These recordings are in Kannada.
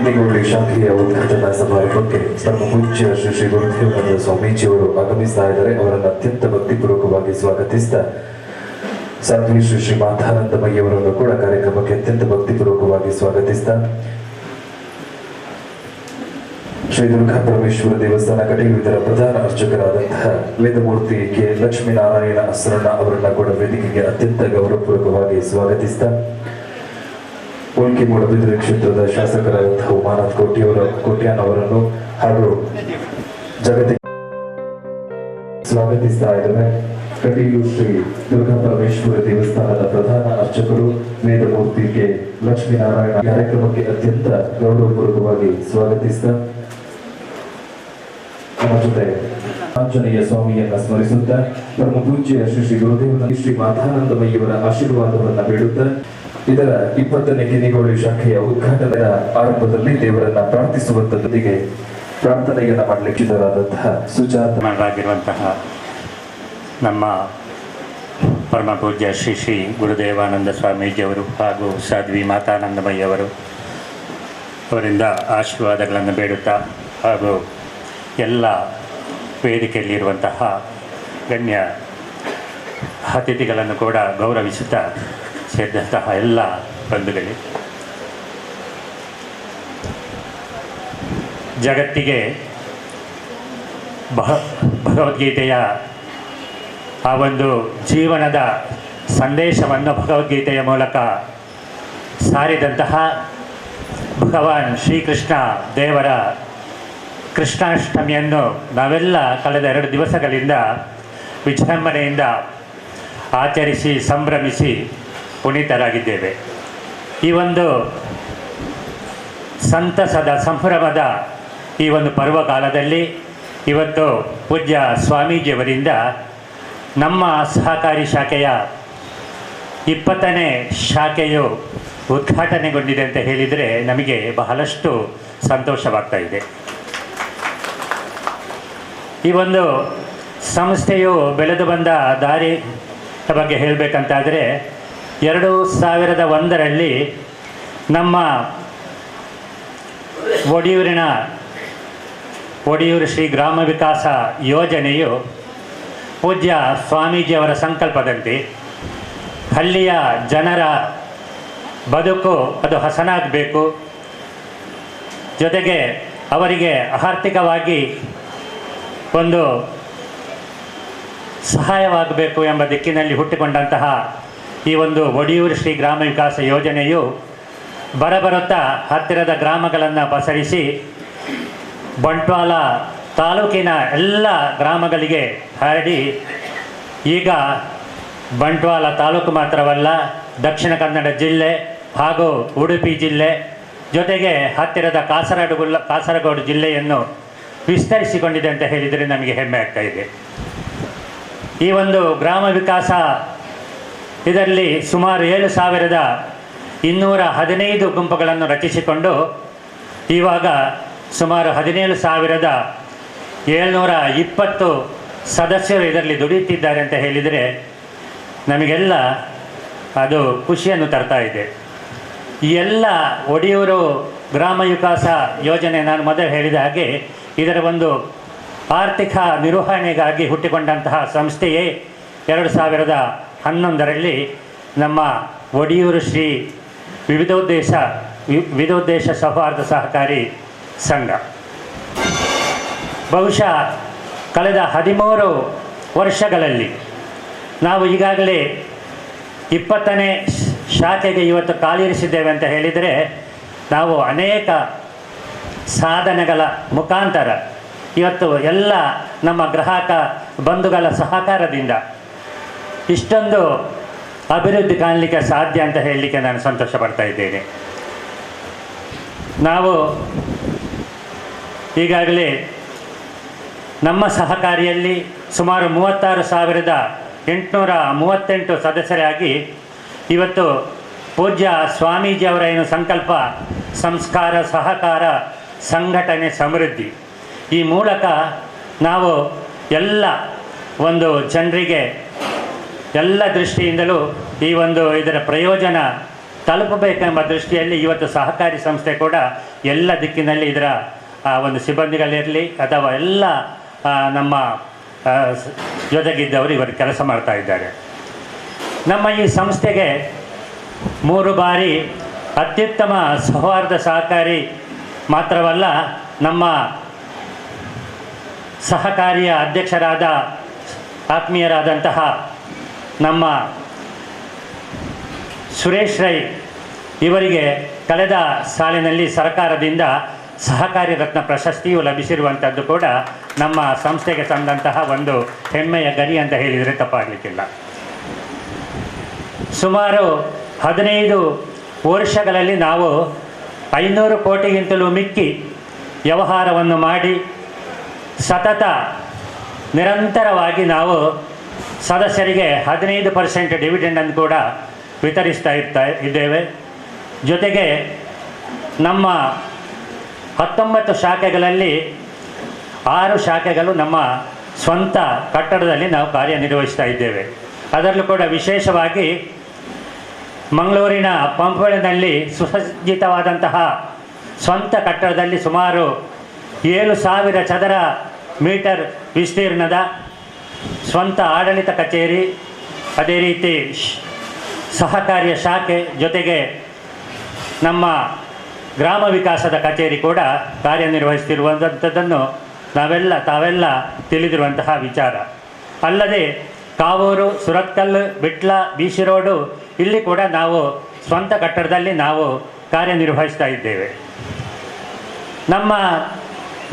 ಕಿಂದಿಗೋಳಿ ಶಾಖೆಯ ಉದ್ಘಾಟನಾ ಸಮಾರಂಭಕ್ಕೆ ಪರಮ ಪೂಜ್ಯ ಶ್ರೀ ಶ್ರೀ ಗುರುದೇವಾನಂದ ಸ್ವಾಮೀಜಿಯವರು ಆಗಮಿಸ್ತಾ ಇದ್ದಾರೆ. ಅವರನ್ನು ಅತ್ಯಂತ ಭಕ್ತಿಪೂರ್ವಕವಾಗಿ ಸ್ವಾಗತಿಸಿದ ಸಾಧ್ವಿ ಶ್ರೀ ಶ್ರೀ ಮಾತಾನಂದಮಯ್ಯವರನ್ನು ಕೂಡ ಕಾರ್ಯಕ್ರಮಕ್ಕೆ ಅತ್ಯಂತ ಭಕ್ತಿಪೂರ್ವಕವಾಗಿ ಸ್ವಾಗತಿಸಿದ ಶ್ರೀ ದುರ್ಗಾ ಪರಮೇಶ್ವರ ದೇವಸ್ಥಾನ ಕಟೀಲು ಇದರ ಪ್ರಧಾನ ಅರ್ಚಕರಾದಂತಹ ವೇದಮೂರ್ತಿ ಕೆ ಲಕ್ಷ್ಮೀನಾರಾಯಣ ಅಸರಣ್ಣ ಅವರನ್ನ ಕೂಡ ವೇದಿಕೆಗೆ ಅತ್ಯಂತ ಗೌರವಪೂರ್ವಕವಾಗಿ ಸ್ವಾಗತಿಸಿದ ಉಲ್ಕಿ ಮೂಡಬಿದ್ರೆ ಕ್ಷೇತ್ರದ ಶಾಸಕರಾದಂತಹ ಉಮಾನಾಥ್ ಕೋಟ್ಯಾನ್ ಅವರನ್ನು ಹಾಗೂ ಜಗತ್ತಿಗೆ ಸ್ವಾಗತಿಸ್ತಾ ಇದ್ದಾರೆ. ಕಟೀಲು ಶ್ರೀ ದುರ್ಗಾ ಪರಮೇಶ್ವರ ದೇವಸ್ಥಾನದ ಪ್ರಧಾನ ಅರ್ಚಕರು ವೇದಮೂರ್ತಿ ಕೆ ಲಕ್ಷ್ಮೀನಾರಾಯಣ ಕಾರ್ಯಕ್ರಮಕ್ಕೆ ಅತ್ಯಂತ ಗೌರವಪೂರ್ವಕವಾಗಿ ಸ್ವಾಗತಿಸಿದ ನಮ್ಮ ಜೊತೆ ಆಂಜನೇಯ ಸ್ವಾಮಿಯನ್ನ ಸ್ಮರಿಸುತ್ತಾ ಪರಮ ಪೂಜ್ಯ ಶ್ರೀ ಶ್ರೀ ಗುರುದೇವನ ಶ್ರೀ ಮಾತಾನಂದಮಯ್ಯವರ ಆಶೀರ್ವಾದವನ್ನ ಬೇಡುತ್ತಾ ಇದರ 20ನೇ ಕಿನಿಗೋಳಿ ಶಾಖೆಯ ಉದ್ಘಾಟನೆಯ ಆರಂಭದಲ್ಲಿ ದೇವರನ್ನ ಪ್ರಾರ್ಥಿಸುವಂತದೊಂದಿಗೆ ಪ್ರಾರ್ಥನೆಯನ್ನ ಮಾಡಲಿಕ್ಕಿದರಾದಂತಹ ಸುಜಾತರಾಗಿರುವಂತಹ ನಮ್ಮ ಪರಮ ಪೂಜ್ಯ ಶ್ರೀ ಶ್ರೀ ಗುರುದೇವಾನಂದ ಸ್ವಾಮೀಜಿಯವರು ಹಾಗೂ ಸಾಧ್ವಿ ಮಾತಾನಂದಮಯ್ಯವರು ಅವರಿಂದ ಆಶೀರ್ವಾದಗಳನ್ನು ಬೇಡುತ್ತಾ ಹಾಗೂ ಎಲ್ಲ ವೇದಿಕೆಯಲ್ಲಿರುವಂತಹ ಗಣ್ಯ ಅತಿಥಿಗಳನ್ನು ಕೂಡ ಗೌರವಿಸುತ್ತಾ ಸೇರಿದಂತಹ ಎಲ್ಲ ಬಂಧುಗಳೇ, ಜಗತ್ತಿಗೆ ಭಗವದ್ಗೀತೆಯ ಆ ಒಂದು ಜೀವನದ ಸಂದೇಶವನ್ನು ಭಗವದ್ಗೀತೆಯ ಮೂಲಕ ಸಾರಿದಂತಹ ಭಗವಾನ್ ಶ್ರೀಕೃಷ್ಣ ದೇವರ ಕೃಷ್ಣಾಷ್ಟಮಿಯನ್ನು ನಾವೆಲ್ಲ ಕಳೆದ 2 ದಿವಸಗಳಿಂದ ವಿಜೃಂಭಣೆಯಿಂದ ಆಚರಿಸಿ ಸಂಭ್ರಮಿಸಿ ಪುನೀತರಾಗಿದ್ದೇವೆ. ಈ ಒಂದು ಸಂತಸದ ಸಂಭ್ರಮದ ಈ ಒಂದು ಪರ್ವಕಾಲದಲ್ಲಿ ಇವತ್ತು ಪೂಜ್ಯ ಸ್ವಾಮೀಜಿಯವರಿಂದ ನಮ್ಮ ಸಹಕಾರಿ ಶಾಖೆಯ 20ನೇ ಶಾಖೆಯು ಉದ್ಘಾಟನೆಗೊಂಡಿದೆ ಅಂತ ಹೇಳಿದರೆ ನಮಗೆ ಬಹಳಷ್ಟು ಸಂತೋಷವಾಗ್ತಾ ಇದೆ. ಈ ಒಂದು ಸಂಸ್ಥೆಯು ಬೆಳೆದು ಬಂದ ದಾರಿ ಬಗ್ಗೆ ಹೇಳಬೇಕಂತಾದರೆ 2001ರಲ್ಲಿ ನಮ್ಮ ಒಡಿಯೂರು ಶ್ರೀ ಗ್ರಾಮ ವಿಕಾಸ ಯೋಜನೆಯು ಪೂಜ್ಯ ಸ್ವಾಮೀಜಿಯವರ ಸಂಕಲ್ಪದಂತೆ ಹಳ್ಳಿಯ ಜನರ ಬದುಕು ಅದು ಹಸನಾಗಬೇಕು, ಜೊತೆಗೆ ಅವರಿಗೆ ಆರ್ಥಿಕವಾಗಿ ಒಂದು ಸಹಾಯವಾಗಬೇಕು ಎಂಬ ದಿಕ್ಕಿನಲ್ಲಿ ಹುಟ್ಟಿಕೊಂಡಂತಹ ಈ ಒಂದು ಒಡಿಯೂರು ಶ್ರೀ ಗ್ರಾಮ ವಿಕಾಸ ಯೋಜನೆಯು ಬರಬರುತ್ತಾ ಹತ್ತಿರದ ಗ್ರಾಮಗಳನ್ನು ಪಸರಿಸಿ ಬಂಟ್ವಾಳ ತಾಲೂಕಿನ ಎಲ್ಲ ಗ್ರಾಮಗಳಿಗೆ ಹರಡಿ ಈಗ ಬಂಟ್ವಾಳ ತಾಲೂಕು ಮಾತ್ರವಲ್ಲ, ದಕ್ಷಿಣ ಕನ್ನಡ ಜಿಲ್ಲೆ ಹಾಗೂ ಉಡುಪಿ ಜಿಲ್ಲೆ ಜೊತೆಗೆ ಹತ್ತಿರದ ಕಾಸರಗೋಡು ಜಿಲ್ಲೆಯನ್ನು ವಿಸ್ತರಿಸಿಕೊಂಡಿದೆ ಅಂತ ಹೇಳಿದರೆ ನಮಗೆ ಹೆಮ್ಮೆ ಆಗ್ತಾ ಇದೆ. ಈ ಒಂದು ಗ್ರಾಮ ವಿಕಾಸ ಇದರಲ್ಲಿ ಸುಮಾರು 7,215 ಗುಂಪುಗಳನ್ನು ರಚಿಸಿಕೊಂಡು ಇವಾಗ ಸುಮಾರು 17,720 ಸದಸ್ಯರು ಇದರಲ್ಲಿ ದುಡಿಯುತ್ತಿದ್ದಾರೆ ಅಂತ ಹೇಳಿದರೆ ನಮಗೆಲ್ಲ ಅದು ಖುಷಿಯನ್ನು ತರ್ತಾ ಇದೆ. ಈ ಎಲ್ಲ ಒಡಿಯೂರು ಗ್ರಾಮ ವಿಕಾಸ ಯೋಜನೆ ನಾನು ಮೊದಲು ಹೇಳಿದ ಹಾಗೆ ಇದರ ಒಂದು ಆರ್ಥಿಕ ನಿರ್ವಹಣೆಗಾಗಿ ಹುಟ್ಟಿಕೊಂಡಂತಹ ಸಂಸ್ಥೆಯೇ 2011ರಲ್ಲಿ ನಮ್ಮ ಒಡಿಯೂರು ಶ್ರೀ ವಿವಿಧೋದ್ದೇಶ ಸೌಹಾರ್ದ ಸಹಕಾರಿ ಸಂಘ. ಬಹುಶಃ ಕಳೆದ 13 ವರ್ಷಗಳಲ್ಲಿ ನಾವು ಈಗಾಗಲೇ 20ನೇ ಶಾಖೆಗೆ ಇವತ್ತು ಕಾಲಿರಿಸಿದ್ದೇವೆ ಅಂತ ಹೇಳಿದರೆ ನಾವು ಅನೇಕ ಸಾಧನೆಗಳ ಮುಖಾಂತರ ಇವತ್ತು ಎಲ್ಲ ನಮ್ಮ ಗ್ರಾಹಕ ಬಂಧುಗಳ ಸಹಕಾರದಿಂದ ಇಷ್ಟೊಂದು ಅಭಿವೃದ್ಧಿ ಕಾಣಲಿಕ್ಕೆ ಸಾಧ್ಯ ಅಂತ ಹೇಳಲಿಕ್ಕೆ ನಾನು ಸಂತೋಷ ಪಡ್ತಾ ಇದ್ದೇನೆ. ನಾವು ಈಗಾಗಲೇ ನಮ್ಮ ಸಹಕಾರಿಯಲ್ಲಿ ಸುಮಾರು 36,838 ಸದಸ್ಯರಾಗಿ ಇವತ್ತು ಪೂಜ್ಯ ಸ್ವಾಮೀಜಿಯವರ ಏನು ಸಂಕಲ್ಪ ಸಂಸ್ಕಾರ ಸಹಕಾರ ಸಂಘಟನೆ ಸಮೃದ್ಧಿ ಈ ಮೂಲಕ ನಾವು ಎಲ್ಲ ಒಂದು ಜನರಿಗೆ ಎಲ್ಲ ದೃಷ್ಟಿಯಿಂದಲೂ ಈ ಒಂದು ಇದರ ಪ್ರಯೋಜನ ತಲುಪಬೇಕೆಂಬ ದೃಷ್ಟಿಯಲ್ಲಿ ಇವತ್ತು ಸಹಕಾರಿ ಸಂಸ್ಥೆ ಕೂಡ ಎಲ್ಲ ದಿಕ್ಕಿನಲ್ಲಿ ಇದರ ಒಂದು ಸಿಬ್ಬಂದಿಗಳಿರಲಿ ಅಥವಾ ಎಲ್ಲ ನಮ್ಮ ಜೊತೆಗಿದ್ದವರು ಇವರು ಕೆಲಸ ಮಾಡ್ತಾ ಇದ್ದಾರೆ. ನಮ್ಮ ಈ ಸಂಸ್ಥೆಗೆ 3 ಬಾರಿ ಅತ್ಯುತ್ತಮ ಸೌಹಾರ್ದ ಸಹಕಾರಿ ಮಾತ್ರವಲ್ಲ, ನಮ್ಮ ಸಹಕಾರಿಯ ಅಧ್ಯಕ್ಷರಾದ ಆತ್ಮೀಯರಾದಂತಹ ನಮ್ಮ ಸುರೇಶ್ ರೈ ಇವರಿಗೆ ಕಳೆದ ಸಾಲಿನಲ್ಲಿ ಸರ್ಕಾರದಿಂದ ಸಹಕಾರಿ ರತ್ನ ಪ್ರಶಸ್ತಿಯು ಲಭಿಸಿರುವಂಥದ್ದು ಕೂಡ ನಮ್ಮ ಸಂಸ್ಥೆಗೆ ತಂದಂತಹ ಒಂದು ಹೆಮ್ಮೆಯ ಗರಿ ಅಂತ ಹೇಳಿದರೆ ತಪ್ಪಾಗಲಿಕ್ಕಿಲ್ಲ. ಸುಮಾರು 15 ವರ್ಷಗಳಲ್ಲಿ ನಾವು 500 ಕೋಟಿಗಿಂತಲೂ ಮಿಕ್ಕಿ ವ್ಯವಹಾರವನ್ನು ಮಾಡಿ ಸತತ ನಿರಂತರವಾಗಿ ನಾವು ಸದಸ್ಯರಿಗೆ 15% ಡಿವಿಡೆಂಡನ್ನು ಕೂಡ ವಿತರಿಸ್ತಾ ಇದ್ದೇವೆ. ಜೊತೆಗೆ ನಮ್ಮ 19 ಶಾಖೆಗಳಲ್ಲಿ 6 ಶಾಖೆಗಳು ನಮ್ಮ ಸ್ವಂತ ಕಟ್ಟಡದಲ್ಲಿ ನಾವು ಕಾರ್ಯನಿರ್ವಹಿಸ್ತಾ ಇದ್ದೇವೆ. ಅದರಲ್ಲೂ ಕೂಡ ವಿಶೇಷವಾಗಿ ಮಂಗಳೂರಿನ ಪಂಪುಳಿನಲ್ಲಿ ಸುಸಜ್ಜಿತವಾದಂತಹ ಸ್ವಂತ ಕಟ್ಟಡದಲ್ಲಿ ಸುಮಾರು 7,000 ಚದರ ಮೀಟರ್ ವಿಸ್ತೀರ್ಣದ ಸ್ವಂತ ಆಡಳಿತ ಕಚೇರಿ, ಅದೇ ರೀತಿ ಸಹಕಾರಿಯ ಶಾಖೆ, ಜೊತೆಗೆ ನಮ್ಮ ಗ್ರಾಮ ವಿಕಾಸದ ಕಚೇರಿ ಕೂಡ ಕಾರ್ಯನಿರ್ವಹಿಸ್ತಿರುವಂಥದ್ದನ್ನು ತಾವೆಲ್ಲ ತಿಳಿದಿರುವಂತಹ ವಿಚಾರ. ಅಲ್ಲದೆ ಕಾವೂರು, ಸುರತ್ಕಲ್, ಬಿಟ್ಲ, ಬಿಸಿ ರೋಡು ಇಲ್ಲಿ ಕೂಡ ನಾವು ಸ್ವಂತ ಕಟ್ಟಡದಲ್ಲಿ ನಾವು ಕಾರ್ಯನಿರ್ವಹಿಸ್ತಾ ಇದ್ದೇವೆ. ನಮ್ಮ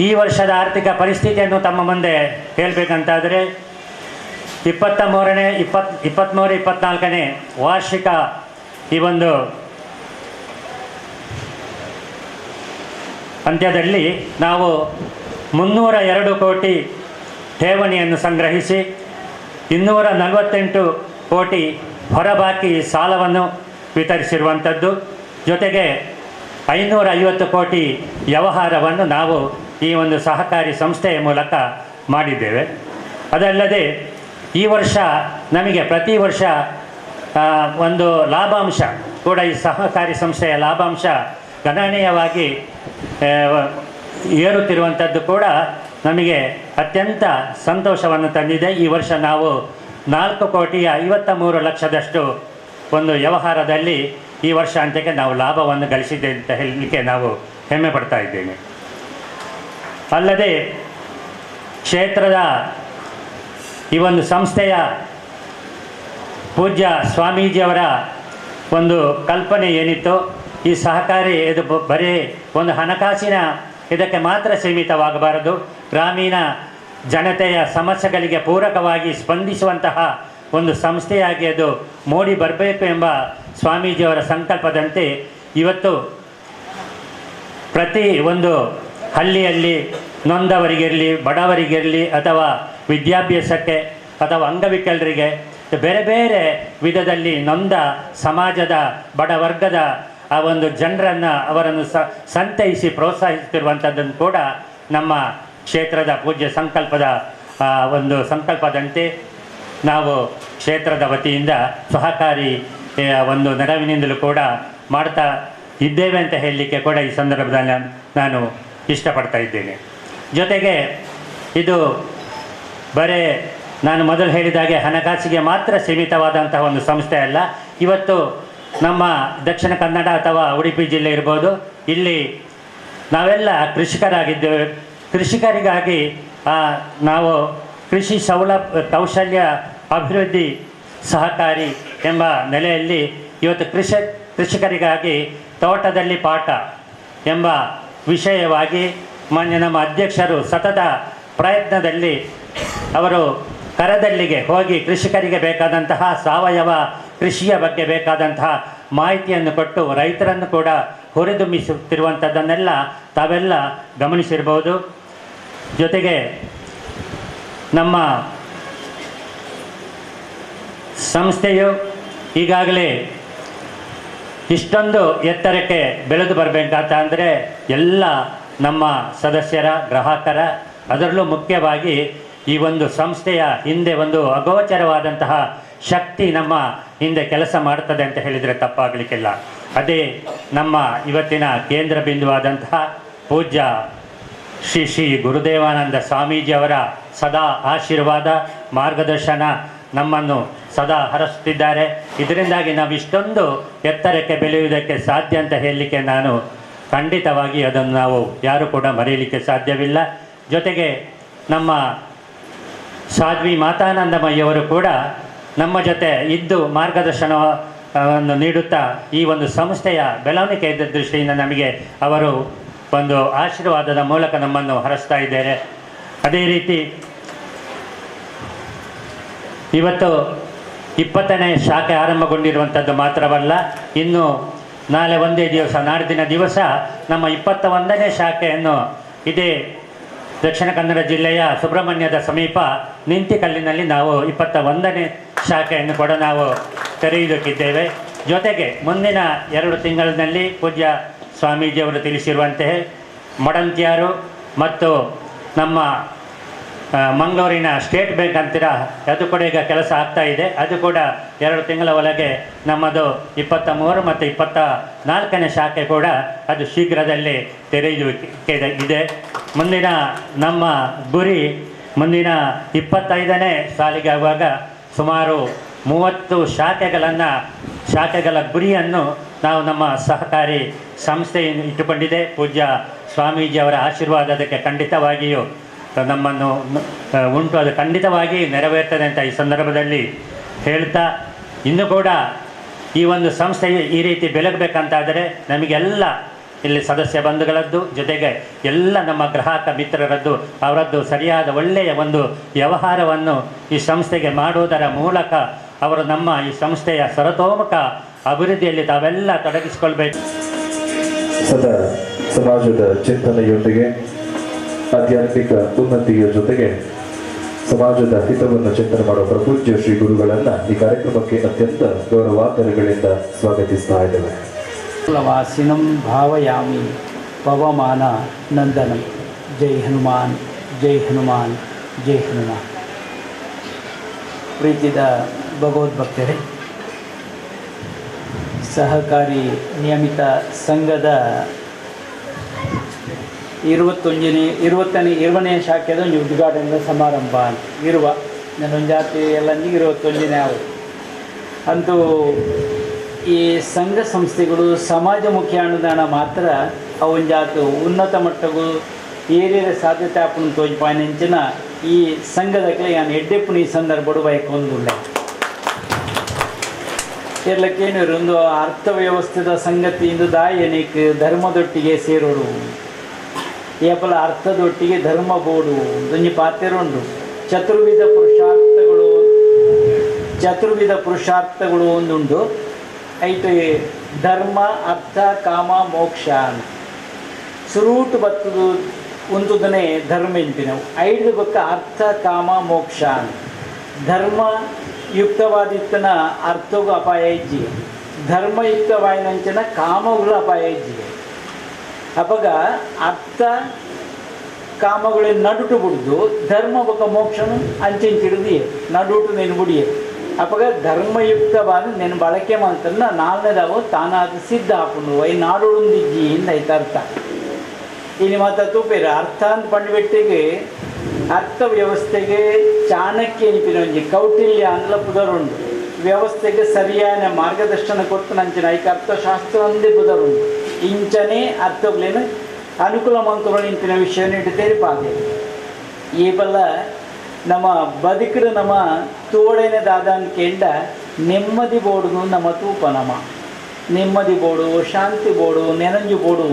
ಈ ವರ್ಷದ ಆರ್ಥಿಕ ಪರಿಸ್ಥಿತಿಯನ್ನು ತಮ್ಮ ಮುಂದೆ ಹೇಳಬೇಕಂತಾದರೆ 23-24ನೇ ವಾರ್ಷಿಕ ಈ ಒಂದು ಅಂತ್ಯದಲ್ಲಿ ನಾವು 302 ಕೋಟಿ ಠೇವಣಿಯನ್ನು ಸಂಗ್ರಹಿಸಿ 248 ಕೋಟಿ ಹೊರಬಾಕಿ ಸಾಲವನ್ನು ವಿತರಿಸಿರುವಂಥದ್ದು. ಜೊತೆಗೆ 550 ಕೋಟಿ ವ್ಯವಹಾರವನ್ನು ನಾವು ಈ ಒಂದು ಸಹಕಾರಿ ಸಂಸ್ಥೆಯ ಮೂಲಕ ಮಾಡಿದ್ದೇವೆ. ಅದಲ್ಲದೆ ಈ ವರ್ಷ ನಮಗೆ ಪ್ರತಿ ವರ್ಷ ಒಂದು ಲಾಭಾಂಶ ಕೂಡ, ಈ ಸಹಕಾರಿ ಸಂಸ್ಥೆಯ ಲಾಭಾಂಶ ಗಣನೀಯವಾಗಿ ಏರುತ್ತಿರುವಂಥದ್ದು ಕೂಡ ನಮಗೆ ಅತ್ಯಂತ ಸಂತೋಷವನ್ನು ತಂದಿದೆ. ಈ ವರ್ಷ ನಾವು 4,53,00,000ದಷ್ಟು ಒಂದು ವ್ಯವಹಾರದಲ್ಲಿ ಈ ವರ್ಷ ಅಂತ್ಯಕ್ಕೆ ನಾವು ಲಾಭವನ್ನು ಗಳಿಸಿದೆ ಅಂತ ಹೇಳಲಿಕ್ಕೆ ನಾವು ಹೆಮ್ಮೆ ಪಡ್ತಾ ಇದ್ದೇನೆ. ಅಲ್ಲದೆ ಕ್ಷೇತ್ರದ ಈ ಒಂದು ಸಂಸ್ಥೆಯ ಪೂಜ್ಯ ಸ್ವಾಮೀಜಿಯವರ ಒಂದು ಕಲ್ಪನೆ ಏನಿತ್ತು, ಈ ಸಹಕಾರಿ ಇದು ಬರೀ ಒಂದು ಹಣಕಾಸಿನ ಇದಕ್ಕೆ ಮಾತ್ರ ಸೀಮಿತವಾಗಬಾರದು, ಗ್ರಾಮೀಣ ಜನತೆಯ ಸಮಸ್ಯೆಗಳಿಗೆ ಪೂರಕವಾಗಿ ಸ್ಪಂದಿಸುವಂತಹ ಒಂದು ಸಂಸ್ಥೆಯಾಗಿ ಅದು ಮೂಡಿ ಬರಬೇಕು ಎಂಬ ಸ್ವಾಮೀಜಿಯವರ ಸಂಕಲ್ಪದಂತೆ ಇವತ್ತು ಪ್ರತಿ ಒಂದು ಹಳ್ಳಿಯಲ್ಲಿ ನೊಂದವರಿಗಿರಲಿ, ಬಡವರಿಗಿರಲಿ, ಅಥವಾ ವಿದ್ಯಾಭ್ಯಾಸಕ್ಕೆ ಅಥವಾ ಅಂಗವಿಕಲರಿಗೆ ಬೇರೆ ಬೇರೆ ವಿಧದಲ್ಲಿ ನೊಂದ ಸಮಾಜದ ಬಡವರ್ಗದ ಆ ಒಂದು ಜನರನ್ನು ಅವರನ್ನು ಸಂತೈಸಿ ಪ್ರೋತ್ಸಾಹಿಸುತ್ತಿರುವಂಥದ್ದನ್ನು ಕೂಡ ನಮ್ಮ ಕ್ಷೇತ್ರದ ಪೂಜ್ಯ ಒಂದು ಸಂಕಲ್ಪದಂತೆ ನಾವು ಕ್ಷೇತ್ರದ ವತಿಯಿಂದ ಸಹಕಾರಿ ಒಂದು ನೆರವಿನಿಂದಲೂ ಕೂಡ ಮಾಡ್ತಾ ಇದ್ದೇವೆ ಅಂತ ಹೇಳಲಿಕ್ಕೆ ಕೂಡ ಈ ಸಂದರ್ಭದಲ್ಲಿ ನಾನು ಇಷ್ಟಪಡ್ತಾ ಇದ್ದೇನೆ. ಜೊತೆಗೆ ಇದು ಬರೇ ನಾನು ಮೊದಲು ಹೇಳಿದಾಗೆ ಹಣಕಾಸಿಗೆ ಮಾತ್ರ ಸೀಮಿತವಾದಂತಹ ಒಂದು ಸಂಸ್ಥೆ ಅಲ್ಲ. ಇವತ್ತು ನಮ್ಮ ದಕ್ಷಿಣ ಕನ್ನಡ ಅಥವಾ ಉಡುಪಿ ಜಿಲ್ಲೆ ಇರ್ಬೋದು, ಇಲ್ಲಿ ನಾವೆಲ್ಲ ಕೃಷಿಕರಾಗಿದ್ದೇವೆ. ಕೃಷಿಕರಿಗಾಗಿ ನಾವು ಕೃಷಿ ಕೌಶಲ್ಯ ಅಭಿವೃದ್ಧಿ ಸಹಕಾರಿ ಎಂಬ ನೆಲೆಯಲ್ಲಿ ಇವತ್ತು ಕೃಷಿಕರಿಗಾಗಿ ತೋಟದಲ್ಲಿ ಪಾಠ ಎಂಬ ವಿಷಯವಾಗಿ ಮಾನ್ಯ ನಮ್ಮ ಅಧ್ಯಕ್ಷರು ಸತತ ಪ್ರಯತ್ನದಲ್ಲಿ ಅವರು ಕರದಲ್ಲಿಗೆ ಹೋಗಿ ಕೃಷಿಕರಿಗೆ ಬೇಕಾದಂತಹ ಸಾವಯವ ಕೃಷಿಯ ಬಗ್ಗೆ ಬೇಕಾದಂತಹ ಮಾಹಿತಿಯನ್ನು ಕೊಟ್ಟು ರೈತರನ್ನು ಕೂಡ ಹುರಿದುಂಬಿಸುತ್ತಿರುವಂಥದ್ದನ್ನೆಲ್ಲ ತಾವೆಲ್ಲ ಗಮನಿಸಿರ್ಬೋದು. ಜೊತೆಗೆ ನಮ್ಮ ಸಂಸ್ಥೆಯು ಈಗಾಗಲೇ ಇಷ್ಟೊಂದು ಎತ್ತರಕ್ಕೆ ಬೆಳೆದು ಬರಬೇಕಂತ ಅಂದರೆ ಎಲ್ಲ ನಮ್ಮ ಸದಸ್ಯರ, ಗ್ರಾಹಕರ, ಅದರಲ್ಲೂ ಮುಖ್ಯವಾಗಿ ಈ ಒಂದು ಸಂಸ್ಥೆಯ ಹಿಂದೆ ಒಂದು ಅಗೋಚರವಾದಂತಹ ಶಕ್ತಿ ನಮ್ಮ ಹಿಂದೆ ಕೆಲಸ ಮಾಡ್ತದೆ ಅಂತ ಹೇಳಿದರೆ ತಪ್ಪಾಗಲಿಕ್ಕಿಲ್ಲ. ಅದೇ ನಮ್ಮ ಇವತ್ತಿನ ಕೇಂದ್ರ ಬಿಂದುವಾದಂತಹ ಪೂಜ್ಯ ಶ್ರೀ ಶ್ರೀ ಗುರುದೇವಾನಂದ ಸ್ವಾಮೀಜಿಯವರ ಸದಾ ಆಶೀರ್ವಾದ ಮಾರ್ಗದರ್ಶನ ನಮ್ಮನ್ನು ಸದಾ ಹರಸುತ್ತಿದ್ದಾರೆ. ಇದರಿಂದಾಗಿ ನಾವು ಇಷ್ಟೊಂದು ಎತ್ತರಕ್ಕೆ ಬೆಳೆಯುವುದಕ್ಕೆ ಸಾಧ್ಯ ಅಂತ ಹೇಳಲಿಕ್ಕೆ ನಾನು ಖಂಡಿತವಾಗಿ ಅದನ್ನು ನಾವು ಯಾರೂ ಕೂಡ ಮರೆಯಲಿಕ್ಕೆ ಸಾಧ್ಯವಿಲ್ಲ. ಜೊತೆಗೆ ನಮ್ಮ ಸಾಧ್ವಿ ಮಾತಾನಂದಮಯ್ಯವರು ಕೂಡ ನಮ್ಮ ಜೊತೆ ಇದ್ದು ಮಾರ್ಗದರ್ಶನವನ್ನು ನೀಡುತ್ತಾ ಈ ಒಂದು ಸಂಸ್ಥೆಯ ಬೆಳವಣಿಗೆ ದೃಷ್ಟಿಯಿಂದ ನಮಗೆ ಅವರು ಒಂದು ಆಶೀರ್ವಾದದ ಮೂಲಕ ನಮ್ಮನ್ನು ಹರಸ್ತಾ ಇದ್ದಾರೆ. ಅದೇ ರೀತಿ ಇವತ್ತು 20ನೇ ಶಾಖೆ ಆರಂಭಗೊಂಡಿರುವಂಥದ್ದು ಮಾತ್ರವಲ್ಲ, ಇನ್ನು ನಾಳೆ ಒಂದೇ ದಿವಸ ನಾಡಿನ ದಿವಸ ನಮ್ಮ 21ನೇ ಶಾಖೆಯನ್ನು ಇದೇ ದಕ್ಷಿಣ ಕನ್ನಡ ಜಿಲ್ಲೆಯ ಸುಬ್ರಹ್ಮಣ್ಯದ ಸಮೀಪ ನಿಂತಿಕಲ್ಲಿನಲ್ಲಿ ನಾವು 21ನೇ ಶಾಖೆಯನ್ನು ಕೂಡ ನಾವು ತೆರೆಯುವುದಕ್ಕಿದ್ದೇವೆ. ಜೊತೆಗೆ ಮುಂದಿನ 2 ತಿಂಗಳಿನಲ್ಲಿ ಪೂಜ್ಯ ಸ್ವಾಮೀಜಿಯವರು ತಿಳಿಸಿರುವಂತೆ ಮಡಂತ್ಯಾರು ಮತ್ತು ನಮ್ಮ ಮಂಗಳೂರಿನ ಸ್ಟೇಟ್ ಬ್ಯಾಂಕ್ ಅಂತೀರ, ಅದು ಕೂಡ ಈಗ ಕೆಲಸ ಆಗ್ತಾ ಇದೆ. ಅದು ಕೂಡ 2 ತಿಂಗಳ ಒಳಗೆ ನಮ್ಮದು 23 ಮತ್ತು 24ನೇ ಶಾಖೆ ಕೂಡ ಅದು ಶೀಘ್ರದಲ್ಲಿ ತೆರೆಯುವಿಕೆ ಇದೆ. ಮುಂದಿನ ನಮ್ಮ ಗುರಿ ಮುಂದಿನ 25ನೇ ಸಾಲಿಗೆ ಆಗುವಾಗ ಸುಮಾರು 30 ಶಾಖೆಗಳ ಗುರಿಯನ್ನು ನಾವು ನಮ್ಮ ಸಹಕಾರಿ ಸಂಸ್ಥೆಯನ್ನು ಇಟ್ಟುಕೊಂಡಿದೆ. ಪೂಜ್ಯ ಸ್ವಾಮೀಜಿಯವರ ಆಶೀರ್ವಾದ ಅದಕ್ಕೆ ಖಂಡಿತವಾಗಿಯೂ ನಮ್ಮನ್ನು ಉಂಟು, ಅದು ಖಂಡಿತವಾಗಿ ನೆರವೇರ್ತದೆ ಅಂತ ಈ ಸಂದರ್ಭದಲ್ಲಿ ಹೇಳ್ತಾ, ಇನ್ನೂ ಕೂಡ ಈ ಒಂದು ಸಂಸ್ಥೆ ಈ ರೀತಿ ಬೆಳಗಬೇಕಂತಾದರೆ ನಮಗೆಲ್ಲ ಇಲ್ಲಿ ಸದಸ್ಯ ಬಂಧುಗಳದ್ದು ಜೊತೆಗೆ ಎಲ್ಲ ನಮ್ಮ ಗ್ರಾಹಕ ಮಿತ್ರರದ್ದು ಅವರದ್ದು ಸರಿಯಾದ ಒಳ್ಳೆಯ ಒಂದು ವ್ಯವಹಾರವನ್ನು ಈ ಸಂಸ್ಥೆಗೆ ಮಾಡುವುದರ ಮೂಲಕ ಅವರು ನಮ್ಮ ಈ ಸಂಸ್ಥೆಯ ಸರ್ವತೋಮುಖ ಅಭಿವೃದ್ಧಿಯಲ್ಲಿ ತಾವೆಲ್ಲ ತೊಡಗಿಸಿಕೊಳ್ಬೇಕು. ಸದಾ ಸಮಾಜದ ಚಿಂತನೆಯೊಂದಿಗೆ ಆಧ್ಯಾತ್ಮಿಕ ಉನ್ನತಿಯ ಜೊತೆಗೆ ಸಮಾಜದ ಹಿತವನ್ನು ಚಿಂತನೆ ಮಾಡುವ ಪೂಜ್ಯ ಶ್ರೀ ಗುರುಗಳನ್ನ ಈ ಕಾರ್ಯಕ್ರಮಕ್ಕೆ ಅತ್ಯಂತ ಗೌರವಾದರಗಳಿಂದ ಸ್ವಾಗತಿಸ್ತಾ ಇದ್ದೇವೆ. ವಾಸಿನಂ ಭಾವಯಾಮಿ ಪವಮಾನ ನಂದನಂ. ಜೈ ಹನುಮಾನ್, ಜೈ ಹನುಮಾನ್, ಜೈ ಹನುಮಾನ್. ಪ್ರೀತಿದ ಭಗವದ್ಭಕ್ತರೇ, ಸಹಕಾರಿ ನಿಯಮಿತ ಸಂಘದ 20ನೇ ಶಾಖೆದ ಒಂದು ಉದ್ಘಾಟನೆಯ ಸಮಾರಂಭ ಇರುವ ನನ್ನ ಜಾತಿ ಎಲ್ಲ 21ನೇ ಆವು ಅಂತೂ ಈ ಸಂಘ ಸಂಸ್ಥೆಗಳು ಸಮಾಜಮುಖಿ ಅನುದಾನ ಮಾತ್ರ ಅವನ ಜಾತು ಉನ್ನತ ಮಟ್ಟಗೂ ಏರಿಯ ಸಾಧ್ಯತೆ ಆಪನ್ನು ತೋಜ್ಪಾಯನೆಂಚಿನ ಈ ಸಂಘದಕ್ಕೆ ನಾನು ಎಡ್ಡೆಪ್ಪು ಈ ಸಂದರ್ಭಡು ಬಯಕೊಂದುಳ್ಳ ಎಲ್ಲಕ್ಕೇನು ಒಂದು ಅರ್ಥವ್ಯವಸ್ಥೆದ ಸಂಗತಿಯಿಂದ ದಾಯನಿಕ್ ಧರ್ಮದೊಟ್ಟಿಗೆ ಸೇರೋರು ಏಪಲ ಅರ್ಥದೊಟ್ಟಿಗೆ ಧರ್ಮ ಬೋಡು ಒಂಜಿ ಪಾತ್ರೆರುಂಡು. ಚತುರ್ವಿಧ ಪುರುಷಾರ್ಥಗಳು ಒಂದುಂಡು. ಐಟು ಧರ್ಮ ಅರ್ಥ ಕಾಮ ಮೋಕ್ಷ ಅಂತ ಸುರೂಟು ಬತ್ತದು ಒಂದುದನೇ ಧರ್ಮ ಎಂಪಿನವು. 5 ಬಕ್ಕ ಅರ್ಥ ಕಾಮ ಮೋಕ್ಷ ಅಂತ. ಧರ್ಮ ಯುಕ್ತವಾದಿತ್ತನ ಅರ್ಥಗೂ ಅಪಾಯ ಇಜ್ಜಿ, ಧರ್ಮಯುಕ್ತವಾಯಿನಂಚನ ಕಾಮಗಳು ಅಪಾಯ ಇಜ್ಜಿ. ಅವಾಗ ಅರ್ಥ ಕಾಮಗಳೇ ನಡುಟು ಬಿಡ್ದು ಧರ್ಮ ಬೊಕ್ಕ ಮೋಕ್ಷನು ಅಂಚಿಂಚಿಡ್ದು ನಡುಟು ನೆನ್ಬುಡಿಯೇ. ಅವಾಗ ಧರ್ಮಯುಕ್ತವಾದ ನೆನ್ ಬಳಕೆ ಮಾಡ್ತಂದ 4ನೇದಾವು ತಾನಾದ ಸಿದ್ಧ ಹಾಕೊಂಡು ವೈ ನಾಡೋಡಿಜ್ಜಿ ಇಂದ ಐತ ಅರ್ಥ. ಇನ್ನು ಮಾತ ತೂಪೇರ ಅರ್ಥ ಅಂತ ಪಂಡ್ಬಿಟ್ಟಿಗೆ ಅರ್ಥ ವ್ಯವಸ್ಥೆಗೆ ಚಾಣಕ್ಯ ಎನಿಪಿನ ಒಂಜಿ ಕೌಟಿಲ್ಯ ಅಂದ್ಲ ಪುದರುಂಡು. ವ್ಯವಸ್ಥೆಗೆ ಸರಿಯಾದ ಮಾರ್ಗದರ್ಶನ ಕೊಟ್ಟು ನಂಚಿನ ಐಕ ಅರ್ಥಶಾಸ್ತ್ರ ಒಂದೇ ಪುದರುಂಡು. ಇಂಚನೇ ಅರ್ಥಗಳೇನು ಅನುಕೂಲ ಮಂತ್ರಗಳು ಇಂತಿನ ವಿಷಯನ ಇಟ್ಟು ತೆರಿಪಾದೆ. ಈ ಬಲ್ಲ ನಮ್ಮ ಬದುಕಿಡು ನಮ್ಮ ತೋಡೇನೆ ದಾದಾನ್ಕೆಂಡ ನೆಮ್ಮದಿ ಬೋಡು ನಮ್ಮ ತೂಪ ನಮ್ಮ ನೆಮ್ಮದಿ ಬೋಡು ಶಾಂತಿ ಬೋಡು ನೆನಂಜು ಬೋಡು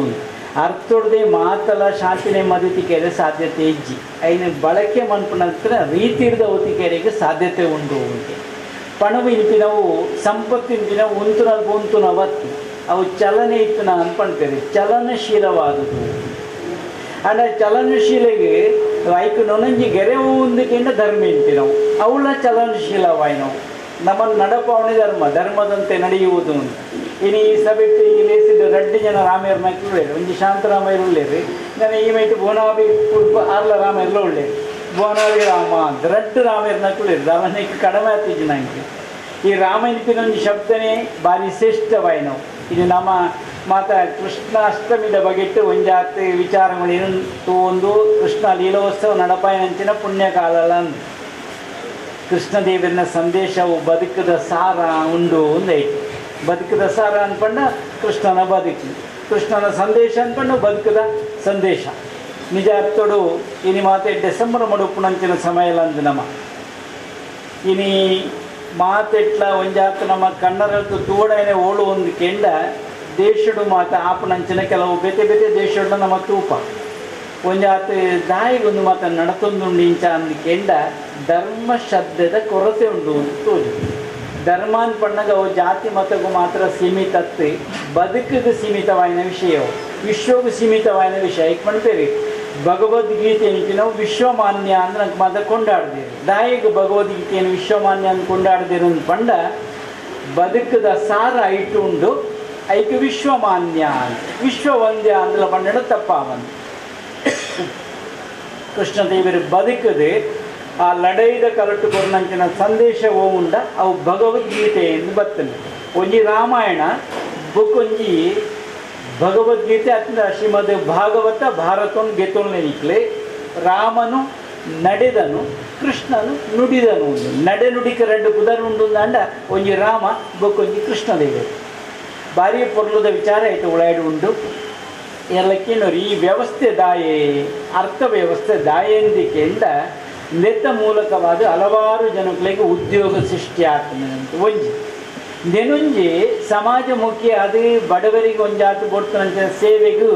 ಅರ್ಥೊಡ್ದೆ ಮಾತಲ ಶಾಂತಿ ನೆಮ್ಮದಿ ತಿಕೆರೆ ಸಾಧ್ಯತೆ ಇಜ್ಜಿ. ಐನ ಬಳಕೆ ಮನ್ಪು ನಂತರ ರೀತಿ ಹಿಡಿದ ಒತ್ತಿಕೆರೆಗೆ ಸಾಧ್ಯತೆ ಉಂಟು. ಪಣವು ಇಂಪಿನವು ಸಂಪತ್ತು ಇಂಪಿನವು ಒಂತುನವತ್ತು ಅವು ಚಲನೆ ಇತ್ತು ಅನ್ಪಣ್ತೇವೆ. ಚಲನಶೀಲವಾದುದು ಅಂಡ ಚಲನಶೀಲೆಗೆ ಐಕು ನೊನಂಜಿ ಗೆರೆ ಒಂದಕ್ಕಿಂತ ಧರ್ಮ ಇಂಪಿನವು ಅವಳ ಚಲನಶೀಲವಾಯಿನವು. ನಮ್ಮನ್ನು ನಡಪಾವಣೆ ಧರ್ಮದಂತೆ ನಡೆಯುವುದು. ಇನ್ನು ಈ ಸಭೆಟ್ಟು ಈಗ ಲೇಸಿದ 2 ಜನ ರಾಮೇರ್ನ ಉಳ್ಳೇರು, ಒಂಜಿ ಶಾಂತರಾಮಯ್ಯ ಉಳ್ಳೇರಿ, ನಾನು ಈ ಮೈಟು ಬೋನಾವಿ ಕುಡ್ಪ 6 ರಾಮೇರ್ಲ ಉಳ್ಳೇರು. ಬೋನಾವಿ ರಾಮ 2 ರಾಮೇರ್ನ ಉಳ್ಳೇರು. ಅವನಿಗೆ ಕಡಿಮೆ ಆಗ್ತಿದ್ದು ನನಗೆ ಈ ರಾಮ ಇನ್ಪಿನ ಒಂದು ಶಬ್ದನೇ ಭಾರಿ ಶ್ರೇಷ್ಠವಾಯಿನವು. ಇದು ನಮ್ಮ ಮಾತ ಕೃಷ್ಣಾಷ್ಟಮಿದ ಬಗೆಟ್ಟು ಒಂಜಾತ್ ವಿಚಾರಗಳೇನು ಒಂದು ಕೃಷ್ಣ ಲೀಲೋತ್ಸವ ನಡಪಾಯನಂಚಿನ ಪುಣ್ಯಕಾಲ ಅಂದು ಕೃಷ್ಣದೇವರಿನ ಸಂದೇಶವು ಬದುಕದ ಸಾರ ಉಂಡು ಒಂದೈತಿ. ಬದುಕದ ಸಾರ ಅಂದ್ಕೊಂಡ ಕೃಷ್ಣನ ಬದುಕು, ಕೃಷ್ಣನ ಸಂದೇಶ ಅಂದ್ಕೊಂಡು ಬದುಕದ ಸಂದೇಶ ನಿಜ ಅರ್ಥೋಡು ಇನಿ ಮಾತೆ ಡಿಸೆಂಬರ್ ಮಡುಪುನಂಚಿನ ಸಮಯ ಅಂದು ನಮ್ಮ ಇನಿ ಮಾತೆಟ್ಲ ಒಂಜಾತ್ ನಮ್ಮ ಕನ್ನಡದ್ದು ತೂಡನೆ ಓಳು ಒಂದು ಕೆಂಡ ದೇಶಡು ಮಾತ ಆಪುನಂಚಿನ ಕೆಲವು ಬೇತೆ ಬೇತೆ ದೇಶಡು ನಮ್ಮ ತೂಪ ಒಂಜಾತ್ ದಾಯಿಗೊಂದು ಮಾತ ನಡತೊಂದುಂಡು ಇಂಚ ಅಂದು ಕೆಂಡ ಧರ್ಮ ಶ್ರದ್ಧೆದ ಕೊರತೆ ಉಂಡು ಅಂತ ತೋಜು. ಧರ್ಮ ಅಂತ ಪಣ್ಣಗ ಅವು ಜಾತಿ ಮತಗೂ ಮಾತ್ರ ಸೀಮಿತತ್ತೆ, ಬದುಕಿಗೆ ಸೀಮಿತವಾಯಿನ ವಿಷಯವು, ವಿಶ್ವಗೂ ಸೀಮಿತವಾಯಿನ ವಿಷಯ. ಈಗ ಮಾಡ್ತೇವೆ ಭಗವದ್ಗೀತೆಯನ್ನು ನಾವು ವಿಶ್ವಮಾನ್ಯ ಅಂದ್ರೆ ನಂಗೆ ಮಾತ್ರ ಕೊಂಡಾಡ್ದೇವೆ. ದಾಯಿಗೆ ಭಗವದ್ಗೀತೆಯನ್ನು ವಿಶ್ವಮಾನ್ಯ ಅಂತ ಕೊಂಡಾಡ್ದೇರು ಅಂತ ಪಂಡ ಬದುಕದ ಸಾರ ಐಟು ಉಂಡು, ಐಕೆ ವಿಶ್ವಮಾನ್ಯ ಅಂತ ವಿಶ್ವವಂದ್ಯ ಅಂದಲ ಪಂಡ ತಪ್ಪಾವಂತ. ಕೃಷ್ಣದೇವರು ಬದುಕದೆ ಆ ಲಡೈದ ಕರಟು ಕೊರ್ನಂಚಿನ ಸಂದೇಶ ಉಂಡ ಅವು ಭಗವದ್ಗೀತೆ ಎಂದು ಬರ್ತದೆ. ಒಂಜಿ ರಾಮಾಯಣ ಬುಕ್ಕೊಂಜಿ ಭಗವದ್ಗೀತೆ ಅತ್ಯಂತ ಶ್ರೀಮದ್ ಭಾಗವತ ಭಾರತವನ್ನು ಗೆತ್ತೊಂದು ನಿಕ್ಲೆ ರಾಮನು ನಡೆದನು ಕೃಷ್ಣನು ನುಡಿದನು ಉಂಡು. ನಡೆ ನುಡಿಕ ರೆಡ್ಡು ಕುದರ್ ಉಂಡು ಅಂಡ ಒಂಜಿ ರಾಮ ಬೊಕ್ಕೊಂಜಿ ಕೃಷ್ಣದೇವರು ಭಾರಿ ಪೊರ್ಲುದ ವಿಚಾರ ಆಯಿತು ಉಳಾಯ್ಡು ಉಂಡು. ಎಲ್ಲಕ್ಕೇನೋರು ಈ ವ್ಯವಸ್ಥೆ ದಾಯೆ ಅರ್ಥ ವ್ಯವಸ್ಥೆ ದಾಯೆಂದಿಕೆಯಿಂದ ನೆತ್ತ ಮೂಲಕವಾದ ಹಲವಾರು ಜನಗಳಿಗೆ ಉದ್ಯೋಗ ಸೃಷ್ಟಿ ಆಗ್ತದೆ ಅಂತ ಒಂಜಿ ನೆನುಂಜಿ ಸಮಾಜಮುಖಿ ಅದು ಬಡವರಿಗೆ ಒಂಜಾತು ಕೊಡ್ತನಂಚಿನ ಸೇವೆಗೂ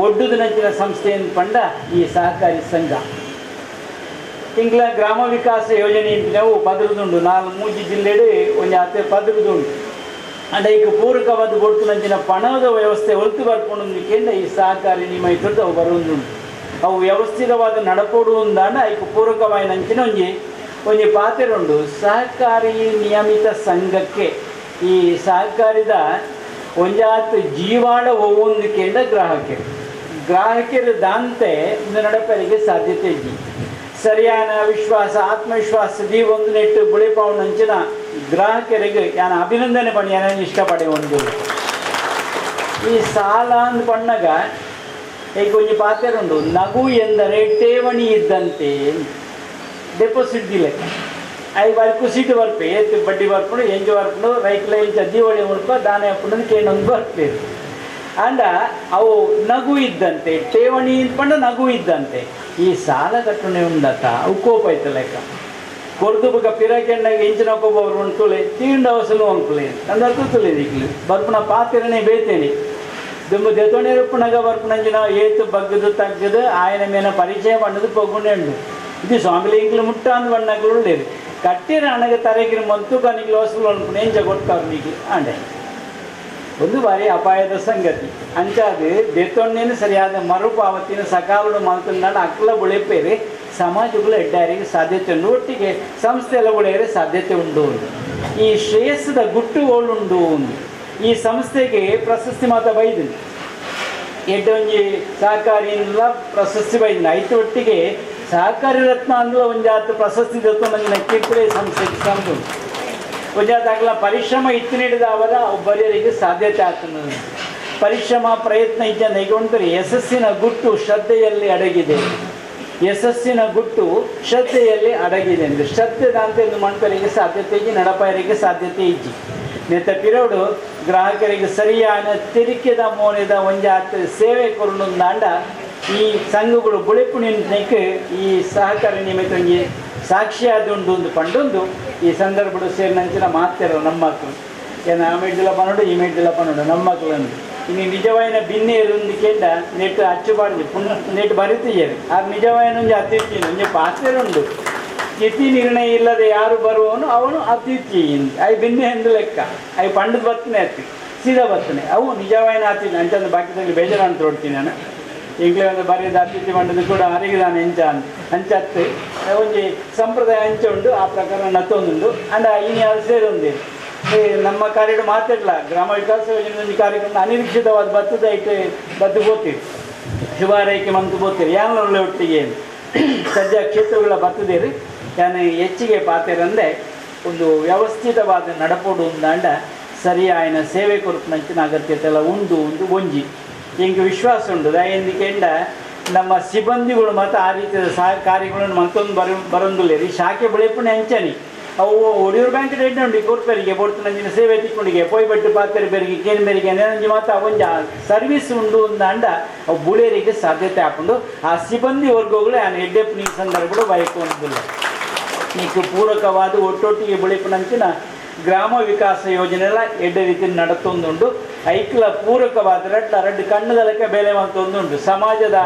ಒಡ್ಡುದನಂಚಿನ ಸಂಸ್ಥೆ ಅಂತ ಪಂಡ ಈ ಸಹಕಾರಿ ಸಂಘ. ಇಂಗ್ಲ ಗ್ರಾಮ ವಿಕಾಸ ಯೋಜನೆ ಅಂತ ನಾವು ಪದರದುಂಡು 4 ಜಿಲ್ಲೆಡು ಒಂಜಾತೆ ಪದರದುಂಡು ಅಂಡ ಈಗ ಪೂರಕವಾದ ಕೊಡ್ತನಂಚಿನ ಪಣದ ವ್ಯವಸ್ಥೆ ಹೊರತು ಬರ್ಕೊಂಡೊಂದಿಕೆಂದ ಈ ಸಹಕಾರಿ ನಿಯಮಿತದ್ದು ಅವು ಬರುವುದುಂಟು. ಅವು ವ್ಯವಸ್ಥಿತವಾದ ನಡಪಡುವುದಾಂಡ ಐಕ ಪೂರಕವಾದ ನಂಚಿನ ಒಂಜಿ ಪಾತ್ರೆಂಡು ಸಹಕಾರಿ ನಿಯಮಿತ ಸಂಘಕ್ಕೆ ಈ ಸಹಕಾರಿದ ಒಂಜಾತ್ ಜೀವಾಡ ಹೋಗುವುದಕ್ಕಿಂತ ಗ್ರಾಹಕರು ದಾಂತೆ ಇಂದು ನಡಪರಿಗೆ ಸಾಧ್ಯತೆ ಇದ್ದಿ ಸರಿಯಾದ ವಿಶ್ವಾಸ ಆತ್ಮವಿಶ್ವಾಸದಿ ಒಂದು ನೆಟ್ಟು ಬುಳಿಪಾವನಂಚಿನ ಗ್ರಾಹಕರಿಗೆ ನಾನು ಅಭಿನಂದನೆ ಪಣಿ ನಾನು ಇಷ್ಟಪಡೆ ಒಂದು ಈ ಸಾಲ ಅಂದು ಪಣ್ಣಗ ಈಗ ಒಂಜಿ ಪಾತ್ರೆಂಡು ನಗು ಎಂದರೆ ಠೇವಣಿ ಇದ್ದಂತೆ ಡೆಪಾಸಿಟ್ ಲೆಕ್ಕ ಐ ವರ್ಕು ಸೀಟು ಬರ್ಪೆ ಏತು ಬಡ್ಡಿ ಬರ್ಪುಡು ಎಂಜು ಬರ್ಪುಡು ರೈಕ್ಲ ಇಂಚ ದೀವಳಿ ಮುಲ್ಪ ದಾನೆ ಹಾಕೊಂಡು ಕೇಳೊಂದು ಬರ್ತೇವೆ ಅಂಡ ಅವು ನಗು ಇದ್ದಂತೆ ಠೇವಣಿ ಪಂಡ ನಗು ಇದ್ದಂತೆ. ಈ ಸಾಲ ಕಟ್ಟಣೆ ಉಂಡತ ಅವು ಕೋಪ ಆಯ್ತು ಲೆಕ್ಕ ಕೊರ್ದು ಬಗ ಪಿರಕೆಂಡಾಗ ಇಂಚಿನ ಒಬ್ಬೊಬ್ಬರು ಉಂಟುಲೆ ತೀಂಡ ಅವಸಲು ಅಂಕುಲೆ ನಂದು ತುಲೆ ದಿಕ್ಲಿ ಬರ್ಪುನ ಪಾತ್ರೆನೇ ಬೇತೇನೆ ದುಂಬು ದೆತೊಣೆ ರೂಪನಾಗ ಬರ್ಪುನಂಜಿನ ಏತು ಬಗ್ಗದು ತಗ್ಗದು ಆಯನ ಮೇನ ಪರಿಚಯ ಪಣ್ಣದು ಪೊಗ್ಗುಂಡೆ ಉಂಡು. ಇದು ಸ್ವಾಮಿಲಿ ಇಂಕ್ಲು ಮುಟ್ಟ ಅಂದು ಬಣ್ಣಗಳು ಉಳ್ಳೇರು ಕಟ್ಟಿರ ಹಣಗೆ ತರಗಿನ ಮಂತು ಕನಿಗೆ ಲೋಸಲು ಅನ್ಕೊಂಡು ಎಂಚ ಕೊಡ್ತಾವ್ರು ನಿಗೆ ಆಂಡೆ ಒಂದು ಬಾರಿ ಅಪಾಯದ ಸಂಗತಿ ಅಂಚಾದು ದೆತ್ತೊಣ್ಣೇನು ಸರಿಯಾದ ಮರುಪಾವತಿನ ಸಕಾಲುಡು ಮಲ್ತಂದಾಂಡ ಅಕ್ಕಲ ಬುಳೆಪೇರಿ ಸಮಾಜಗಳು ಎಡ್ಡಾರಿಗೆ ಸಾಧ್ಯತೆ ಉಂಡು, ಒಟ್ಟಿಗೆ ಸಂಸ್ಥೆ ಎಲ್ಲ ಉಳಿಯರೆ ಸಾಧ್ಯತೆ ಉಂಡು. ಈ ಶ್ರೇಯಸ್ಸದ ಗುಟ್ಟು ಓಳುಂಡು. ಈ ಸಂಸ್ಥೆಗೆ ಪ್ರಶಸ್ತಿ ಮಾತ ಬೈದಿನಿ ಎಡ್ಡೊಂಜಿ ಸಹಕಾರಿಯಿಂದ ಪ್ರಶಸ್ತಿ ಬೈದಿನಿ ಐದು ಒಟ್ಟಿಗೆ ಸಹಕಾರಿ ರತ್ನ ಅಂದ್ರೆ ಒಂಜಾತು ಪ್ರಶಸ್ತಿ ದತ್ತು ನನಗೆ ಕೀರ್ತಿರೆ ಸಂಸ್ಥೆಗೆ ತಂದು ಒಂಜಾತಾಗಲ ಪರಿಶ್ರಮ ಇತ್ತಿನಿಡಿದವರ ಒಬ್ಬರಿಗೆ ಸಾಧ್ಯತೆ ಆಗ್ತದೆ. ಪರಿಶ್ರಮ ಪ್ರಯತ್ನ ಇದ್ದ ನೈಗೊಂಡ್ರೆ ಯಶಸ್ಸಿನ ಗುಟ್ಟು ಶ್ರದ್ಧೆಯಲ್ಲಿ ಅಡಗಿದೆ. ಯಶಸ್ಸಿನ ಗುಟ್ಟು ಶ್ರದ್ಧೆಯಲ್ಲಿ ಅಡಗಿದೆ ಅಂದರೆ ಶ್ರದ್ಧೆದ ಅಂತ ಒಂದು ಮಣ್ಕರಿಗೆ ಸಾಧ್ಯತೆ ಇಜ್ಜಿ ನಡಪಾಯರಿಗೆ ಸಾಧ್ಯತೆ ಇಜ್ಜಿ ನೆತ್ತ ಪಿರೋಡು ಗ್ರಾಹಕರಿಗೆ ಸರಿಯಾದ ತೆರಿಕೆದ ಮೋನೆದ ಒಂಜಾತು ಸೇವೆ ಕೊರೊಂದಾಂಡ ಈ ಸಂಘಗಳು ಬುಳೆಪು ನಿಂತಕ್ಕೆ ಈ ಸಹಕಾರಿ ನಿಮಿತ್ತ ಒಂಜಿ ಸಾಕ್ಷಿಯಾದುಂಡು ಒಂದು ಪಂಡೊಂದು ಈ ಸಂದರ್ಭಡು ಸೇರಿನಂಚಿನ ಮಾತ್ಯಾರ ನಮ್ಮ ಮಕ್ಕಳು ಏನು ಆ ಮೇಡ್ದಿಲ್ಲ ಪನ್ನೋಡು ಈ ಮೇಡ್ದಿಲ್ಲ ಪನ್ನೋಡು ನಮ್ಮ ಮಕ್ಕಳಂದು ಇನ್ನು ನಿಜವಾಯಿನ ಭಿನ್ನೆ ಇರುಂದಿಕೆಂಡ ನೆಟ್ಟು ಅಚ್ಚುಬಾರ್ದು ನೆಟ್ಟು ಬರಿತೀಯರು ಆ ನಿಜವಾಯಿನ ಒಂಜಿ ಅತಿಥಿ ಒಂಜಿ ಪಾತ್ರೆರುಂಡು ತಿಥಿ ನಿರ್ಣಯ ಇಲ್ಲದೆ ಯಾರು ಬರುವವನು ಅವನು ಅತಿಥಿ ಐ ಭಿನ್ನೆ ಎಂದು ಲೆಕ್ಕ ಐ ಪಂಡದ ಬರ್ತನೆ ಅತಿ ಸೀದಾ ಬರ್ತನೆ ಅವು ನಿಜವಾಯಿನ ಅತಿಥಿ ಅಂಚಂದು ಬಾಕಿದಲ್ಲಿ ಬೇಜಾರು ಅಂತ ನೋಡ್ತೀನಿ ನಾನು ಈಗಲೇ ಒಂದು ಬರೆಯದ ಅತಿಥಿ ಮಂಡದು ಕೂಡ ಅರಿಗಿದಾನೆ ಎಂಚ ಅಂಚತ್ತು ಒಂಜಿ ಸಂಪ್ರದಾಯ ಅಂಚ ಉಂಡು ಆ ಪ್ರಕಾರ ನತ್ತೊಂದುಂಡು ಅಂಡ ಇನ್ನು ಯಾರು ಸೇರೊಂದೇ ನಮ್ಮ ಕಾರ್ಯಗಳು ಮಾತಾಡಲ ಗ್ರಾಮ ವಿಕಾಸ ಯೋಜನೆ ಒಂದು ಕಾರ್ಯಕ್ರಮ ಅನಿರೀಕ್ಷಿತವಾದ ಬತ್ತದ ಐತೆ ಬದ್ದು ಬೋತೀರಿ ಶುಭಾರೈಕೆ ಮಂತು ಬೋತೀರಿ ಯಾನೊಳ್ಳೆ ಒಟ್ಟಿಗೆ ಸದ್ಯ ಕ್ಷೇತ್ರಗಳ ಬರ್ತದೇರಿ ಯಾನು ಹೆಚ್ಚಿಗೆ ಪಾತೆರಂದರೆ ಒಂದು ವ್ಯವಸ್ಥಿತವಾದ ನಡಪೋಡು ಅಂದಾಂಡ ಸರಿ ಆಯ್ನ ಸೇವೆ ಕೊರಪುನಂಚಿನ ಅಗತ್ಯತೆ ಎಲ್ಲ ಉಂಡು ಒಂದು ಒಂಜಿ ಎಂಗೆ ವಿಶ್ವಾಸ ಉಂಡು ಎಂದಿಕೆಂಡ ನಮ್ಮ ಸಿಬ್ಬಂದಿಗಳು ಮತ್ತು ಆ ರೀತಿಯ ಕಾರ್ಯಗಳನ್ನು ಮತ್ತೊಂದು ಬರಂದುಲ್ಲೇರಿ ಶಾಖೆ ಬೆಳೆಪುಣೆ ಅಂಚನಿ ಅವು ಒಡಿಯೂರು ಬ್ಯಾಂಕ್ ರೆಡ್ ಉಂಡು ಕೊರ್ಪೆರಿಗೆ ಬೊಡ್ತುನಂಚಿನ ಸೇವೆ ತಿಕ್ಕೊಂಡಿಗೆ ಪೋಯ್ ಬಟ್ಟು ಪಾತ್ರೆ ಬೇರಿಗೆ ಕೇನ್ ಬೇರಿಗೆ ನೆನಂಜಿ ಮಾತ್ರ ಒಂಜ ಸರ್ವಿಸ್ ಉಂಡು ಅಂದ ಅವು ಬುಳೇರಿಗೆ ಸಾಧ್ಯತೆ ಹಾಕೊಂಡು ಆ ಸಿಬ್ಬಂದಿ ವರ್ಗಗಳು ಆ ಎಡ್ಡೆಪ್ಪು ಈ ಸಂದರ್ಭಗಳು ಬಯಕೊಂಡಿಲ್ಲ ನೀಕು ಪೂರಕವಾದ ಒಟ್ಟೊಟ್ಟಿಗೆ ಬೆಳೆಪುನಂಚಿನ ಗ್ರಾಮ ವಿಕಾಸ ಯೋಜನೆ ಎಲ್ಲ ಎಡ್ಡೆ ರೀತಿ ನಡತೊಂದುಂಡು ಐಕ್ಲ ಪೂರಕವಾದ ರಡ್ಡು ಕಣ್ಣದಲಕ್ಕೆ ಬೆಲೆ ಮಂತೊಂದುಂಟು ಸಮಾಜದ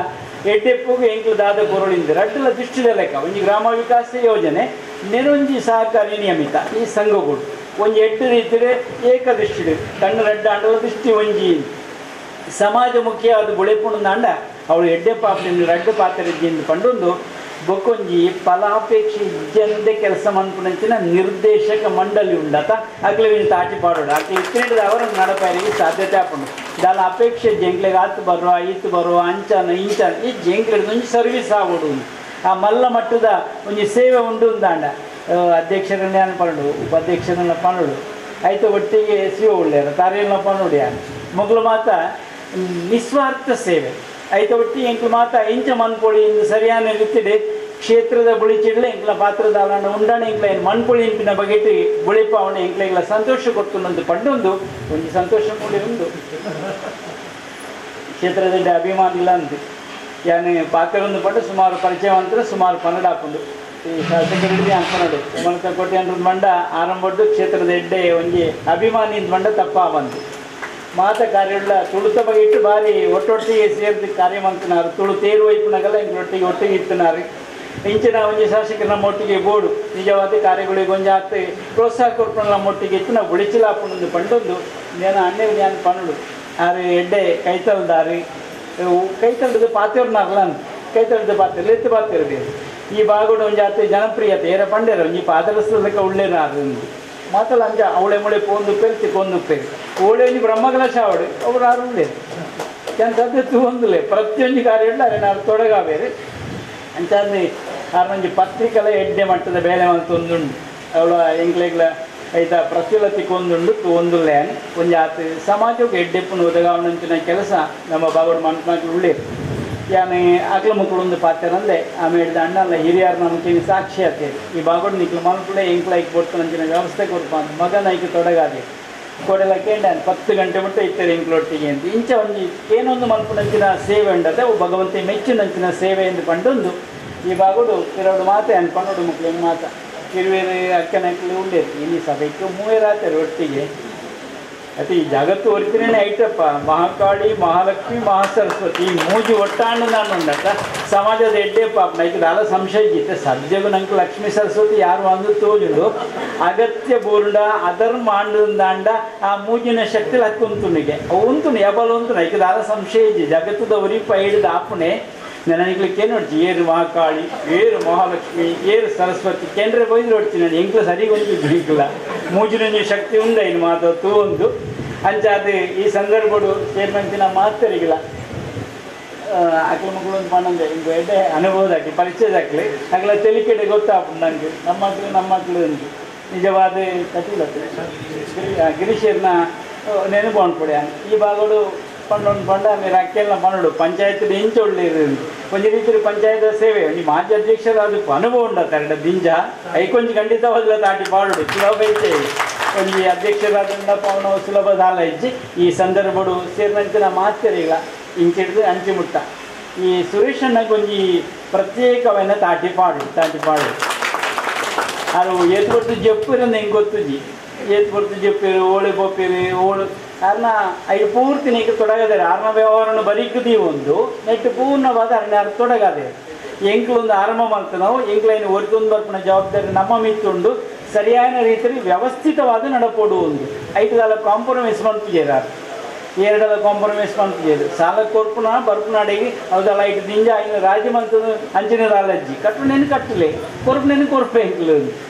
ಎಡ್ಡೆಪ್ಪುಗೆ ಎಂಕ್ಲು ದಾದ ಕೊರಳಿಂದ ರಡ್ಡಲ ದೃಷ್ಟಿದ ಲೆಕ್ಕ ಒಂಜಿ ಗ್ರಾಮ ವಿಕಾಸ ಯೋಜನೆ ನೆರೊಂಜಿ ಸಹಕಾರಿ ನಿಯಮಿತ ಈ ಸಂಘಗಳು ಒಂಜಿ ಎಡ್ಡು ರೀತಿಯ ಏಕದೃಷ್ಟಿಡು ಕಣ್ಣು ರಡ್ಡ ಅಂಡಲ ದೃಷ್ಟಿ ಒಂಜಿ ಸಮಾಜಮುಖಿಯಾದ ಬುಳೆಪುಣಂದಾಂಡ ಅವಳು ಎಡ್ಡೆಪ್ಪ ರಡ್ಡು ಪಾತ್ರೆಜ್ಜಿಂದು ಪಂಡೊಂದು ಬೊಕ್ಕೊಂಜಿ ಫಲಾಪೇಕ್ಷೆ ಇಜ್ಜಂದೆ ಕೆಲಸ ಮನ್ಪುನಂಚಿನ ನಿರ್ದೇಶಕ ಮಂಡಳಿ ಉಂಡತ ಅಕ್ಲೆವಿನ ತಾಟಿ ಪಾಡೋಡು ಅಕ್ಲೆ ಇತ್ತಿನ ಅವರ ನಡಪಾರಿಗೆ ಸಾಧ್ಯತೆ ಹಾಕೊಂಡು ದಾಲ ಅಪೇಕ್ಷೆ ಜಂಕ್ಲೆಗೆ ಆತು ಬರುವ ಈತು ಬರುವ ಅಂಚನ ಇಂಚನ ಈ ಜಂಕ್ಲೆಡ್ ಒಂಜಿ ಸರ್ವಿಸ್ ಆಗೋಡು ಆ ಮಲ್ಲ ಮಟ್ಟದ ಒಂಜಿ ಸೇವೆ ಉಂಡು ಅಂದಾಂಡ ಅಧ್ಯಕ್ಷರನ್ನ ಪನ್ನಡು ಉಪಾಧ್ಯಕ್ಷರನ್ನ ಪನ್ನಡು ಆಯ್ತು ಒಟ್ಟಿಗೆ ಸಿಒ ಉಳ್ಳೇರ ತಾರೆಲ್ಲ ಪನ್ನೋಡು ಮೊದಲು ಮಾತ ನಿಸ್ವಾರ್ಥ ಸೇವೆ ಆಯ್ತು ಒಟ್ಟಿಗೆ ಎಂಕ್ಲು ಮಾತ ಇಂಚ ಮನ್ಪೊಳಿ ಇಂದು ಸರಿಯಾದ ರೀತಿಡೆ ಕ್ಷೇತ್ರದ ಬುಳಿಚಿಡ್ಲೆ ಎಂಕ್ಲ ಪಾತ್ರದ ಅವನ ಉಂಡಾಣ ಎಂಕ್ಲ ಏನು ಮಣ್ಪುಳಿ ಇಂಪಿನ ಬಗೆಟ್ ಬುಳಿಪ ಅವನ ಎಂಕ್ಲೆಗ್ಲ ಸಂತೋಷ ಕೊಡ್ತುಂದು ಪಂಡೊಂದು ಒಂದು ಸಂತೋಷ ಮೂಡಿ ಉಂಡು ಕ್ಷೇತ್ರದ ಅಭಿಮಾನ ಇಲ್ಲ ಅಂತ ಯಾನೆ ಪಾತ್ರೊಂದು ಪಂಡು ಸುಮಾರು ಪರಿಚಯ ಅಂತಾರೆ ಸುಮಾರು ಪನ್ನಡ ಹಾಕೊಂಡು ಈ ಶಾಸಕರಿಗೆ ಅನ್ಪನಡು ಮನಕ ಕೋಟಿ ಅನ್ನೋದು ಮಂಡ ಆರಂಭದ್ದು ಕ್ಷೇತ್ರದ ಎಡ್ಡೆ ಒಂಜಿ ಅಭಿಮಾನಿಯಿಂದ ಮಂಡ ತಪ್ಪ ಬಂತು ಮಾತ ಕಾರ್ಯಗಳ ತುಳುತ ಬಗೆಟ್ಟು ಬಾರಿ ಒಟ್ಟೊಟ್ಟಿಗೆ ಸೇರಿದ ಕಾರ್ಯ ಮಂತನಾರು ತುಳು ತೇರು ವೈಪುನಾಗಲ್ಲ ಒಟ್ಟಿಗೆ ಒಟ್ಟಿಗೆ ಇತ್ತನಾರು ಇಂಚಿನ ಒಂಜಿ ಶಾಸಕರು ನಮ್ಮ ಒಟ್ಟಿಗೆ ಬೋರ್ಡು ನಿಜವಾದ ಕಾರ್ಯಗಳಿಗೆ ಒಂಜಿ ಆಗ್ತ ಪ್ರೋತ್ಸಾಹ ಕೊಡ್ಕೊಂಡು ನಮ್ಮ ಒಟ್ಟಿಗೆ ಇತ್ತು ನಾವು ಬುಳಿಚಿಲಾಪುಣಂದು ಪಂಡೊಂದು ನೇನು ಅಣ್ಣೆಗೆ ಜ್ಞಾನ ಪನ್ನಡು ಆರು ಎಡ್ಡೆ ಕೈತಲ್ದಾರಿ ಕೈತಲ್ದ ಪಾತ್ರೆರ್ನಾರಲ್ಲ ಕೈತಲ್ದ ಪಾತ್ರೆ ಎತ್ತು ಪಾತ್ರೆ ಈ ಬಾಗುಡು ಒಂಜಿ ಆತ ಜನಪ್ರಿಯತೆ ಏರ ಪಂಡೇರ ಒಂಜಿ ಪಾತ್ರಸ್ಥಲಕ್ಕ ಉಳ್ಳೇನಾರು ಮಾತಲ್ಲ ಅಂಜ ಅವಳೆ ಮುಳೆ ಪೋಂದು ಪೇರ್ತಿ ಕೊಂದು ಪೇರು ಓಳೆ ಒಂಜಿ ಬ್ರಹ್ಮಕಲ ಶಾವಡು ಅವ್ರು ಆರು ಉಳ್ಳೇರು ಎಂತದ್ದು ತೂಂದುಲೆ ಪ್ರತಿಯೊಂದು ಕಾರ್ಯಗಳು ಅರೇನಾರು ತೊಡಗ ಬೇರೆ ಅಂಚಾದ್ರೆ ಆರೊಂಜಿ ಪತ್ರಿಕೆಲ ಎಡ್ಡೆ ಮಟ್ಟದ ಬೇಲೆ ಮಂತೊಂದುಂಡು ಅವಳ ಎಂಕ್ಲೆಗ್ಲ ಐತ ಪ್ರಚುಲತಿ ಕೊಂದುಂಡು ತೂಂದುಲ್ಲೆ అని ಒಂಜಿ ಆತ ಸಮಾಜಕ್ಕೆ ಎಡ್ಡೆಪ್ಪುನು ಒದಗಾವಣಂಚಿನ ಕೆಲಸ ನಮ್ಮ ಬಾಗೋಡು ಮನ್ಪನಾಗಿ ಉಳ್ಳೇರು ಯಾನೆ ಅಕ್ಲ ಮಕ್ಕಳು ಒಂದು ಪಾತ್ರಂದೆ ಆಮೇಲೆ ಅಣ್ಣಲ್ಲ ಹಿರಿಯರು ನಮ್ಗೆ ಸಾಕ್ಷಿಯತೆ ಈ ಬಾಗೋಡು ನಿಕ್ಲು ಮಲ್ಪುಳೆ ಎಂಕ್ಲೈಕ್ ಕೊಡ್ತಾನಂಚಿನ ವ್ಯವಸ್ಥೆ ಕೊಡ್ಪ ಅಂತ ಮಗನೈಕೆ ತೊಡಗಾದೆ ಕೊಡೆಲ್ಲ ಕೇಂಡ 10 ಗಂಟೆ ಮಟ್ಟ ಇರ್ತಾರೆ ಎಂಕ್ಲೊಟ್ಟಿಗೆ ಅಂತ ಇಂಚ ಒಂಜಿ ಏನೊಂದು ಮಲ್ಪುನಂಚಿನ ಸೇವೆ ಉಂಡತೆ ಅವು ಭಗವಂತ ಮೆಚ್ಚಿನಂಚಿನ ಸೇವೆ ಎಂದು ಪಂಡೊಂದು ಈ ಬಾಗೋಡು ಕೆಲವು ಮಾತೆ ಅನ್ ಪನ್ನೋಡು ಮಕ್ಕಳು ಮಾತ ಕಿರುವೇರು ಅಕ್ಕನಕ್ಕಲು ಉಳ್ಳೇರು ಇಲ್ಲಿ ಸಭೆಗೆ ಮೂವೇರಾತಾರೆ ಒಟ್ಟಿಗೆ అయితే ఈ జగత్తు ఒరికినే ఐటప్ప మహాకాళి మహాలక్ష్మి మహాసరస్వತಿ ಈ ಮೂಜಿ ಒಟ್ಟಾಂಡು ನಾನು ಉಂಡಕ್ಕ ಸಮಾಜದ ಎಡ್ಡೆ ಪಾಪ ನೈಕ್ ದಾಲ ಸಂಶಯ ಇತ್ತೆ ಸದ್ಯಗೂ ನಂಗೆ ಲಕ್ಷ್ಮೀ ಸರಸ್ವತಿ ಯಾರು ಅಂದು ತೋಜುಂಡು ಅಗತ್ಯ ಬೋರ್ಡ ಅಧರ್ಮ ಆಂಡುಂದಾಂಡ ಆ ಮೂಜಿನ ಶಕ್ತಿ ಹಕ್ಕುಂತುನಿಗೆ ಉಂತು ಎಬಲ್ ಉಂತು ನೈಕ್ ದಾಲ ಸಂಶಯ ಇಜ್ಜಿ ಜಗತ್ತದ ಒರಿಪ ಹಿಡಿದ ಆಪುಣೆ ನನಗೆ ನೋಡ್ತಿ ಏರು ಮಹಾಕಾಳಿ ಏರು ಮಹಾಲಕ್ಷ್ಮಿ ಏರು ಸರಸ್ವತಿ ಕೇಂದ್ರ ಬೈದು ನೋಡ್ತೀನಿ ನಾನು ಎಂಕ್ಲು ಸರಿ ಹೊಂದಿಲ್ಲ ಮೂಜಿನ ಶಕ್ತಿ ಉಂಡ ಇನ್ನು ಮಾತು ಒಂದು ಅಂಚಾದ ಈ ಸಂದರ್ಭಗಳು ಸೇರ್ಮಂತಿನ ಮಾತರಿಗಿಲ್ಲ ಅಕ್ಲ ಮಕ್ಕಳು ಒಂದು ಪಣ್ಣಂದೆ ಹಿಂಗೆ ಎಡ್ಡೆ ಅನುಭವದಾಕಿ ಪರಿಚಯದಾಕ್ಲಿ ಅಕ್ಲ ತೆಲಿಕೆಡೆ ಗೊತ್ತಾಪು ನನಗೆ ನಮ್ಮ ಮಕ್ಕಳು ಅಂತ ನಿಜವಾದ ಕಥಿಲ ಗಿರೀಶರ್ನ ನೆನಪು ಅನ್ಕೊಡಿ ಈ ಭಾಗಗಳು ಪಂಡೊಂದು ಪಂಡ ಆಮೇಲೆ ಅಕ್ಕೆಲ್ಲ ಮನಡು ಪಂಚಾಯತ್ ಇಂಚ ಒಳ್ಳೆಯದು ಒಂದು ರೀತಿ ಪಂಚಾಯತ್ ಸೇವೆ ಒಂದು ಮಾಜಿ ಅಧ್ಯಕ್ಷರು ಅದಕ್ಕೆ ಅನುಭವ ಉಂಡತ್ತ ಎರಡು ದಿಂಜ ಐಕೊಂಜಿ ಖಂಡಿತವಾಗಲ ತಾಟಿ ಪಾಡು ಸುಲಭ ಐತೆ ಒಂದು ಅಧ್ಯಕ್ಷರಾದ ಪವನ ಸುಲಭದ ಹಾಲ ಇಜ್ಜಿ ಈ ಸಂದರ್ಭಗಳು ಸೇರಿದಂಚಿನ ಮಾತರಿಗ ಇಂಚಿಡ್ದು ಅಂಚಿ ಮುಟ್ಟ ಈ ಸುರೇಶ್ ಅಣ್ಣಗೊಂಜಿ ಪ್ರತ್ಯೇಕವನ್ನ ತಾಟಿ ಪಾಡು ಅದು ಏತ್ ಬರ್ತು ಜಪ್ಪಿರಂದು ಹೆಂಗೆ ಗೊತ್ತುಜಿ ಏತ್ ಬರ್ತು ಜಪ್ಪಿರು ಓಳೆ ಬೊಪ್ಪಿರು ಓಳು ಕಾರಣ ಐದು ಪೂರ್ತಿ ನೀರು ತೊಡಗದೇರು ಆರ್ನ ವ್ಯವಹಾರವನ್ನು ಬರೀಕದಿ ಒಂದು ನೆಟ್ಟು ಪೂರ್ಣವಾದ ಅರಣ್ಯ ತೊಡಗದೆ ಎಂಕ್ಲೊಂದು ಆರಂಭ ಮಾಡ್ತಾ ನಾವು ಎಂಕ್ಲೈನ್ ಒರಿದೊಂದು ಬರ್ಪಣ ಜವಾಬ್ದಾರಿ ನಮ್ಮ ಮಿತ್ತುಂಡು ಸರಿಯಾದ ರೀತಿಯಲ್ಲಿ ವ್ಯವಸ್ಥಿತವಾದ ನಡಪೋಡು ಒಂದು ಐದಲ್ಲ ಕಾಂಪ್ರಮೈಸ್ ಮಾಡ್ತಿದ್ದಾರೆ ಎರಡಲ್ಲ ಕಾಂಪ್ರಮೈಸ್ ಮಾಡ್ತಿದ್ದಾರೆ ಸಾಲ ಕೊರ್ಪುನ ಬರ್ಪುನಾಡಿಗೆ ಹೌದಲ್ಲ ಐದು ದಿಂಜ ಐದು ರಾಜ್ಯ ಮಂತದ ಅಂಚಿನ ರಾಲಜ್ಜಿ ಕಟ್ಟುನೇನು ಕಟ್ಟಲೆ ಕೊರ್ಪುನೇನು ಕೊರ್ಪೆ ಎಂಕ್ಲು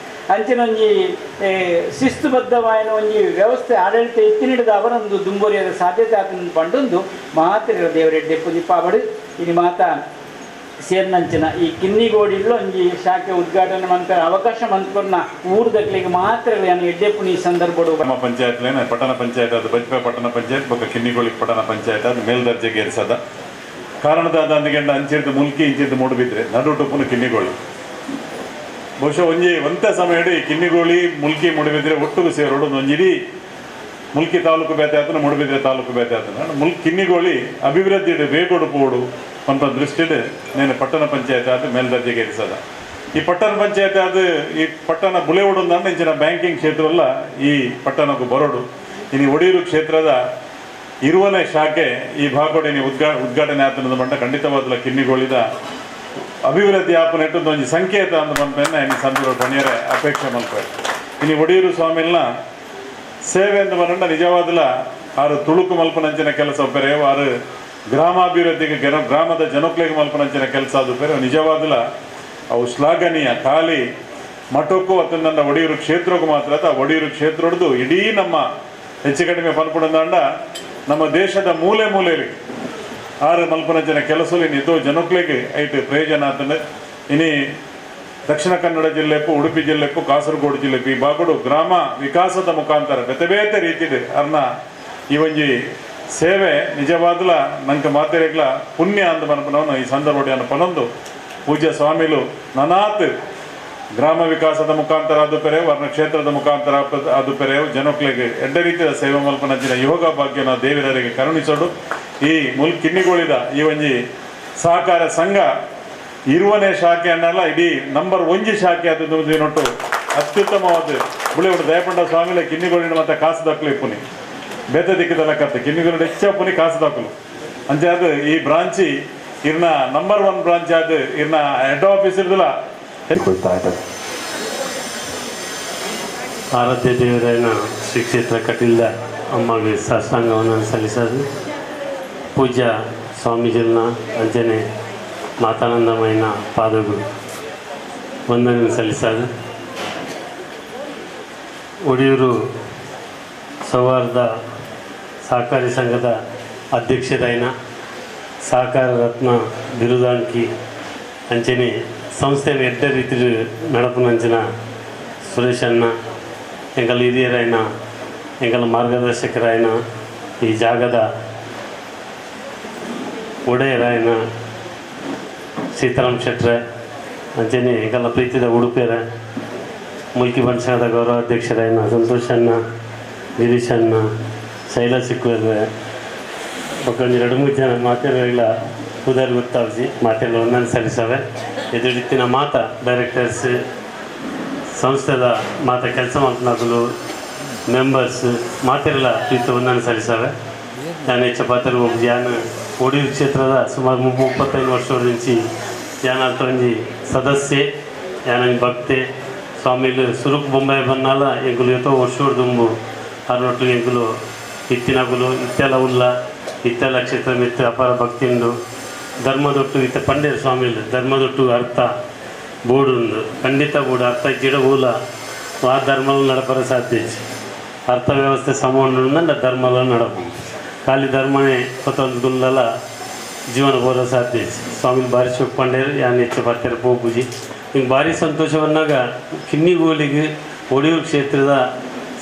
ಅಂಚಿನ ಒಂಜಿ ಶಿಸ್ತುಬದ್ಧವಾದ ಒಂಜಿ ವ್ಯವಸ್ಥೆ ಆಡಳಿತ ಎತ್ತಿನಿಡಿದ ಅವರೊಂದು ದುಂಬುರಿಯಾದ ಸಾಧ್ಯತೆ ಆತನ ಪಂಡೊಂದು ಮಾತ್ರ ದೇವರೆಡ್ಡೆ ಪುದಿಪ್ಪಾಬಡು ಇಲ್ಲಿ ಮಾತ ಸೇರ್ನಂಚಿನ ಈ ಕಿನ್ನಿಗೋಡಿలో ಒಂಜಿ ಶಾಖೆ ಉದ್ಘಾಟನೆ ಮಾಡ್ತಾರೆ ಅವಕಾಶ ಮಂತ್ಪರ್ನ ಊರ್ದಕ್ಲಿಗೆ ಮಾತ್ರ ನಾನು ಎಡ್ಡೆಪ್ಪು ಈ ಸಂದರ್ಭಡು ಗ್ರಾಮ ಪಂಚಾಯತ್ಲೇನ ಪಟ್ಟಣ ಪಂಚಾಯತ್ ಅದು ಬಜ್ಪೆ ಪಟ್ಟಣ ಪಂಚಾಯತ್ ಬೊಕ್ಕ ಕಿನ್ನಿಗೋಳಿ ಪಟ್ಟಣ ಪಂಚಾಯತ್ ಅದು ಮೇಲ್ದರ್ಜೆಗೆ ಏರಿಸದ ಕಾರಣದ ಅಂದಿಗೆಂಡ ಅಂಚಿರ್ದು ಮುಲ್ಕಿ ಇಂಚಿರ್ದು ಮೂಡುಬಿದ್ರೆ ನಡುಟುಪ್ಪುನು ಕಿನ್ನಿಗೋಳಿ ಬಹುಶಃ ಒಂದೇ ಸಮಯ ಈ ಕಿನ್ನಿಗೋಳಿ ಮುಲ್ಕಿ ಮೂಡುಬಿದ್ರೆ ಒಟ್ಟಿಗೆ ಸೇರೋಡು ಒಂಜಿಡೀ ಮುಲ್ಕಿ ತಾಲೂಕು ಬೇತೆ ಆತನ ಮೂಡುಬಿದ್ರೆ ತಾಲೂಕು ಬೇತೆ ಆತನ ಕಿನ್ನಿಗೋಳಿ ಅಭಿವೃದ್ಧಿ ಬೇಗೋಡು ಪೋಡು ಅಂತ ದೃಷ್ಟಿಡ್ నేను ಪಟ್ಟಣ ಪಂಚಾಯತ್ ಅದು ಮೇಲ್ದರ್ಜೆಗೆ ಏರಿಸದ ಈ ಪಟ್ಟಣ ಪಂಚಾಯತ್ ಅದು ಈ ಪಟ್ಟಣ ಬುಲೆವಡು ಇಂಚಿನ ಬ್ಯಾಂಕಿಂಗ್ ಕ್ಷೇತ್ರವಲ್ಲ ಈ ಪಟ್ಟಣಕ್ಕೂ ಬರೋಡು ಇನ್ನು ಒಡಿಯೂರು ಕ್ಷೇತ್ರದ ಇರುವನೇ ಶಾಖೆ ಈ ಭಾಗೋಡಿನಿ ಉದ್ಘಾಟನೆ ಆತನದ ಬಂಡ ಖಂಡಿತವಾದ ಕಿನ್ನಿಗೋಳಿದ ಅಭಿವೃದ್ಧಿ ಆಪನೆಟ್ಟು ಒಂದು ಸಂಕೇತ ಅಂತ ಬಂದ ಇನ್ನು ಸಂದರ್ಭ ಪಣಿಯರ ಅಪೇಕ್ಷೆ ಮಲ್ಪೆ ಇನ್ನು ಒಡಿಯೂರು ಸ್ವಾಮಿಲ್ನ ಸೇವೆ ಅಂತ ಬಂದ ನಿಜವಾದಲ ಆರು ತುಳುಕು ಮಲ್ಪನಂಚಿನ ಕೆಲಸ ಒಪ್ಪರೆ ಆರು ಗ್ರಾಮಾಭಿವೃದ್ಧಿಗೆ ಗ್ರಾಮದ ಜನಕ್ಲಿಗೆ ಮಲ್ಪನಂಚಿನ ಕೆಲಸ ಅದು ಬೇರೆ ನಿಜವಾದಲ ಅವು ಶ್ಲಾಘನೀಯ ಖಾಲಿ ಮಠಕ್ಕೂ ಅತಂದ ಒಡಿಯೂರು ಕ್ಷೇತ್ರಕ್ಕೂ ಮಾತ್ರ ಆ ಒಡಿಯೂರು ಕ್ಷೇತ್ರ ಹೊಡೆದು ಇಡೀ ನಮ್ಮ ಹೆಚ್ಚು ಕಡಿಮೆ ಪನ್ಪುಡಂದಾಂಡ ನಮ್ಮ ದೇಶದ ಮೂಲೆ ಮೂಲೆಯಲ್ಲಿ ಆರು ಮಲ್ಪನಂಚಿನ ಕೆಲಸದಲ್ಲಿ ನಿಂತು ಜನಕ್ಲಿಗೆ ಐಟು ಪ್ರಯೋಜನ ಆತಂದ್ರೆ ಇನ್ನು ದಕ್ಷಿಣ ಕನ್ನಡ ಜಿಲ್ಲೆಪ್ಪು ಉಡುಪಿ ಜಿಲ್ಲೆಪ್ಪು ಕಾಸರಗೋಡು ಜಿಲ್ಲೆಪ್ಪು ಈ ಭಾಗಡು ಗ್ರಾಮ ವಿಕಾಸದ ಮುಖಾಂತರ ಬೇತೆ ಬೇತೆ ರೀತಿಡ್ ಅರ್ನ ಈ ಒಂಜಿ ಸೇವೆ ನಿಜವಾದಲ ನಂಗೆ ಮಾತೆರೆಗ್ಲ ಪುಣ್ಯ ಅಂತ ಮನಪನವನು ಈ ಸಂದರ್ಭವನ್ನು ಪನೊಂದು ಪೂಜ್ಯ ಸ್ವಾಮಿಲು ನನಾತ್ ಗ್ರಾಮ ವಿಕಾಸದ ಮುಖಾಂತರ ಅದು ಪೆರೆವು ವರ್ಣ ಕ್ಷೇತ್ರದ ಮುಖಾಂತರ ಅದು ಪೆರೆವು ಜನಕ್ಲಿಗೆ ಎಡ್ಡ ರೀತಿಯ ಸೇವೆ ಮಲ್ಪನಂಚಿನ ಯೋಗ ಭಾಗ್ಯನ ದೇವರಿಗೆ ಕರುಣಿಸೋಡು ಈ ಕಿನ್ನಿಗೋಳಿದ ಈ ಒಂಜಿ ಸಹಕಾರ ಸಂಘ ಇರುವನೇ ಶಾಖೆ ಅನ್ನಲ್ಲ ಇಡೀ ನಂಬರ್ 1 ಶಾಖೆ ಅದು ನೊಟ್ಟು ಅತ್ಯುತ್ತಮವಾದ ಬುಳೆವಡು ದಯಪಂಡ ಸ್ವಾಮಿಲೆ ಕಿನ್ನಿಗೋಳಿನ ಮತ್ತೆ ಕಾಸು ದಕ್ಕಲಿ ಪುನಿ ಬೇತೆ ದಿಕ್ಕದಲ್ಲ ಕತ್ತೆ ಕಿನ್ನಿಗೋಳಿ ಹೆಚ್ಚ ಪುನಿ ಕಾಸು ದಕ್ಕಲು ಅಂಚೆ ಅದು ಈ ಬ್ರಾಂಚಿ ಇರ್ನ ನಂಬರ್ 1 ಬ್ರಾಂಚ್ ಅದು ಇರ್ನ ಹೆಡ್ ಆಫೀಸ್ ಇರ್ದಲ್ಲ ಆರಾಧ್ಯ ದೇವರಾಯನ ಶ್ರೀ ಕ್ಷೇತ್ರ ಕಟೀಲ್ದ ಅಮ್ಮಗೆ ಸಾಷ್ಟಾಂಗವನ್ನು ಸಲ್ಲಿಸೋದು ಪೂಜ್ಯ ಸ್ವಾಮೀಜಿನ ಅಂಜನೆ ಮಾತಾನಂದಮಯನ ಪಾದಗಳು ವಂದನೆ ಸಲ್ಲಿಸೋದು ಒಡಿಯೂರು ಸೌಹಾರ್ದ ಸಹಕಾರಿ ಸಂಘದ ಅಧ್ಯಕ್ಷರಾಯಿನ ಸಹಕಾರ ರತ್ನ ಬಿರುದಾಂಕಿ ಅಂಚನೆ ಸಂಸ್ಥೆ ಎಡ್ಡ ರೀತಿ ನಡಪನಂಚಿನ ಸುರೇಶ್ ಅಣ್ಣ ಎಂಕಲ್ ಹಿರಿಯರಾಯನ ಎಂಕಲ್ ಮಾರ್ಗದರ್ಶಕರಾಯನ ಈ ಜಾಗದ ಒಡೆಯರಾಯನ ಸೀತಾರಾಮ್ ಶೆಟ್ರೆ ಅಂಚನೆ ಎಂಕಲ್ಲ ಪ್ರೀತಿದ ಉಡುಪಿಯರ ಮುಲ್ಕಿ ಬಂಡ್ ಗೌರವ ಅಧ್ಯಕ್ಷರಾಯನ ಸಂತೋಷ್ ಅಣ್ಣ ಗಿರೀಶ್ ಅಣ್ಣ ಶೈಲಾ ಸಿಕ್ಕುವರ್ರೆ ಒಂದು 2-3 ಜನ ಮಾತೆಲ್ಲ ಉದಾರಿ ಗೊತ್ತಾವಿಸಿ ಮಾತೆಲ್ಲ ಒಂದೊಂದು ಸಲ್ಲಿಸವೆ ಎದುರಿತ್ತಿನ ಮಾತ ಡೈರೆಕ್ಟರ್ಸ್ ಸಂಸ್ಥೆದ ಮಾತ ಕೆಲಸ ಮಾಡ್ಕೊಂಡು ಮೆಂಬರ್ಸ್ ಮಾತೆಲ್ಲ ಪ್ರೀತಿ ಒಂದೊಂದು ಸಲ್ಲಿಸವೆ ನಾನು ಹೆಚ್ಚು ಪಾತ್ರ ಹೋಗಿ ಯಾನು ಒಡಿಯೂರು ಕ್ಷೇತ್ರದ ಸುಮಾರು 35 ವರ್ಷದ నుంచి ಯಾನ ಒಂಜಿ ಸದಸ್ಯೆ ಯಾನ ಭಕ್ತೆ ಸ್ವಾಮಿಲು ಸುರುಕು ಬೊಂಬಾಯಿ ಬನ್ನಾಲ ಎಂಕುಲು ಎತ್ತೋ ವರ್ಷೋಡು ದುಂಬು ಅರ್ನೊಟ್ಟು ಎಂಕುಲು ಇತ್ತಿನಗುಲು ಇತ್ತೆಲ್ಲ ಉಲ್ಲ ಇತ್ತೆಲ್ಲ ಕ್ಷೇತ್ರ ಮಿತ್ರ ಅಪಾರ ಭಕ್ತಿಂದು ಧರ್ಮದೊಟ್ಟು ಇತ್ತ ಪಂಡೇರು ಸ್ವಾಮಿಲು ಧರ್ಮದೊಟ್ಟು ಅರ್ಥ ಬೋಡುಂದು ಖಂಡಿತ ಬೋಡು ಅರ್ಥ ಇಚ್ಚಿಡ ಊಲ ಆ ಧರ್ಮಗಳು ನಡಪರ ಸಾಧ್ಯ ಅರ್ಥ ವ್ಯವಸ್ಥೆ ಸಮೂಹ ಧರ್ಮಗಳು ನಡಪು ಖಾಲಿ ಧರ್ಮನೇ ಕೊತ್ತೊಂದು ಗುಲ್ಲಲ ಜೀವನ ಬೋರ ಸಾಧ್ಯ ಸ್ವಾಮಿ ಭಾರಿ ಶೋಕ್ ಪಂಡೇರು ಯಾನು ಹೆಚ್ಚು ಬರ್ತಾರೆ ಪೂಜಿ ಹಿಂಗೆ ಭಾರಿ ಸಂತೋಷವನ್ನಾಗ ಕಿನ್ನಿಗೋಳಿಗೆ ಒಡಿಯೂರು ಕ್ಷೇತ್ರದ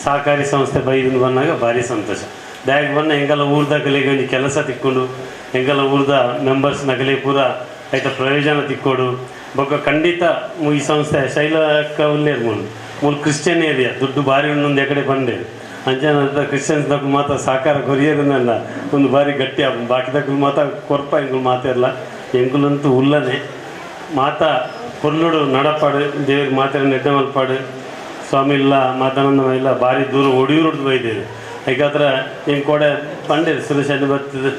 ಸಹಕಾರಿ ಸಂಸ್ಥೆ ಬೈದಿಂದ ಬಂದಾಗ ಭಾರಿ ಸಂತೋಷ ದಾಯಕ ಬನ್ನ ಹೆಂಗೆಲ್ಲ ಊರ್ದಾಗಲಿಗೆ ಒಂದು ಕೆಲಸ ತಿಕ್ಕೊಂಡು ಹೆಂಗೆಲ್ಲ ಊರ್ದ ಮೆಂಬರ್ಸ್ ನಗಲಿ ಪೂರ ಆಯ್ತ ಪ್ರಯೋಜನ ತಿಕ್ಕೋಡು ಬೊಕ್ಕ ಖಂಡಿತ ಈ ಸಂಸ್ಥೆ ಶೈಲಕ್ಕ ಉಲ್ಲೇರು ಮೂಲ ಕ್ರಿಶ್ಚಿಯನ್ ಏರಿಯಾ ದುಡ್ಡು ಭಾರಿ ಇನ್ನೊಂದು ಎಕಡೆ ಬಂದೆ ಅಂಚನ ಕ್ರಿಶ್ಚಿಯನ್ಸ್ದಾಗ ಮಾತ್ರ ಸಾಕಾರ ಕೊರಿಯರ್ನಲ್ಲ ಒಂದು ಬಾರಿ ಗಟ್ಟಿ ಬಾಕಿದಾಗ ಮಾತ್ರ ಕೊರ್ಪ ಎಂಗುಲು ಮಾತಿರಲ್ಲ ಎಂಗುಲಂತೂ ಉಲ್ಲನೆ ಮಾತ ಕೊಲ್ಲುಡು ನಡಪಾಡು ದೇವ್ರಿಗೆ ಮಾತ್ರ ನೆಡ್ಡೆ ಮಲ್ಪಾಡು ಸ್ವಾಮಿ ಇಲ್ಲ ಮಾತಾನಂದ ಇಲ್ಲ ಭಾರಿ ದೂರ ಒಡಿಯೂರು ಬೈದೇವೆ ಯಾಕಂದ್ರೆ ಹಿಂಗೆ ಕೊಡೆ ಬಂಡೇರಿ ಸುರೇಶ್ ಅಲ್ಲಿ ಬರ್ತದೆ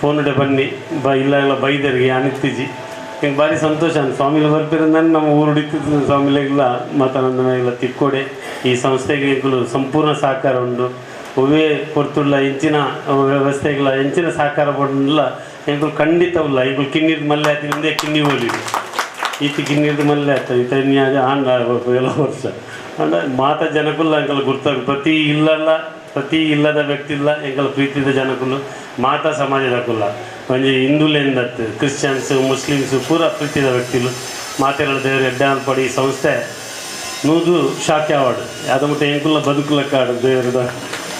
ಫೋನುಡೆ ಬನ್ನಿ ಇಲ್ಲ ಎಲ್ಲ ಬೈದೇರಿಗೆ ಅನಿತ್ತೀಜಿ ಹಿಂಗೆ ಭಾರಿ ಸಂತೋಷ ಸ್ವಾಮಿಲಿ ಬರ್ತಿರಂದ್ರೆ ನಮ್ಮ ಊರು ಹಿಡಿತಿದ್ದು ಸ್ವಾಮಿಲಿಗೆಲ್ಲ ಮಾತಾನಂದ ಇಲ್ಲ ತಿಕ್ಕೋಡೆ ಈ ಸಂಸ್ಥೆಗೆ ಈಗಲೂ ಸಂಪೂರ್ಣ ಸಹಕಾರ ಉಂಟು ಒವೇ ಕೊರ್ತುಳ್ಳ ಹೆಂಚಿನ ವ್ಯವಸ್ಥೆಗಳ ಹೆಂಚಿನ ಸಹಕಾರ ಪಡಲ್ಲ ಎಂಗಳು ಖಂಡಿತ ಇಲ್ಲ ಈಗ ಕಿನ್ನಿದ ಮಲ್ಲೆ ಆಯ್ತು ಹಿಂದೆ ಕಿನ್ನಿ ಹೋಲಿವಿ ಈತಿ ಕಿನ್ನಿದ ಮಲ್ಲೆ ಆಯ್ತು ಈತ ಆಂಡ ಎಲ್ಲ ವರ್ಷ ಅಂದ್ರೆ ಮಾತ ಜನಕ್ಕಲ್ಲ ಎಂಕಲ್ ಗುರ್ತಾಗ ಪ್ರತಿ ಇಲ್ಲದ ವ್ಯಕ್ತಿ ಇಲ್ಲ ಎಂಕಲ್ ಪ್ರೀತಿದ ಜನಕ್ಕೂ ಮಾತಾ ಸಮಾಜದಕ್ಕಲ್ಲ ಒಂಜಿ ಹಿಂದೂಲೆಂದತ್ತು ಕ್ರಿಶ್ಚಿಯನ್ಸ್ ಮುಸ್ಲಿಮ್ಸ್ ಪೂರ ಪ್ರೀತಿದ ವ್ಯಕ್ತಿಲು ಮಾತೆಗಳ ದೇವರು ಎಡ್ಡ ಪಡಿ ಸಂಸ್ಥೆ ನೂದು ಶಾಖೆ ಆವಾಡು ಅದು ಮುಟ್ಟ ಎಂಕುಲ್ಲ ಬದುಕುಲ ಕಾಡು ದೇವರದ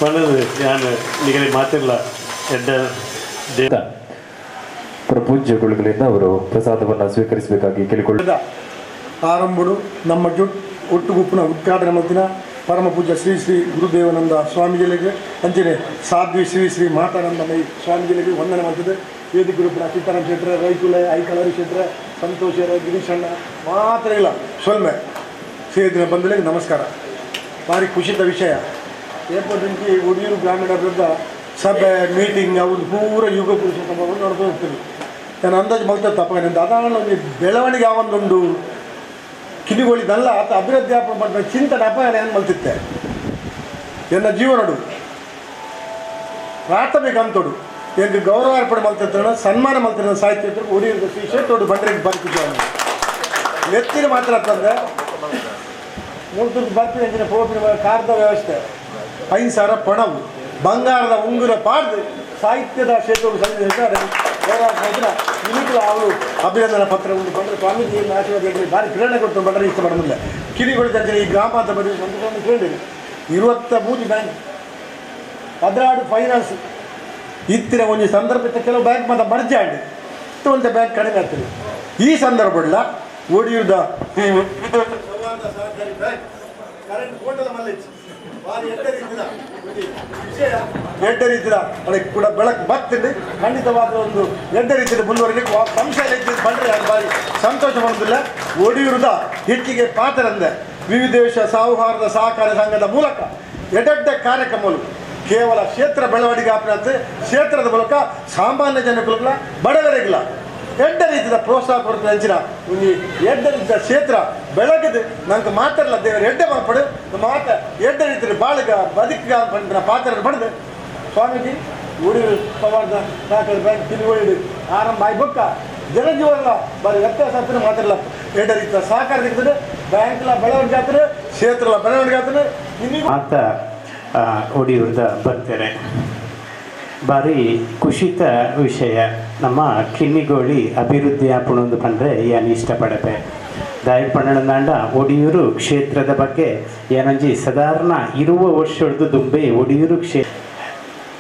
ಪಣದು ಯಾನು ನಿಗಲಿ ಮಾತಿಲ್ಲ ಎಡ್ಡ ದೇವ ಪೂಜ್ಯ ಗುರುಗಳಿಂದ ಅವರು ಪ್ರಸಾದವನ್ನು ಸ್ವೀಕರಿಸಬೇಕಾಗಿ ಕೇಳಿಕೊಳ್ಳ ಆರಂಭಡು ನಮ್ಮ ಒಟ್ಟುಗುಪ್ಪನ ಉದ್ಘಾಟನೆ ಮಲ್ತಿನ ಪರಮ ಪೂಜ್ಯ ಶ್ರೀ ಶ್ರೀ ಗುರುದೇವಾನಂದ ಸ್ವಾಮಿಗಳಿಗೆ ಅಂಚನೆ ಸಾಧ್ವಿ ಶ್ರೀ ಶ್ರೀ ಮಾತಾನಂದಮಯಿ ಸ್ವಾಮಿಗಳಿಗೆ ವಂದನೆ ಮಾಡ್ತಿದೆ ವೇದಿಕ ಗುರುಪುರ ಸೀತಾರಾಮ ಕ್ಷೇತ್ರ ರೈಕುಲ ಐಕಳರಿ ಕ್ಷೇತ್ರ ಸಂತೋಷರ ಗಿರೀಶಣ್ಣ ಮಾತ್ರ ಇಲ್ಲ ಸೊಲ್ಮೆ ಸೇರಿದ ಬಂಧುಗಳಿಗೆ ನಮಸ್ಕಾರ. ಭಾರಿ ಖುಷಿದ ವಿಷಯ ಏಪದಿಂಕಿ ಒಡಿಯೂರು ಗ್ರಾಮೀಣಾಭಿವೃದ್ಧ ಸಭೆ ಮೀಟಿಂಗ್ ಅವ್ರು ಪೂರ ಯುಗ ಪುರುಷೋತ್ತಮವನ್ನು ನೋಡ್ತಾ ಹೋಗ್ತೀವಿ. ನಾನು ಅಂದಾಜು ಮಲ್ತ ತಪ್ಪಾಗ ಅದಾಣ ಒಂದು ಬೆಳವಣಿಗೆ ಯಾವೊಂದುಂಡು ಕಿಡಿಗೊಳಿದಲ್ಲ ಅಥವಾ ಅಭಿವೃದ್ಧಿ ಮಾಡಿದ ಚಿಂತನೆ ಅಪಾಯ ಏನು ಮಲ್ತಿತ್ತೆ ಎನ್ನ ಜೀವನಡು ಪ್ರಾಥಮಿಕ ಅಂತೋಡು ಎಂಗೆ ಗೌರವ ಅರ್ಪಣೆ ಮಲ್ತಿರ್ತಾನೆ ಸನ್ಮಾನ ಮಲ್ತಿರೋ ಸಾಹಿತ್ಯ ಒಡಿಯೂರು ಶ್ರೀ ಶೇಟೋಡು ಬಂಡ್ರಿಗೆ ಬಾರಿ ಖುಷಿ ಎತ್ತಿನ ಮಾತ್ರ ಅಂತಂದರೆ ಮೂರ್ತುರ್ದು ಬರ್ತೀನಿ ಅಂಚಿನ ಪೋಪಿನ ಕಾರದ ವ್ಯವಸ್ಥೆ 5,000 ಪಣವು ಬಂಗಾರದ ಉಂಗುರ ಪಾಡ್ದು ಸಾಹಿತ್ಯದ ಕ್ಷೇತ್ರವು ಸಂಘ ಇನಿಕಲು ಅವರು ಅಭಿನಂದನಾ ಪತ್ರ ಉಂಟು ಬಂದರೆ ಸ್ವಾಮೀಜಿಯನ್ನು ಆಶೀರ್ವಾದ ಭಾರಿ ಪ್ರೇರಣೆ ಕೊಡ್ತಾರೆ ಬಂದರೆ ಇಷ್ಟ ಮಾಡೋದಿಲ್ಲ ಕಿಡಿಗಳು ಜನ ಈ ಗ್ರಾಮ ಅಂತ ಬರೀ ಸಂತೋಷ ಕೇಳಿದೆ 23 ಬ್ಯಾಂಕ್ 16 ಫೈನಾನ್ಸ್ ಇತ್ತಿನ ಒಂದು ಸಂದರ್ಭ ಕೆಲವು ಬ್ಯಾಂಕ್ ಮತ್ತು ಮರ್ಜಿ ಆಡಿ ಒಂದು ಬ್ಯಾಂಕ್ ಕಡಿಮೆ ಆಗ್ತದೆ. ಈ ಸಂದರ್ಭ ಒಡಿಯೂರ್ದ ಸಹಕಾರಿ ಬ್ಯಾಂಕ್ ಕರೆಂಟ್ ಕೋಟದ ಮಲ್ಲಿಚ್ಚಿ ಭಾರಿ ಎಡ್ಡ ರೀತಿಯ ಅದಕ್ಕೆ ಕೂಡ ಬೆಳಕು ಬರ್ತಿದ್ದು ಖಂಡಿತವಾದ ಒಂದು ಎಡ್ಡ ರೀತಿಯ ಮುಂದುವರಿಲಿಕ್ಕೆ ಸಂಶಯ ಬಂದರೆ ಅದು ಭಾರಿ ಸಂತೋಷ ಮಾಡೋದಿಲ್ಲ. ಒಡಿಯೂರದ ಹೆಚ್ಚಿಗೆ ಪಾತ್ರಂದೆ ವಿವಿಧ ದೇಶ ಸೌಹಾರ್ದ ಸಹಕಾರ ಸಂಘದ ಮೂಲಕ ಎಡ್ಡ ಕಾರ್ಯಕ್ರಮಗಳು ಕೇವಲ ಕ್ಷೇತ್ರ ಬೆಳವಣಿಗೆ ಆಪ್ನಂತೆ ಕ್ಷೇತ್ರದ ಮೂಲಕ ಸಾಮಾನ್ಯ ಜನಗಳಿಲ್ಲ ಬಡವರಿಗಿಲ್ಲ ಎಡ್ಡ ರೀತಿಯ ಪ್ರೋತ್ಸಾಹ ಕೊಡ್ತಾರೆ ಅಂಚಿನ ಒಂದು ಎಡ್ಡ ರೀತಿಯ ಕ್ಷೇತ್ರ ಬೆಳಗ್ಗೆ ನಂಗೆ ಮಾತಾಡಲ್ಲ ದೇವರು ಎಡ್ಡೆ ಮಾಡ್ಪಡು ಮಾತ ಎಡ್ಡ ರೀತಿಯ ಬಾಳಿಗ ಬದುಕಿಗ ಬಂದ ಪಾತ್ರ ಪಡೆದು ಸ್ವಾಮೀಜಿ ಉಡಿಯೂರು ಸೌಹಾರ್ದ ಸಹಕಾರ ಬ್ಯಾಂಕ್ ತಿರುವಳಿ ಆರಂಭ ಆಗ್ಬೇಕ ಜನಜೀವನ ಬರೀ ವ್ಯತ್ಯಾಸ ಆಗ್ತದೆ ಮಾತಾಡಲ್ಲ ಎಡ್ಡ ರೀತಿಯ ಸಹಕಾರ ಸಿಗ್ತದೆ ಬ್ಯಾಂಕ್ಲ ಬೆಳವಣಿಗೆ ಆಗ್ತದೆ ಕ್ಷೇತ್ರಗಳ ಬೆಳವಣಿಗೆ ಆಗ್ತದೆ ಇನ್ನೀಗ ಅಂತ ಒಡಿಯೂರ್ದ ಬರ್ತಾರೆ. ಭಾರಿ ಖುಷಿತ ವಿಷಯ ನಮ್ಮ ಕಿನ್ನಿಗೋಳಿ ಅಭಿವೃದ್ಧಿ ಆಪಣೊಂದು ಬಂದರೆ ಏನು ಇಷ್ಟಪಡತೆ ದಾಯ ಪಣ್ಣಂದಾಂಡ ಒಡಿಯೂರು ಕ್ಷೇತ್ರದ ಬಗ್ಗೆ ಏನಂಜಿ ಸಾಧಾರಣ 20 ವರ್ಷದ ದುಂಬೆ ಒಡಿಯೂರು ಕ್ಷೇತ್ರ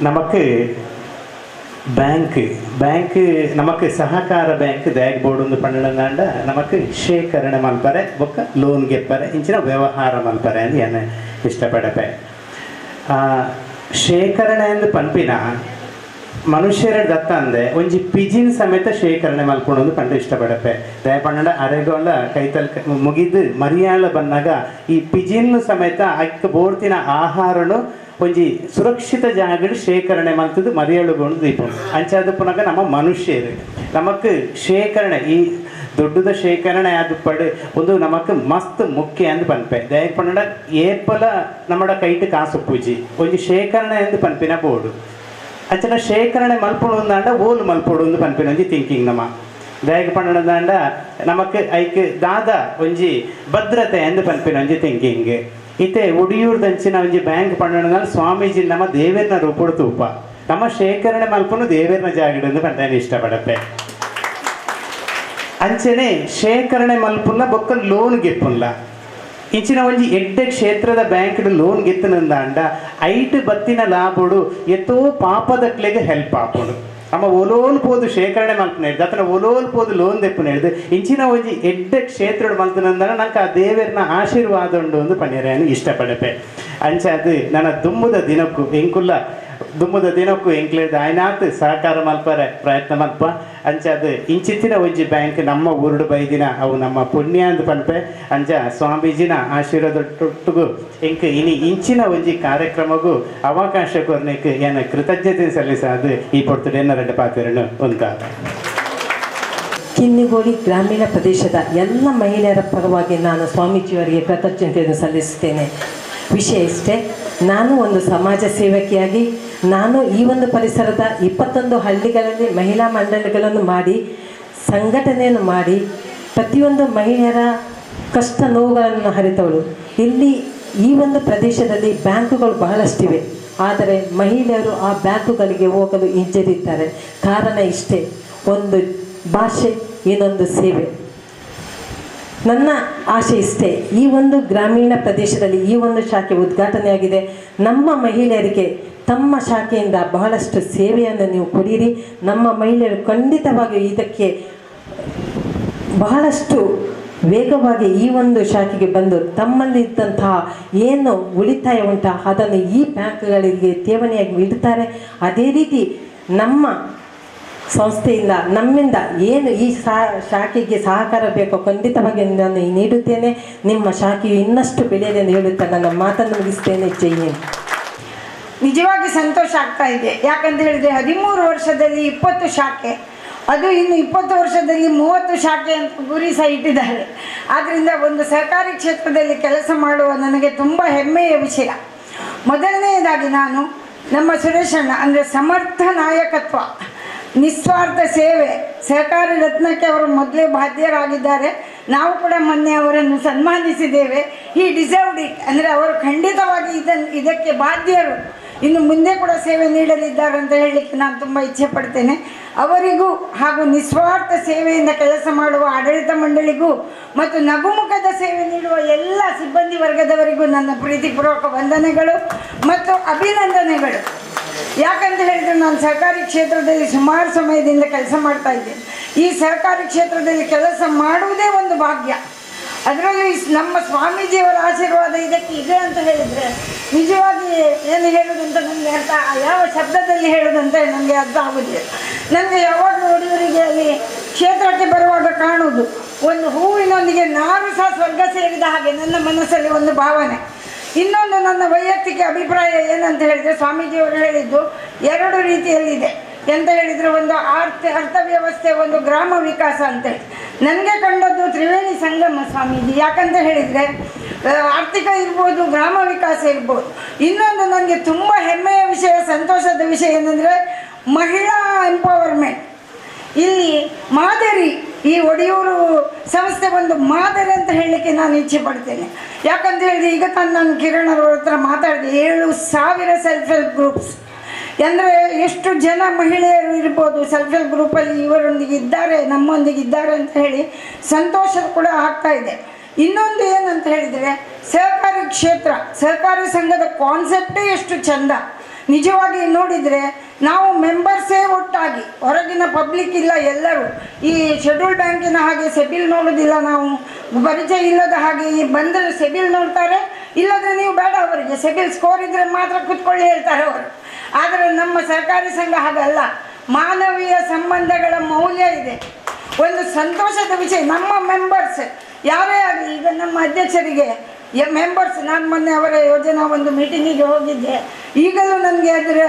ನಮಕ್ ಬ್ಯಾಂಕ್ ನಮಕ್ ಸಹಕಾರ ಬ್ಯಾಂಕ್ ದಾಯಕ್ ಬೋರ್ಡ್ ಪಣ್ಣಂದಾಂಡ ನಮಕ್ ಶೇಖರಣೆ ಮಲ್ಪರೆ ಬೊಕ್ಕ ಲೋನ್ ಗೆಪ್ಪರೆ ಇಂಚಿನ ವ್ಯವಹಾರ ಮಲ್ಪರೆ ಅಂತ ಏನು ಇಷ್ಟಪಡತೆ. ಶೇಖರಣೆ ಎಂದು ಪಂಪಿನ ಮನುಷ್ಯರ ದತ್ತ ಅಂದೆ ಒಂಜಿ ಪಿಜಿನ್ ಸಮೇತ ಶೇಖರಣೆ ಮಲ್ಪೊಂಡು ಪಂಡ ಇಷ್ಟಪಡಪೆ ದಯಪಂಡ ಅರೆಗೋಳ ಕೈತಲ್ ಮುಗಿದು ಮರಿಯಾಳ ಬಂದಾಗ ಈ ಪಿಜಿನ್ ಸಮೇತ ಅಕ್ಕ ಬೋರ್ತಿನ ಆಹಾರನು ಒಂಜಿ ಸುರಕ್ಷಿತ ಜಾಗಡ್ ಶೇಖರಣೆ ಮಲ್ತದ್ದು ಮರಿಯಾಳುಗೊಂಡು ದೀಪ ಅಂಚಾದ ಪುನಃ ನಮ್ಮ ಮನುಷ್ಯರು ನಮಕ್ ಶೇಖರಣೆ ಈ ದೊಡ್ಡದ ಶೇಖರಣೆ ಆದ ಪಡೆ ಒಂದು ನಮಕ್ ಮಸ್ತ್ ಮುಖ್ಯ ಅಂದು ಪನ್ಪೆ ದಯಕ್ ಪಂಡ ಏಪಲ ನಮ್ಮಡ ಕೈಟ್ ಕಾಸು ಪೂಜಿ ಒಂಜಿ ಶೇಖರಣೆ ಎಂದು ಪನ್ಪಿನ ಬೋರ್ಡು ಅಂಚನ ಶೇಖರಣೆ ಮಲ್ಪೊಡು ಅಂದಾಂಡ ಓಲು ಮಲ್ಪೊಡು ಒಂದು ಪನ್ಪಿನ ಒಂಜಿ ಥಿಂಕಿಂಗ್ ನಮ್ಮ ದಯಕ್ ಪಂಡದಾಂಡ ನಮಕ್ ಐಕ್ ದಾದ ಒಂಜಿ ಭದ್ರತೆ ಎಂದು ಪನ್ಪಿನ ಒಂಜಿ ಥಿಂಕಿಂಗ್ ಇತ್ತೆ ಒಡಿಯೂರ್ದಂಚಿನ ಒಂಜಿ ಬ್ಯಾಂಕ್ ಪಂಡ ಸ್ವಾಮೀಜಿ ನಮ್ಮ ದೇವೇರ್ನ ರೂಪಡು ತೂಪ ನಮ್ಮ ಶೇಖರಣೆ ಮಲ್ಪನು ದೇವೇರ್ನ ಜಾಗಡು ಪಂಡ ಇಷ್ಟಪಡಪೆ ಅಂಚನೆ ಶೇಖರಣೆ ಮಲ್ಪುಲ್ಲ ಬೊಕ್ಕ ಲೋನ್ ಗೆಪ್ಪುಲ್ಲ ಇಂಚಿನ ಒಂಜಿ ಎಡ್ಡೆ ಕ್ಷೇತ್ರದ ಬ್ಯಾಂಕ್ ಲೋನ್ ಗೆತ್ತನಂದಾಂಡ ಐಟ್ ಬತ್ತಿನ ಲಾಭಡು ಎತ್ತೋ ಪಾಪದಕ್ಲೆಗೆ ಹೆಲ್ಪ್ ಆಪುಡು ಅಮ್ಮ ಒಲೋಲ್ ಪೋದು ಶೇಖರಣೆ ಮಲ್ಪನ ಹಿಡ್ದು ಅತನ ಒಲೋಲ್ ಪೋದು ಲೋನ್ ದೆಪ್ಪನ ಹಿಡ್ದು ಇಂಚಿನ ಒಂಜಿ ಎಡ್ಡೆ ಕ್ಷೇತ್ರ ಮಲ್ತನಂದಾಂಡ ನಂಗೆ ಆ ದೇವೇರ್ನ ಆಶೀರ್ವಾದ ಉಂಡು ಒಂದು ಪನ್ಯರೆಯನ್ನು ಇಷ್ಟಪಡಪೆ ಅಂಚ ಅದು ನನ್ನ ದುಮ್ಮದ ದಿನಕ್ಕೂ ಎಂಕುಲ್ಲ ದುಮ್ಮದ ದಿನಕ್ಕೂ ಎಂಕ್ಲೇದ ಆಯ್ನಾತ್ ಸಹಕಾರ ಮಲ್ಪರೆ ಪ್ರಯತ್ನ ಮಲ್ಪ ಅಂಚ ಅದು ಇಂಚಿತ್ತಿನ ಒಂಜಿ ಬ್ಯಾಂಕ್ ನಮ್ಮ ಊರುಡು ಬೈದಿನ ಅವು ನಮ್ಮ ಪುಣ್ಯ ಅಂದು ಪನ್ಪೆ ಅಂಚ ಸ್ವಾಮೀಜಿನ ಆಶೀರ್ವಾದ ತೊಟ್ಟುಗು ಎಂಕ್ ಇನಿ ಇಂಚಿನ ಒಂಜಿ ಕಾರ್ಯಕ್ರಮಗೂ ಅವಕಾಶ ಕೊರ್ನಿಕ್ ಏನು ಕೃತಜ್ಞತೆ ಸಲ್ಲಿಸದು ಈ ಪೊರ್ತುಡು ಎನ್ನ ಪಾತ್ರನು ಉಂಟಾದ. ಕಿನ್ನಿಗೋಳಿ ಗ್ರಾಮೀಣ ಪ್ರದೇಶದ ಎಲ್ಲ ಮಹಿಳೆಯರ ಪರವಾಗಿ ನಾನು ಸ್ವಾಮೀಜಿಯವರಿಗೆ ಕೃತಜ್ಞತೆಯನ್ನು ಸಲ್ಲಿಸುತ್ತೇನೆ. ವಿಷಯ ಇಷ್ಟೇ, ನಾನು ಒಂದು ಸಮಾಜ ಸೇವಕಿಯಾಗಿ ನಾನು ಈ ಒಂದು ಪರಿಸರದ 21 ಹಳ್ಳಿಗಳಲ್ಲಿ ಮಹಿಳಾ ಮಂಡಳಿಗಳನ್ನು ಮಾಡಿ ಸಂಘಟನೆಯನ್ನು ಮಾಡಿ ಪ್ರತಿಯೊಂದು ಮಹಿಳೆಯರ ಕಷ್ಟ ನೋವುಗಳನ್ನು ಹರಿತವಳು. ಇಲ್ಲಿ ಈ ಒಂದು ಪ್ರದೇಶದಲ್ಲಿ ಬ್ಯಾಂಕುಗಳು ಬಹಳಷ್ಟಿವೆ. ಆದರೆ ಮಹಿಳೆಯರು ಆ ಬ್ಯಾಂಕುಗಳಿಗೆ ಹೋಗಲು ಹಿಂಜರಿತಾರೆ. ಕಾರಣ ಇಷ್ಟೇ, ಒಂದು ಭಾಷೆ, ಇನ್ನೊಂದು ಸೇವೆ. ನನ್ನ ಆಶೆ ಇಷ್ಟೇ, ಈ ಒಂದು ಗ್ರಾಮೀಣ ಪ್ರದೇಶದಲ್ಲಿ ಈ ಒಂದು ಶಾಖೆ ಉದ್ಘಾಟನೆಯಾಗಿದೆ. ನಮ್ಮ ಮಹಿಳೆಯರಿಗೆ ತಮ್ಮ ಶಾಖೆಯಿಂದ ಬಹಳಷ್ಟು ಸೇವೆಯನ್ನು ನೀವು ಕೊಡಿರಿ. ನಮ್ಮ ಮಹಿಳೆಯರು ಖಂಡಿತವಾಗಿಯೂ ಇದಕ್ಕೆ ಬಹಳಷ್ಟು ವೇಗವಾಗಿ ಈ ಒಂದು ಶಾಖೆಗೆ ಬಂದು ತಮ್ಮಲ್ಲಿದ್ದಂತಹ ಏನು ಉಳಿತಾಯ ಉಂಟು ಅದನ್ನು ಈ ಬ್ಯಾಂಕ್ಗಳಿಗೆ ಠೇವಣಿಯಾಗಿ ಇಡ್ತಾರೆ. ಅದೇ ರೀತಿ ನಮ್ಮ ಸಂಸ್ಥೆಯಿಂದ ನಮ್ಮಿಂದ ಏನು ಈ ಶಾಖೆಗೆ ಸಹಕಾರ ಬೇಕೋ ಖಂಡಿತವಾಗಿ ನಾನು ನೀಡುತ್ತೇನೆ. ನಿಮ್ಮ ಶಾಖೆಯು ಇನ್ನಷ್ಟು ಬೆಳೆಯಲಿ ಎಂದು ಹೇಳುತ್ತಾ ನನ್ನ ಮಾತನ್ನು ಮುಗಿಸ್ತೇನೆ. ಜೈ ಹಿಂದ್. ನಿಜವಾಗಿ ಸಂತೋಷ ಆಗ್ತಾ ಇದೆ. ಯಾಕಂತ ಹೇಳಿದರೆ 13 ವರ್ಷದಲ್ಲಿ 20 ಶಾಖೆ, ಅದು ಇನ್ನು 20 ವರ್ಷದಲ್ಲಿ 30 ಶಾಖೆ ಅಂತ ಗುರಿ ಸಹ ಇಟ್ಟಿದ್ದಾರೆ. ಆದ್ದರಿಂದ ಒಂದು ಸಹಕಾರಿ ಕ್ಷೇತ್ರದಲ್ಲಿ ಕೆಲಸ ಮಾಡುವ ನನಗೆ ತುಂಬ ಹೆಮ್ಮೆಯ ವಿಷಯ. ಮೊದಲನೆಯದಾಗಿ ನಾನು ನಮ್ಮ ಸುರೇಶಣ್ಣ ಅಂದರೆ ಸಮರ್ಥ ನಾಯಕತ್ವ, ನಿಸ್ವಾರ್ಥ ಸೇವೆ, ಸಹಕಾರಿ ರತ್ನಕ್ಕೆ ಅವರು ಮೊದಲೇ ಬಾಧ್ಯರಾಗಿದ್ದಾರೆ. ನಾವು ಕೂಡ ಮೊನ್ನೆ ಅವರನ್ನು ಸನ್ಮಾನಿಸಿದ್ದೇವೆ. ಈ ಡಿಸರ್ವ್ಡ್ ಇಟ್, ಅಂದರೆ ಅವರು ಖಂಡಿತವಾಗಿ ಇದಕ್ಕೆ ಬಾಧ್ಯರು, ಇನ್ನು ಮುಂದೆ ಕೂಡ ಸೇವೆ ನೀಡಲಿದ್ದಾರೆ ಅಂತ ಹೇಳಲಿಕ್ಕೆ ನಾನು ತುಂಬ ಇಚ್ಛೆ ಪಡ್ತೇನೆ. ಅವರಿಗೂ ಹಾಗೂ ನಿಸ್ವಾರ್ಥ ಸೇವೆಯಿಂದ ಕೆಲಸ ಮಾಡುವ ಆಡಳಿತ ಮಂಡಳಿಗೂ ಮತ್ತು ನಗುಮುಖದ ಸೇವೆ ನೀಡುವ ಎಲ್ಲ ಸಿಬ್ಬಂದಿ ವರ್ಗದವರಿಗೂ ನನ್ನ ಪ್ರೀತಿಪೂರ್ವಕ ವಂದನೆಗಳು ಮತ್ತು ಅಭಿನಂದನೆಗಳು. ಯಾಕಂತ ಹೇಳಿದರೆ ನಾನು ಸಹಕಾರಿ ಕ್ಷೇತ್ರದಲ್ಲಿ ಸುಮಾರು ಸಮಯದಿಂದ ಕೆಲಸ ಮಾಡ್ತಾ ಇದ್ದೇನೆ. ಈ ಸಹಕಾರಿ ಕ್ಷೇತ್ರದಲ್ಲಿ ಕೆಲಸ ಮಾಡುವುದೇ ಒಂದು ಭಾಗ್ಯ. ಅದರಲ್ಲೂ ನಮ್ಮ ಸ್ವಾಮೀಜಿಯವರ ಆಶೀರ್ವಾದ ಇದಕ್ಕೆ ಇದೆ ಅಂತ ಹೇಳಿದರೆ ನಿಜವಾಗಿ ಏನು ಹೇಳೋದಂತ ನನಗೆ ಅರ್ಥ, ಯಾವ ಶಬ್ದದಲ್ಲಿ ಹೇಳೋದಂತ ನನಗೆ ಅರ್ಥ ಆಗೋದಿಲ್ಲ. ನನಗೆ ಯಾವಾಗಲೂ ಒಡೆಯವರಿಗೆ ಅಲ್ಲಿ ಕ್ಷೇತ್ರಕ್ಕೆ ಬರುವಾಗ ಕಾಣುವುದು ಒಂದು ಹೂವಿನೊಂದಿಗೆ ನಾನು ಸಹ ಸ್ವರ್ಗ ಸೇರಿದ ಹಾಗೆ ನನ್ನ ಮನಸ್ಸಲ್ಲಿ ಒಂದು ಭಾವನೆ. ಇನ್ನೊಂದು ನನ್ನ ವೈಯಕ್ತಿಕ ಅಭಿಪ್ರಾಯ ಏನಂತ ಹೇಳಿದರೆ, ಸ್ವಾಮೀಜಿಯವರು ಹೇಳಿದ್ದು 2 ರೀತಿಯಲ್ಲಿದೆ. ಎಂತ ಹೇಳಿದರೆ, ಒಂದು ಅರ್ಥವ್ಯವಸ್ಥೆ, ಒಂದು ಗ್ರಾಮ ವಿಕಾಸ ಅಂತೇಳಿ. ನನಗೆ ಕಂಡದ್ದು ತ್ರಿವೇಣಿ ಸಂಗಮ ಸ್ವಾಮೀಜಿ. ಯಾಕಂತ ಹೇಳಿದರೆ ಆರ್ಥಿಕ ಇರ್ಬೋದು, ಗ್ರಾಮ ವಿಕಾಸ ಇರ್ಬೋದು. ಇನ್ನೊಂದು ನನಗೆ ತುಂಬ ಹೆಮ್ಮೆಯ ವಿಷಯ, ಸಂತೋಷದ ವಿಷಯ ಏನಂದರೆ ಮಹಿಳಾ ಎಂಪವರ್ಮೆಂಟ್. ಇಲ್ಲಿ ಮಾದರಿ, ಈ ಒಡೆಯೂರು ಸಂಸ್ಥೆ ಒಂದು ಮಾದರಿ ಅಂತ ಹೇಳಲಿಕ್ಕೆ ನಾನು ಇಚ್ಛೆ ಪಡ್ತೇನೆ. ಯಾಕಂತ ಹೇಳಿದರೆ ಈಗ ನಾನು ಕಿರಣ್ ಅವರ ಹತ್ರ ಮಾತಾಡಿದೆ, 7,000 ಸೆಲ್ಫ್ ಹೆಲ್ಪ್ ಗ್ರೂಪ್ಸ್. ಅಂದರೆ ಎಷ್ಟು ಜನ ಮಹಿಳೆಯರು ಇರ್ಬೋದು ಸೆಲ್ಫ್ ಹೆಲ್ಪ್ ಗ್ರೂಪಲ್ಲಿ ಇವರೊಂದಿಗೆ ಇದ್ದಾರೆ, ನಮ್ಮೊಂದಿಗೆ ಇದ್ದಾರೆ ಅಂತ ಹೇಳಿ ಸಂತೋಷ ಕೂಡ ಆಗ್ತಾ ಇದೆ. ಇನ್ನೊಂದು ಏನಂತ ಹೇಳಿದರೆ, ಸಹಕಾರಿ ಕ್ಷೇತ್ರ, ಸಹಕಾರಿ ಸಂಘದ ಕಾನ್ಸೆಪ್ಟೇ ಎಷ್ಟು ಚೆಂದ. ನಿಜವಾಗಿ ನೋಡಿದರೆ ನಾವು ಮೆಂಬರ್ಸೇ ಒಟ್ಟಾಗಿ, ಹೊರಗಿನ ಪಬ್ಲಿಕ್ ಇಲ್ಲ, ಎಲ್ಲರೂ ಈ ಶೆಡ್ಯೂಲ್ ಬ್ಯಾಂಕಿನ ಹಾಗೆ ಸೆಬಿಲ್ ನೋಡೋದಿಲ್ಲ, ನಾವು ಪರಿಚಯ ಇಲ್ಲದ ಹಾಗೆ ಬಂದರೆ ಸೆಬಿಲ್ ನೋಡ್ತಾರೆ, ಇಲ್ಲದ್ರೆ ನೀವು ಬೇಡ, ಅವರಿಗೆ ಸೆಬಿಲ್ ಸ್ಕೋರ್ ಇದ್ದರೆ ಮಾತ್ರ ಕೂತ್ಕೊಳ್ಳಿ ಹೇಳ್ತಾರೆ ಅವರು. ಆದರೆ ನಮ್ಮ ಸಹಕಾರಿ ಸಂಘ ಹಾಗಲ್ಲ, ಮಾನವೀಯ ಸಂಬಂಧಗಳ ಮೌಲ್ಯ ಇದೆ. ಒಂದು ಸಂತೋಷದ ವಿಷಯ, ನಮ್ಮ ಮೆಂಬರ್ಸ್ ಯಾರೇ ಆಗಲಿ, ಈಗ ನಮ್ಮ ಅಧ್ಯಕ್ಷರಿಗೆ ಮೆಂಬರ್ಸ್, ನಾನು ಮೊನ್ನೆ ಅವರ ಯೋಜನಾ ಒಂದು ಮೀಟಿಂಗಿಗೆ ಹೋಗಿದ್ದೆ, ಈಗಲೂ ನನಗೆ ಅದರ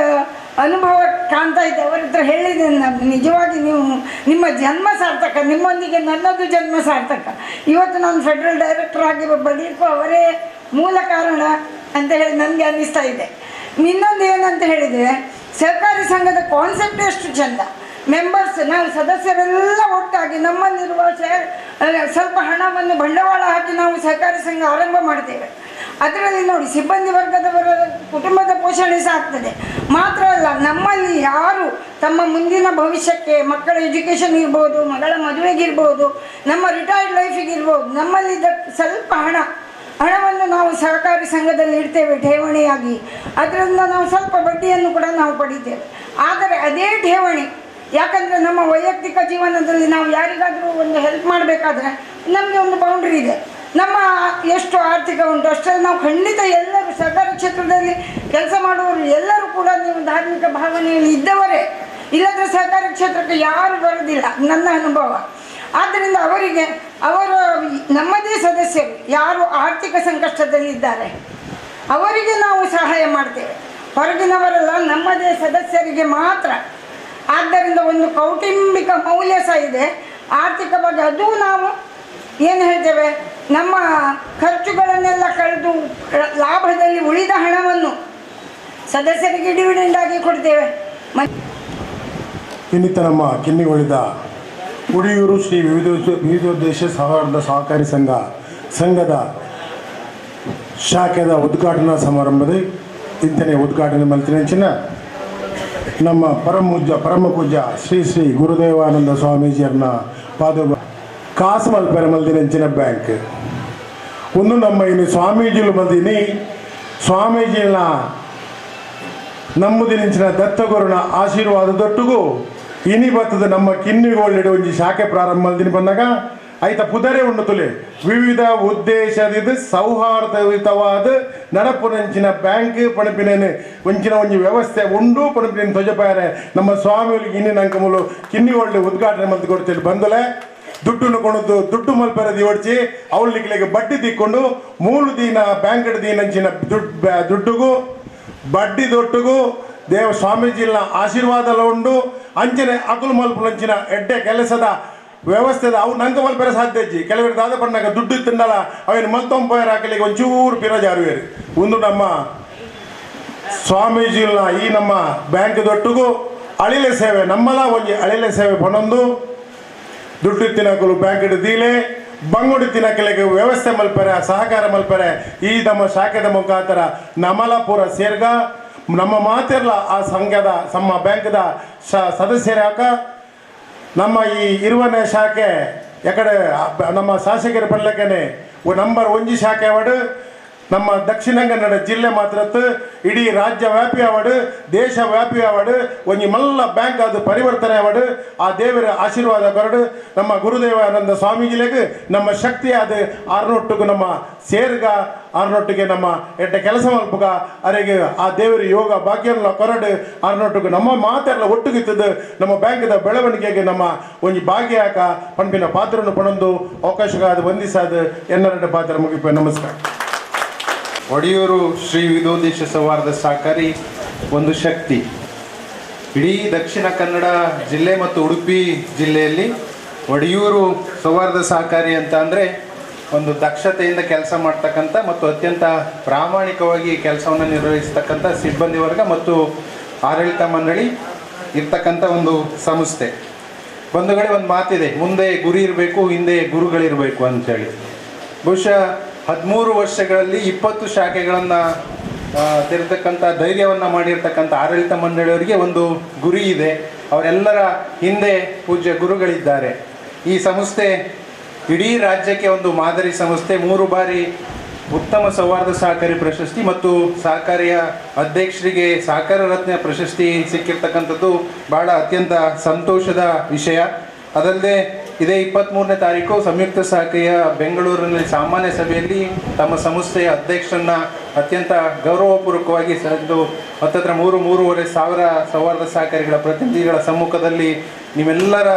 ಅನುಭವ ಕಾಣ್ತಾ ಇದೆ. ಅವರ ಹತ್ರ ಹೇಳಿದ್ದೇನೆ ನಾನು, ನಿಜವಾಗಿ ನೀವು ನಿಮ್ಮ ಜನ್ಮ ಸಾರ್ಥಕ, ನಿಮ್ಮೊಂದಿಗೆ ನನ್ನದು ಜನ್ಮ ಸಾರ್ಥಕ. ಇವತ್ತು ನಾನು ಫೆಡ್ರಲ್ ಡೈರೆಕ್ಟರ್ ಆಗಿ ಬರಲಿಕ್ಕೂ ಅವರೇ ಮೂಲ ಕಾರಣ ಅಂತ ಹೇಳಿ ನನಗೆ ಅನ್ನಿಸ್ತಾ ಇದೆ. ಇನ್ನೊಂದು ಏನಂತ ಹೇಳಿದರೆ, ಸಹಕಾರಿ ಸಂಘದ ಕಾನ್ಸೆಪ್ಟ್ ಎಷ್ಟು ಚೆಂದ. ಮೆಂಬರ್ಸ್, ನಾವು ಸದಸ್ಯರೆಲ್ಲ ಒಟ್ಟಾಗಿ ನಮ್ಮಲ್ಲಿರುವ ಸ್ವಲ್ಪ ಹಣವನ್ನು ಬಂಡವಾಳ ಹಾಕಿ ನಾವು ಸಹಕಾರಿ ಸಂಘ ಆರಂಭ ಮಾಡ್ತೇವೆ. ಅದರಲ್ಲಿ ನೋಡಿ, ಸಿಬ್ಬಂದಿ ವರ್ಗದವರ ಕುಟುಂಬದ ಪೋಷಣೆ ಸಹ ಆಗ್ತದೆ. ಮಾತ್ರ ಅಲ್ಲ, ನಮ್ಮಲ್ಲಿ ಯಾರು ತಮ್ಮ ಮುಂದಿನ ಭವಿಷ್ಯಕ್ಕೆ, ಮಕ್ಕಳ ಎಜುಕೇಷನ್ ಇರ್ಬೋದು, ಮಗಳ ಮದುವೆಗಿರ್ಬೋದು, ನಮ್ಮ ರಿಟೈರ್ಡ್ ಲೈಫಿಗಿರ್ಬೋದು, ನಮ್ಮಲ್ಲಿದ್ದ ಸ್ವಲ್ಪ ಹಣವನ್ನು ನಾವು ಸಹಕಾರಿ ಸಂಘದಲ್ಲಿ ಇಡ್ತೇವೆ ಠೇವಣಿಯಾಗಿ. ಅದರಿಂದ ನಾವು ಸ್ವಲ್ಪ ಬಡ್ಡಿಯನ್ನು ಕೂಡ ನಾವು ಪಡಿತೇವೆ. ಆದರೆ ಅದೇ ಠೇವಣಿ, ಯಾಕಂದರೆ ನಮ್ಮ ವೈಯಕ್ತಿಕ ಜೀವನದಲ್ಲಿ ನಾವು ಯಾರಿಗಾದರೂ ಒಂದು ಹೆಲ್ಪ್ ಮಾಡಬೇಕಾದ್ರೆ ನಮಗೆ ಒಂದು ಬೌಂಡ್ರಿ ಇದೆ. ನಮ್ಮ ಎಷ್ಟು ಆರ್ಥಿಕ ಉಂಟು ಅಷ್ಟರಲ್ಲಿ ನಾವು ಖಂಡಿತ ಎಲ್ಲರೂ ಸಹಕಾರಿ ಕ್ಷೇತ್ರದಲ್ಲಿ ಕೆಲಸ ಮಾಡುವವರು ಎಲ್ಲರೂ ಕೂಡ ನೀವು ಧಾರ್ಮಿಕ ಭಾವನೆಯಲ್ಲಿ ಇದ್ದವರೇ, ಇಲ್ಲದ್ರೆ ಸಹಕಾರಿ ಕ್ಷೇತ್ರಕ್ಕೆ ಯಾರು ಬರೋದಿಲ್ಲ, ನನ್ನ ಅನುಭವ. ಆದ್ದರಿಂದ ಅವರಿಗೆ, ಅವರು ನಮ್ಮದೇ ಸದಸ್ಯರು ಯಾರು ಆರ್ಥಿಕ ಸಂಕಷ್ಟದಲ್ಲಿದ್ದಾರೆ ಅವರಿಗೆ ನಾವು ಸಹಾಯ ಮಾಡ್ತೇವೆ, ಹೊರಗಿನವರೆಲ್ಲ ನಮ್ಮದೇ ಸದಸ್ಯರಿಗೆ ಮಾತ್ರ. ಆದ್ದರಿಂದ ಒಂದು ಕೌಟುಂಬಿಕ ಮೌಲ್ಯ ಸಹ ಇದೆ ಆರ್ಥಿಕವಾಗಿ. ಅದು ನಾವು ಏನು ಹೇಳ್ತೇವೆ, ನಮ್ಮ ಖರ್ಚುಗಳನ್ನೆಲ್ಲ ಕಳೆದು ಲಾಭದಲ್ಲಿ ಉಳಿದ ಹಣವನ್ನು ಸದಸ್ಯರಿಗೆ ಡಿವಿಡೆಂಡ್ ಆಗಿ ಕೊಡ್ತೇವೆ. ಇನ್ನಿತ ನಮ್ಮ ಕಿನ್ನಿಗೊಳಿದ ಒಡೆಯೂರು ಶ್ರೀ ವಿವಿಧೋದ್ದೇಶ ಸೌಹಾರ್ದ ಸಹಕಾರಿ ಸಂಘದ ಶಾಖೆದ ಉದ್ಘಾಟನಾ ಸಮಾರಂಭದ ಇಂತನೇ ಉದ್ಘಾಟನೆ ಮಲ್ತಿನಂಚಿನ ನಮ್ಮ ಪರಮ ಪೂಜ್ಯ ಶ್ರೀ ಶ್ರೀ ಗುರುದೇವಾನಂದ ಸ್ವಾಮೀಜಿಯರ್ನ ಪಾದ ಕಾಸು ಮಲ್ಪೆರ ಮಲ್ದಿನಂಚಿನ ಬ್ಯಾಂಕ್ ಒಂದು ನಮ್ಮ ಇನ್ನು ಸ್ವಾಮೀಜಿಲು ಮಲ್ದಿನಿ ಸ್ವಾಮೀಜಿನ ನಮ್ಮದಿನಿಂಚಿನ ದತ್ತಗುರುನ ಆಶೀರ್ವಾದದೊಟ್ಟಿಗೂ ಇನಿ ಬತ್ತದ ನಮ್ಮ ಕಿನ್ನಿಗೋಲ್ಲೆಡೆ ಒಂಜಿ ಶಾಖೆ ಪ್ರಾರಂಭ ಮಲ್ದಿನಿ ಬಂದಾಗ ಐತ ಪುದರೆ ಉಂಡುತ್ತಲೆ ವಿವಿಧ ಉದ್ದೇಶದ ಸೌಹಾರ್ದಯುತವಾದ ನಡಪುನಂಚಿನ ಬ್ಯಾಂಕ್ ಪಣಪಿನ ಒಂಚಿನ ಒಂಜಿ ವ್ಯವಸ್ಥೆ ಉಂಡು ಪಣಪಿನ ಧ್ವಜಪಾಯನೆ ನಮ್ಮ ಸ್ವಾಮಿಗಳಿಗೆ ಇನ್ನಿನ ಅಂಕಮೂಲು ಕಿನ್ನಿಗೋಲ್ಡೆ ಉದ್ಘಾಟನೆ ಮಲ್ತಿ ಕೊಡ್ತೇವೆ ಬಂದಲೆ ದುಡ್ಡನ್ನು ಕೊಡೋದು ದುಡ್ಡು ಮಲ್ಪೆರದಿ ಹೊಡ್ಚಿ ಅವಳಿಗೆ ಬಡ್ಡಿ ತಿಕ್ಕೊಂಡು ಮೂಲು ದೀನ ಬ್ಯಾಂಕ್ ದೀನಂಚಿನ ದುಡ್ಡುಗೂ ಬಡ್ಡಿ ದೊಟ್ಟುಗೂ ದೇವ ಸ್ವಾಮೀಜಿನ ಆಶೀರ್ವಾದ ಉಂಡು ಅಂಚನೆ ಅಕುಲು ಮಲ್ಪುನಂಚಿನ ಎಡ್ಡೆ ಕೆಲಸದ ವ್ಯವಸ್ಥೆದ ಅವು ನಂಗೆ ಮಲ್ಪೆರ ಸಾಧ್ಯ ಇಜ್ಜಿ ಕೆಲವರು ದಾದ ಪಣ್ಣಾಗ ದುಡ್ಡು ತಿನ್ನಲ್ಲ ಅವೇನು ಮಲ್ತೊಂಪಯರ್ ಹಾಕಲಿಕ್ಕೆ ಒಂಚೂರು ಪಿರಜಾರುವೇರಿ ಒಂದು ನಮ್ಮ ಸ್ವಾಮೀಜಿನ ಈ ನಮ್ಮ ಬ್ಯಾಂಕ್ ದೊಟ್ಟುಗೂ ಅಳಿಲೆ ಸೇವೆ ನಮ್ಮಲ ಒಂಜಿ ಅಳಿಲೆ ಸೇವೆ ಪಣೊಂದು ದುಡ್ಡು ತಿನ್ನಕಲು ಬ್ಯಾಂಕ್ ದೀಲೆ ಬಂಗುಡು ತಿನ್ನಕಲಿಗೆ ವ್ಯವಸ್ಥೆ ಮಲ್ಪೆರೆ ಸಹಕಾರ ಮಲ್ಪೆರೆ ಈ ನಮ್ಮ ಶಾಖೆದ ಮುಖಾಂತರ ನಮಲ ಪೂರ ಸೇರ್ಗ ನಮ್ಮ ಮಾತಿರ್ಲ ಆ ಸಂಘದ ನಮ್ಮ ಬ್ಯಾಂಕ್ದ ಸದಸ್ಯರೇ ಹಾಕ ನಮ್ಮ ಈ ಇರುವನೇ ಶಾಖೆ ಯಾಕಡೆ ನಮ್ಮ ಶಾಸಕರ ಪಡ್ಲಕ್ಕೇನೆ ನಂಬರ್ 1 ಶಾಖೆ ಅವಡು ನಮ್ಮ ದಕ್ಷಿಣ ಕನ್ನಡ ಜಿಲ್ಲೆ ಮಾತ್ರ ಇಡೀ ರಾಜ್ಯ ವ್ಯಾಪಿ ಅವಡು ದೇಶ ವ್ಯಾಪಿ ಅವಡು ಒಂಜಿ ಮಲ್ಲ ಬ್ಯಾಂಕ್ ಅದು ಪರಿವರ್ತನೆ ಅವಡು ಆ ದೇವರ ಆಶೀರ್ವಾದ ಕೊರಡು ನಮ್ಮ ಗುರುದೇವಾನಂದ ಸ್ವಾಮೀಜಿಲೆಗೆ ನಮ್ಮ ಶಕ್ತಿ ಅದು ಆರ್ನೊಟ್ಟಿಗೂ ನಮ್ಮ ಸೇರ್ಗ ಆರ್ನೊಟ್ಟಿಗೆ ನಮ್ಮ ಎಡ್ಡೆ ಕೆಲಸ ಮಲ್ಪುಗ ಅರೆಗೆ ಆ ದೇವರ ಯೋಗ ಭಾಗ್ಯನ ಕೊರಡು ಆರ್ನೊಟ್ಟಿಗೂ ನಮ್ಮ ಮಾತೆಲ್ಲ ಒಟ್ಟುಗಿತ್ತದು ನಮ್ಮ ಬ್ಯಾಂಕ್ದ ಬೆಳವಣಿಗೆಗೆ ನಮ್ಮ ಒಂಜಿ ಭಾಗ್ಯ ಯಾಕ ಪಂಪಿನ ಪಾತ್ರವನ್ನು ಪಣಂದು ಅವಕಾಶಗಾದ ವಂದಿಸಾದ ಎನ್ನರಡ ಪಾತ್ರ ಮುಗಿಪ ನಮಸ್ಕಾರ. ಒಡೆಯೂರು ಶ್ರೀ ವಿವಿಧೋದ್ದೇಶ ಸೌಹಾರ್ದ ಸಹಕಾರಿ ಒಂದು ಶಕ್ತಿ. ಇಡೀ ದಕ್ಷಿಣ ಕನ್ನಡ ಜಿಲ್ಲೆ ಮತ್ತು ಉಡುಪಿ ಜಿಲ್ಲೆಯಲ್ಲಿ ಒಡೆಯೂರು ಸೌಹಾರ್ದ ಸಹಕಾರಿ ಅಂತ ಅಂದರೆ ಒಂದು ದಕ್ಷತೆಯಿಂದ ಕೆಲಸ ಮಾಡ್ತಕ್ಕಂಥ ಮತ್ತು ಅತ್ಯಂತ ಪ್ರಾಮಾಣಿಕವಾಗಿ ಕೆಲಸವನ್ನು ನಿರ್ವಹಿಸ್ತಕ್ಕಂಥ ಸಿಬ್ಬಂದಿ ವರ್ಗ ಮತ್ತು ಆಡಳಿತ ಮಂಡಳಿ ಇರ್ತಕ್ಕಂಥ ಒಂದು ಸಂಸ್ಥೆ. ಬಂಧುಗಳೇ, ಒಂದು ಮಾತಿದೆ, ಮುಂದೆ ಗುರಿ ಇರಬೇಕು, ಹಿಂದೆ ಗುರುಗಳಿರಬೇಕು ಅಂಥೇಳಿ. ಬಹುಶಃ 13 ವರ್ಷಗಳಲ್ಲಿ 20 ಶಾಖೆಗಳನ್ನು ತೆರೆತಕ್ಕಂಥ ಧೈರ್ಯವನ್ನು ಮಾಡಿರ್ತಕ್ಕಂಥ ಆಡಳಿತ ಮಂಡಳಿಯವರಿಗೆ ಒಂದು ಗುರಿ ಇದೆ. ಅವರೆಲ್ಲರ ಹಿಂದೆ ಪೂಜ್ಯ ಗುರುಗಳಿದ್ದಾರೆ. ಈ ಸಂಸ್ಥೆ ಇಡೀ ರಾಜ್ಯಕ್ಕೆ ಒಂದು ಮಾದರಿ ಸಂಸ್ಥೆ. 3 ಬಾರಿ ಉತ್ತಮ ಸೌಹಾರ್ದ ಸಹಕಾರಿ ಪ್ರಶಸ್ತಿ ಮತ್ತು ಸಹಕಾರಿಯ ಅಧ್ಯಕ್ಷರಿಗೆ ಸಹಕಾರ ರತ್ನ ಪ್ರಶಸ್ತಿ ಸಿಕ್ಕಿರ್ತಕ್ಕಂಥದ್ದು ಬಹಳ ಅತ್ಯಂತ ಸಂತೋಷದ ವಿಷಯ. ಅದಲ್ಲದೆ ಇದೇ 23ನೇ ತಾರೀಕು ಸಂಯುಕ್ತ ಶಾಖೆಯ ಬೆಂಗಳೂರಿನಲ್ಲಿ ಸಾಮಾನ್ಯ ಸಭೆಯಲ್ಲಿ ತಮ್ಮ ಸಂಸ್ಥೆಯ ಅಧ್ಯಕ್ಷರನ್ನ ಅತ್ಯಂತ ಗೌರವಪೂರ್ವಕವಾಗಿ ಹತ್ತತ್ರ 3-3.5 ಸಾವಿರ ಸೌಹಾರ್ದ ಸಹಕಾರಿಗಳ ಪ್ರತಿನಿಧಿಗಳ ಸಮ್ಮುಖದಲ್ಲಿ ನಿಮ್ಮೆಲ್ಲರ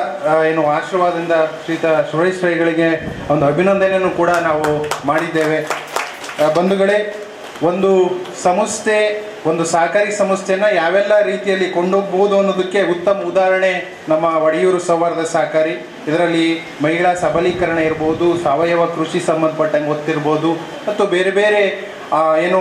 ಏನು ಆಶೀರ್ವಾದದಿಂದ ಶ್ರೀಯುತ ಸುರೇಶ್ವರಿಗಳಿಗೆ ಒಂದು ಅಭಿನಂದನೆಯನ್ನು ಕೂಡ ನಾವು ಮಾಡಿದ್ದೇವೆ. ಬಂಧುಗಳೇ, ಒಂದು ಸಂಸ್ಥೆ, ಒಂದು ಸಹಕಾರಿ ಸಂಸ್ಥೆಯನ್ನು ಯಾವೆಲ್ಲ ರೀತಿಯಲ್ಲಿ ಕೊಂಡೋಗ್ಬೋದು ಅನ್ನೋದಕ್ಕೆ ಉತ್ತಮ ಉದಾಹರಣೆ ನಮ್ಮ ಒಡೆಯೂರು ಸೌಹಾರ್ದ ಸಹಕಾರಿ. ಇದರಲ್ಲಿ ಮಹಿಳಾ ಸಬಲೀಕರಣ ಇರ್ಬೋದು, ಸಾವಯವ ಕೃಷಿ ಸಂಬಂಧಪಟ್ಟಂಗೆ ಗೊತ್ತಿರ್ಬೋದು, ಮತ್ತು ಬೇರೆ ಬೇರೆ ಏನು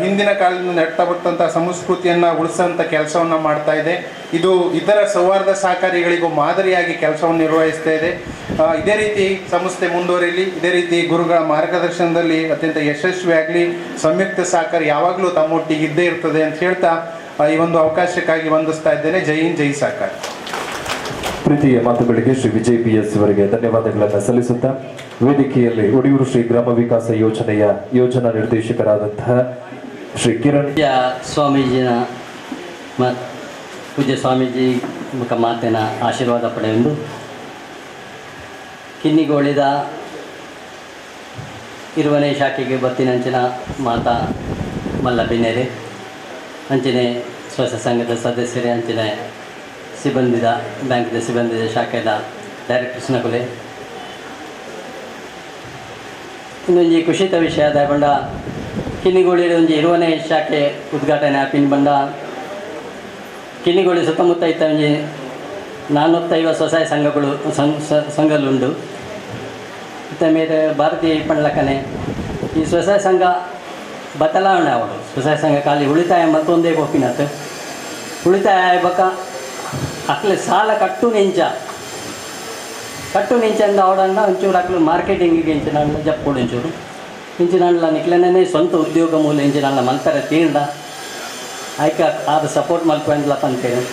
ಹಿಂದಿನ ಕಾಲದಿಂದ ನಡ್ತಾ ಬರ್ತಂಥ ಸಂಸ್ಕೃತಿಯನ್ನು ಉಳಿಸೋಂಥ ಕೆಲಸವನ್ನು ಮಾಡ್ತಾ ಇದೆ. ಇದು ಇತರ ಸೌಹಾರ್ದ ಸಹಕಾರಿಗಳಿಗೂ ಮಾದರಿಯಾಗಿ ಕೆಲಸವನ್ನು ನಿರ್ವಹಿಸ್ತಾ ಇದೆ. ಇದೇ ರೀತಿ ಸಂಸ್ಥೆ ಮುಂದುವರಿಯಲಿ, ಇದೇ ರೀತಿ ಗುರುಗಳ ಮಾರ್ಗದರ್ಶನದಲ್ಲಿ ಅತ್ಯಂತ ಯಶಸ್ವಿಯಾಗಲಿ. ಸಂಯುಕ್ತ ಸಹಕಾರಿ ಯಾವಾಗಲೂ ತಮ್ಮೊಟ್ಟಿಗೆ ಇದ್ದೇ ಇರ್ತದೆ ಅಂತ ಹೇಳ್ತಾ ಈ ಒಂದು ಅವಕಾಶಕ್ಕಾಗಿ ವಂದಿಸ್ತಾ ಇದ್ದೇನೆ. ಜೈ ಹಿಂದ್, ಜೈ ಸಹಕಾರಿ. ಪ್ರೀತಿಯ ಮಾತುಗಳಿಗೆ ಶ್ರೀ ವಿಜಯ್ PS ಅವರಿಗೆ ಧನ್ಯವಾದಗಳನ್ನು ಸಲ್ಲಿಸುತ್ತಾ ವೇದಿಕೆಯಲ್ಲಿ ಒಡೆಯೂರು ಶ್ರೀ ಗ್ರಾಮ ವಿಕಾಸ ಯೋಜನೆಯ ಯೋಜನಾ ನಿರ್ದೇಶಕರಾದಂತಹ ಶ್ರೀ ಕಿರಣ್ ಸ್ವಾಮೀಜಿನ ಪೂಜ್ಯ ಸ್ವಾಮೀಜಿ ಮುಖ ಮಾತಿನ ಆಶೀರ್ವಾದ ಪಡೆಯಲು ಕಿನ್ನಿಗೋಳಿದ ಇರುವನೇ ಶಾಖೆಗೆ ಬತ್ತಿನಂಚಿನ ಮಾತಾ ಮಲ್ಲ ಬಿನ್ನೆರೆ ಅಂಚನೆ ಸ್ವಸ ಸಂಘದ ಸದಸ್ಯರೇ, ಅಂಚನೆ ಸಿಬ್ಬಂದಿದ ಬ್ಯಾಂಕ್ದ ಸಿಬ್ಬಂದಿದ ಶಾಖೆದ ಡೈರೆಕ್ಟರ್ ಕೃಷ್ಣಕುಲೆ. ಇನ್ನೊಂದು ಖುಷಿತ ವಿಷಯ ಅದ ಬಂಡ ಕಿನ್ನಿಗೋಳಿ ಒಂಜಿ ಇರುವನೇ ಶಾಖೆ ಉದ್ಘಾಟನೆ ಆಪಿನ ಬಂಡ ಕಿನ್ನಿಗೋಳಿ ಸುತ್ತಮುತ್ತ ಇತ್ತ ಒಂಜಿ 450 ಸ್ವಸಹಾಯ ಸಂಘಗಳು ಸಂಘಗಳುಂಡು. ಇತ್ತ ಮೇಲೆ ಭಾರತೀಯ ಪಂಡ್ಲಕ್ಕನೆ ಈ ಸ್ವಸಹಾಯ ಸಂಘ ಬದಲಾವಣೆ ಅವರು ಸ್ವಸಹಾಯ ಸಂಘ ಖಾಲಿ ಉಳಿತಾಯ ಮತ್ತೊಂದೇ ಗೋಪಿನಾಥ್ ಉಳಿತಾಯ ಬಕ ಅಕ್ಲೆ ಸಾಲ ಕಟ್ಟು ನಿಂಚ ಅಂದ ಅವಡನ್ನ ಒಂಚೂರು ಅಕ್ಲು ಮಾರ್ಕೆಟಿಂಗಿಗೆ ಇಂಚಿನ ಜಪ್ಪುಡು ಒಂಚೂರು ಇಂಚಿನಲ್ಲ ನಿಕ್ಲನೇ ಸ್ವಂತ ಉದ್ಯೋಗ ಮೂಲ ಇಂಚಿನಲ್ಲ ಮಂತರ ತೀರ್ದ ಆಯ್ಕ ಆದ ಸಪೋರ್ಟ್ ಮಲ್ಪಂದ್ಲಪ್ಪ ಅಂತೇಳಿ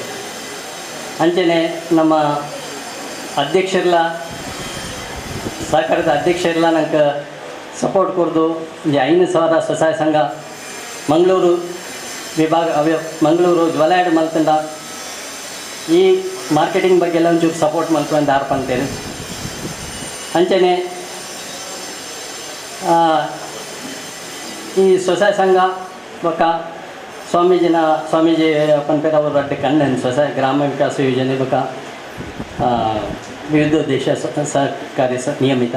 ಅಂಚನೆ ನಮ್ಮ ಅಧ್ಯಕ್ಷರೆಲ್ಲ ಸಹಕಾರದ ಅಧ್ಯಕ್ಷರೆಲ್ಲ ನಂಗೆ ಸಪೋರ್ಟ್ ಕೊಡ್ದು ಈ 5,000 ಸ್ವಸಹಾಯ ಸಂಘ ಮಂಗಳೂರು ವಿಭಾಗ ಮಂಗಳೂರು ಜ್ವಲಾಡ್ ಮಲ್ತಂಡ ಈ ಮಾರ್ಕೆಟಿಂಗ್ ಬಗ್ಗೆ ಎಲ್ಲ ಒಂಚೂರು ಸಪೋರ್ಟ್ ಮಲ್ಕೊಂಡು ಆರ್ಪ ಅಂತೇಳಿ ಅಂಚನೆ ಈ ಸ್ವಸಹಾಯ ಸಂಘ ಬೊಕ್ಕ ಸ್ವಾಮೀಜಿ ಪಂಪೇರ ಅವರು ಅಡ್ಡೆ ಕಣ್ಣನ್ ಸ್ವಸಹಾಯ ಗ್ರಾಮ ವಿಕಾಸ ಯೋಜನೆ ಬೊಕ್ಕ ವಿವಿಧೋದ್ದೇಶ ಸಹಕಾರಿ ನಿಯಮಿತ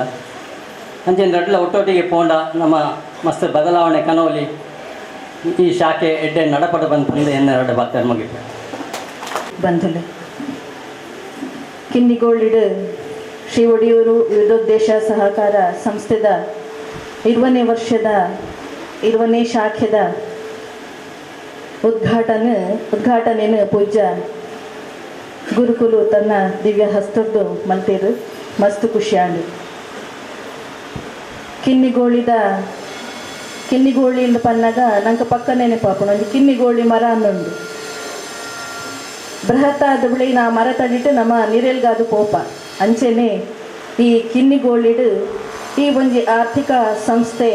ಅಂಚನೆ ರಡ್ಲ ಒಟ್ಟೊಟ್ಟಿಗೆ ಪೋಂಡ ನಮ್ಮ ಮಸ್ತ್ ಬದಲಾವಣೆ ಕನೋಲಿ ಈ ಶಾಖೆ ಎಡ್ಡೆ ನಡಪಡ ಬಂದು ಎನ್ನೆರಡು ಬಾಕ್ತಾರೆ ಮುಗಿತು ಬಂಧುಲೆ ಕಿನ್ನಿಗೋಳಿಡ್ ಶ್ರೀ ಒಡಿಯೂರು ವಿವಿಧೋದ್ದೇಶ ಸಹಕಾರ ಸಂಸ್ಥೆದ 20ನೇ ವರ್ಷದ 20ನೇ ಶಾಖೆದ ಉದ್ಘಾಟನೆಯನ್ನು ಪೂಜ್ಯ ಗುರುಕುಲು ತನ್ನ ದಿವ್ಯ ಹಸ್ತದ್ದು ಮಲ್ತೇರು ಮಸ್ತ್ ಖುಷಿಯಾಡು ಕಿನ್ನಿಗೋಳಿಂದ ಪನ್ನಾಗ ನಂಗೆ ಪಕ್ಕನೇನೆ ಪಾಪಣ ಒಂದು ಕಿನ್ನಿಗೋಳಿ ಮರ ಅನ್ನೊಂದು ಬೃಹತ್ತಾದ ಬಳಿ ನಾ ಮರ ತಡಿಟ್ಟು ನಮ್ಮ ನೀರೆಲ್ಗಾದು ಪೋಪ ಅಂಚೆನೆ ಈ ಕಿನ್ನಿಗೋಳಿಡು ಈ ಒಂಜಿ ಆರ್ಥಿಕ ಸಂಸ್ಥೆ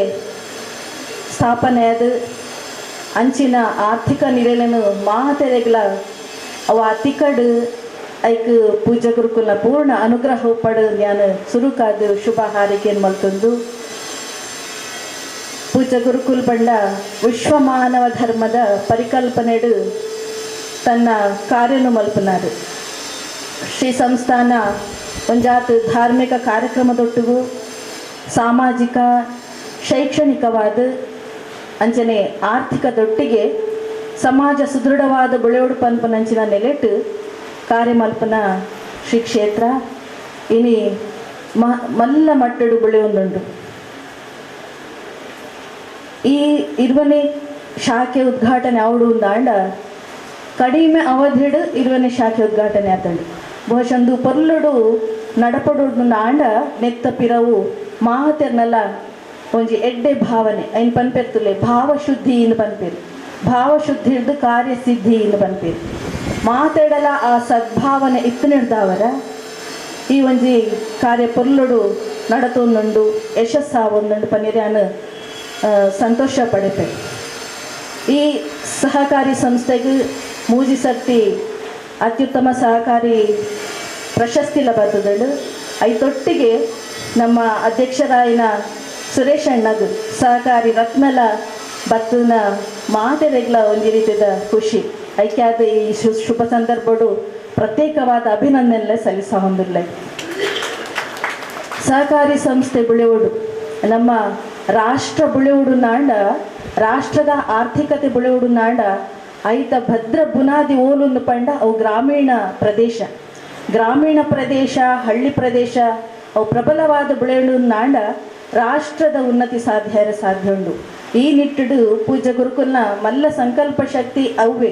ಸ್ಥಾಪನೆ ಅದು ಅಂಚಿನ ಆರ್ಥಿಕ ನಿರೆలను ಮಾತೆರೆಗ್ಲ ಅವ ತಿಕಡು ಐಕ್ ಪೂಜಾ ಗುರುಕುಲ ಪೂರ್ಣ ಅನುಗ್ರಹ ಪಡು ಜ್ಞಾನ ಸುರುಕಾದು ಶುಭ ಹಾರೈಕೆಯನ್ನು ಮಲ್ತೊಂದು ಪೂಜಾ ಗುರುಕುಲ್ ಬಂಡ ವಿಶ್ವಮಾನವ ಧರ್ಮದ ಪರಿಕಲ್ಪನೆಡು ತನ್ನ ಕಾರ್ಯನು ಮಲ್ಪನಾರು ಶ್ರೀ ಸಂಸ್ಥಾನ ಒಂಜಾತ್ ಧಾರ್ಮಿಕ ಕಾರ್ಯಕ್ರಮದೊಟ್ಟಿಗೂ ಸಾಮಾಜಿಕ ಶೈಕ್ಷಣಿಕವಾದ ಅಂಚನೆ ಆರ್ಥಿಕದೊಟ್ಟಿಗೆ ಸಮಾಜ ಸುದೃಢವಾದ ಬೆಳೆಯೋಡು ಪನ್ಪನಂಚಿನ ನೆಲೆಟ್ಟು ಕಾರ್ಯಮಲ್ಪನ ಶ್ರೀ ಕ್ಷೇತ್ರ ಇನಿ ಮಲ್ಲ ಮಟ್ಟಡು ಬೆಳೆಯೊಂದುಂಡು ಈ 20ನೇ ಶಾಖೆ ಉದ್ಘಾಟನೆ ಅವಡು ಅಂದಾಂಡ ಕಡಿಮೆ ಅವಧಿಡು 20ನೇ ಶಾಖೆ ಉದ್ಘಾಟನೆ ಆತಂಡು ಬಹುಶಂದು ಪೊರ್ಲುಡು ನಡಪಡು ಆಂಡ ನೆತ್ತ ಪಿರವು ಮಾತೆರ್ನಲ್ಲ ಒಂಜಿ ಎಡ್ಡೆ ಭಾವನೆ ಐನ್ ಪನ್ಪೆರ್ತುಲೆ ಭಾವಶುದ್ಧಿ ಇಂದು ಪನ್ಪೇರು ಭಾವಶುದ್ಧಿ ಹಿಡ್ದು ಕಾರ್ಯಸಿದ್ಧಿ ಇಂದು ಪನ್ಪೇರು ಮಾತಾಡಲ ಆ ಸದ್ಭಾವನೆ ಇತ್ತನಿಡ್ದವರ ಈ ಒಂಜಿ ಕಾರ್ಯ ಪೊರ್ಲುಡು ನಡತೊಂದುಂಡು ಯಶಸ್ಸಾವೊಂದುಂಡು ಪನ್ನಿರ್ಯಾನು ಸಂತೋಷ ಪಡೆಪೆ ಈ ಸಹಕಾರಿ ಸಂಸ್ಥೆಗೆ ಮೂಜಿ ಸರ್ತಿ ಅತ್ಯುತ್ತಮ ಸಹಕಾರಿ ಪ್ರಶಸ್ತಿ ಲಭ್ಯತದಳು ಐತೊಟ್ಟಿಗೆ ನಮ್ಮ ಅಧ್ಯಕ್ಷರಾಯಿನ ಸುರೇಶ್ ಅಣ್ಣಗ ಸಹಕಾರಿ ರತ್ನಲ ಬತ್ತನ ಮಾತೆರೆಗ್ಲ ಒಂಜಿ ರೀತಿಯ ಖುಷಿ ಐಕ್ಯಾದ ಈ ಶುಭ ಸಂದರ್ಭಡು ಪ್ರತ್ಯೇಕವಾದ ಅಭಿನಂದನೆ ಸಲ್ಲಿಸ ಹೊಂದಿಲ್ಲ ಸಹಕಾರಿ ಸಂಸ್ಥೆ ಬೆಳೆಯುವುದು ನಮ್ಮ ರಾಷ್ಟ್ರ ಬೆಳೆಯುವುದು ನಾಂಡ ರಾಷ್ಟ್ರದ ಆರ್ಥಿಕತೆ ಬೆಳೆಯುವುದು ನಾಂಡ ಐತ ಭದ್ರ ಬುನಾದಿ ಓಲುಂದು ಪಂಡ ಅವು ಗ್ರಾಮೀಣ ಪ್ರದೇಶ ಹಳ್ಳಿ ಪ್ರದೇಶ ಅವು ಪ್ರಬಲವಾದ ಬೆಳೆಯುವುದು ನಾಂಡ ರಾಷ್ಟ್ರದ ಉನ್ನತಿ ಸಾಧ್ಯ ಉಂಡು ಈ ನಿಟ್ಟಿಡು ಪೂಜ್ಯ ಗುರುಕುಲ್ನ ಮಲ್ಲ ಸಂಕಲ್ಪ ಶಕ್ತಿ ಅವೇ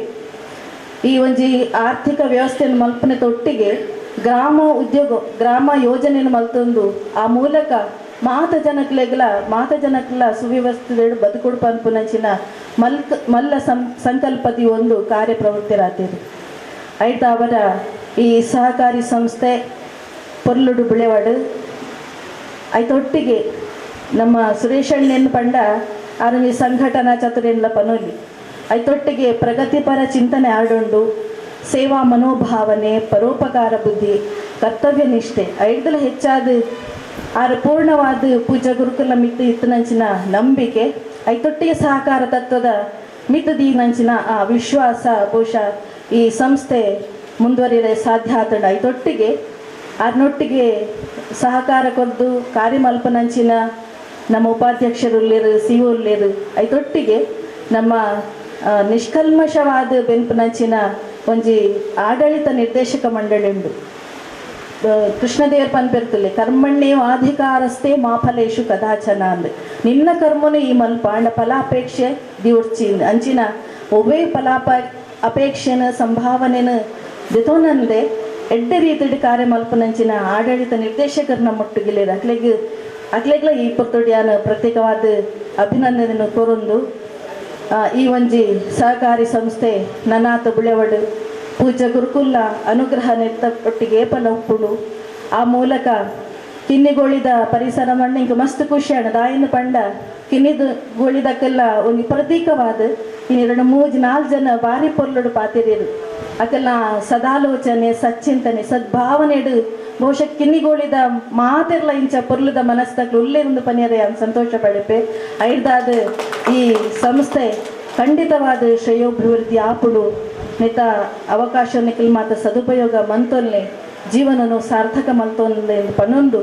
ಈ ಒಂಜಿ ಆರ್ಥಿಕ ವ್ಯವಸ್ಥೆಯನ್ನು ಮಲ್ಪನೆ ತೊಟ್ಟಿಗೆ ಗ್ರಾಮ ಯೋಜನೆಯನ್ನು ಮಲ್ತೊಂದು ಆ ಮೂಲಕ ಮಾತ ಜನಕ್ಲ ಸುವ್ಯವಸ್ಥೆ ಬದುಕುಡು ಪನ್ಪುನಂಚಿನ ಮಲ್ಲ ಸಂಕಲ್ಪದಿ ಒಂದು ಕಾರ್ಯಪ್ರವೃತ್ತಿರಾತೀರಿ ಐತ ಅವರ ಈ ಸಹಕಾರಿ ಸಂಸ್ಥೆ ಪೊರ್ಲುಡು ಬಿಳೆವಾಡು ಐತೊಟ್ಟಿಗೆ ನಮ್ಮ ಸುರೇಶಣ್ಣನ ಪಂಡ ಆರಮಿ ಸಂಘಟನಾ ಚತುರ್ಯನ್ಲ ಪನೋಲಿ ಐತೊಟ್ಟಿಗೆ ಪ್ರಗತಿಪರ ಚಿಂತನೆ ಆಡುಂಡು ಸೇವಾ ಮನೋಭಾವನೆ ಪರೋಪಕಾರ ಬುದ್ಧಿ ಕರ್ತವ್ಯ ನಿಷ್ಠೆ ಐದಲ ಹೆಚ್ಚಾದ ಆರ ಪೂರ್ಣವಾದ ಪೂಜಾ ಗುರುಕುಲ ಮಿತ್ತು ಇತ್ತನಂಚಿನ ನಂಬಿಕೆ ಐತೊಟ್ಟಿಗೆ ಸಹಕಾರ ತತ್ವದ ಮಿತ್ತದೀನಂಚಿನ ಆ ವಿಶ್ವಾಸ ಬಹುಶಃ ಈ ಸಂಸ್ಥೆ ಮುಂದುವರಿಯಲು ಸಾಧ್ಯ ಆತಂಡ ಐತೊಟ್ಟಿಗೆ ಅದನ್ನೊಟ್ಟಿಗೆ ಸಹಕಾರ ಕೊದ್ದು ಕಾರ್ಯಮಲ್ಪನಂಚಿನ ನಮ್ಮ ಉಪಾಧ್ಯಕ್ಷರುಲ್ಲೇರು ಸಿಒಲ್ಲೇರು ಐತೊಟ್ಟಿಗೆ ನಮ್ಮ ನಿಷ್ಕಲ್ಮಶವಾದ ಬೆನ್ಪುನಂಚಿನ ಒಂಜಿ ಆಡಳಿತ ನಿರ್ದೇಶಕ ಮಂಡಳಿ ಉಂಡು ಕೃಷ್ಣದೇವರ ಪನ್ಪೆರ್ತುಲೆ ಕರ್ಮಣ್ಯೇವ ಅಧಿಕಾರಸ್ಥೆ ಮಾಫಲೇಶು ಕದಾಚನ ಅಂದ್ ನಿನ್ನ ಕರ್ಮನು ಈ ಮಲ್ಪ ಅಂಡ ಫಲಾಪೇಕ್ಷೆ ದಿವರ್ಚಿಂದ ಅಂಚಿನ ಒವ್ವೇ ಅಪೇಕ್ಷೆನ ಸಂಭಾವನೆನ ದಿತೋನಂದೆ ಎಡ್ಡೆ ರೀತಿಯ ಕಾರ್ಯಮಲ್ಪನಂಚಿನ ಆಡಳಿತ ನಿರ್ದೇಶಕರನ್ನ ಮುಟ್ಟುಗಿಲೇರು ಅಕ್ಲೆಗ್ಲ ಈ ಪೊತ್ತೊಡಿಯಾನ ಪ್ರತ್ಯೇಕವಾದ ಅಭಿನಂದನೆಯನ್ನು ಕೋರೊಂದು ಈ ಒಂಜಿ ಸಹಕಾರಿ ಸಂಸ್ಥೆ ನನಾತು ಬುಳೆವಡು ಪೂಜ ಗುರುಕುಲ್ಲ ಅನುಗ್ರಹ ನೆತ್ತ ಒಟ್ಟಿಗೆ ಏಪಲ ಉಪ್ಪುಡು ಆ ಮೂಲಕ ಕಿನ್ನಿಗೋಳಿದ ಪರಿಸರ ಮಣ್ಣಿಗೆ ಮಸ್ತ್ ಖುಷಿಯಾಣ ದಾಯಿನ ಪಂಡ ಕಿನ್ನಿದು ಗೋಳಿದಕ್ಕೆಲ್ಲ ಒಂದು ಪ್ರತೀಕವಾದ ಇನ್ನು 2-3-4 ಜನ ಬಾರಿ ಪೊರ್ಲುಡು ಪಾತಿರಿರು ಅಕ್ಕೆಲ್ಲ ಸದಾಲೋಚನೆ ಸಚ್ಚಿಂತನೆ ಸದ್ಭಾವನೆಡು ಬಹುಶಃ ಕಿನ್ನಿಗೋಳಿದ ಮಾತೆರ್ಲ ಇಂಚ ಪೊರ್ಲುದ ಮನಸ್ಸಲ್ಲಿ ಉಲ್ಲೇ ಒಂದು ಪನಿಯರೆ ಸಂತೋಷ ಪಡೆಪೆ ಐದಾದ ಈ ಸಂಸ್ಥೆ ಖಂಡಿತವಾದ ಶ್ರೇಯೋಭಿವೃದ್ಧಿ ಆಪುಡು ನೆತ ಅವಕಾಶ ನಿಖಿಲ್ ಮಾತ ಸದುಪಯೋಗ ಮಂತೊಲ್ಲೆ ಜೀವನನು ಸಾರ್ಥಕ ಮಲ್ತೊಂದು ಪನ್ನೊಂದು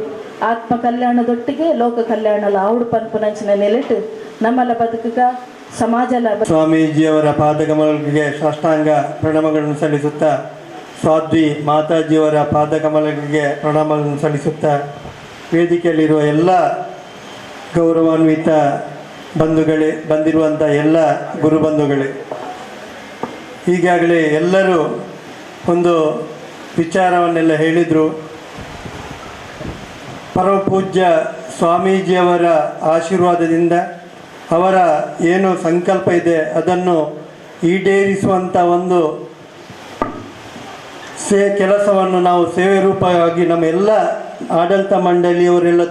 ಆತ್ಮ ಕಲ್ಯಾಣದೊಟ್ಟಿಗೆ ಲೋಕ ಕಲ್ಯಾಣಲ ಆವುಡು ಪನ್ಪುನಂಚಿನ ನೆಲೆಟ್ಟು ನಮ್ಮಲ ಬದುಕುಗ ಸಮಾಜಲ ಸ್ವಾಮೀಜಿಯವರ ಪಾದಕಮಲಗಳಿಗೆ ಸಾಷ್ಟಾಂಗ ಪ್ರಣಾಮಗಳನ್ನು ಸಲ್ಲಿಸುತ್ತಾ ಸ್ವಾದ್ವಿ ಮಾತಾಜಿಯವರ ಪಾದಕಮಲಗಳಿಗೆ ಪ್ರಣಾಮಗಳನ್ನು ಸಲ್ಲಿಸುತ್ತಾ ವೇದಿಕೆಯಲ್ಲಿರುವ ಎಲ್ಲ ಗೌರವಾನ್ವಿತ ಬಂಧುಗಳೇ, ಬಂದಿರುವಂಥ ಎಲ್ಲ ಗುರುಬಂಧುಗಳೇ, ಈಗಾಗಲೇ ಎಲ್ಲರೂ ಒಂದು ವಿಚಾರವನ್ನೆಲ್ಲ ಹೇಳಿದರು. ಪರಮಪೂಜ್ಯ ಸ್ವಾಮೀಜಿಯವರ ಆಶೀರ್ವಾದದಿಂದ ಅವರ ಏನು ಸಂಕಲ್ಪ ಇದೆ ಅದನ್ನು ಈಡೇರಿಸುವಂಥ ಒಂದು ಕೆಲಸವನ್ನು ನಾವು ಸೇವೆ ರೂಪವಾಗಿ ನಮ್ಮ ಎಲ್ಲ ಆಡಳಿತ ಮಂಡಳಿಯವರೆಲ್ಲ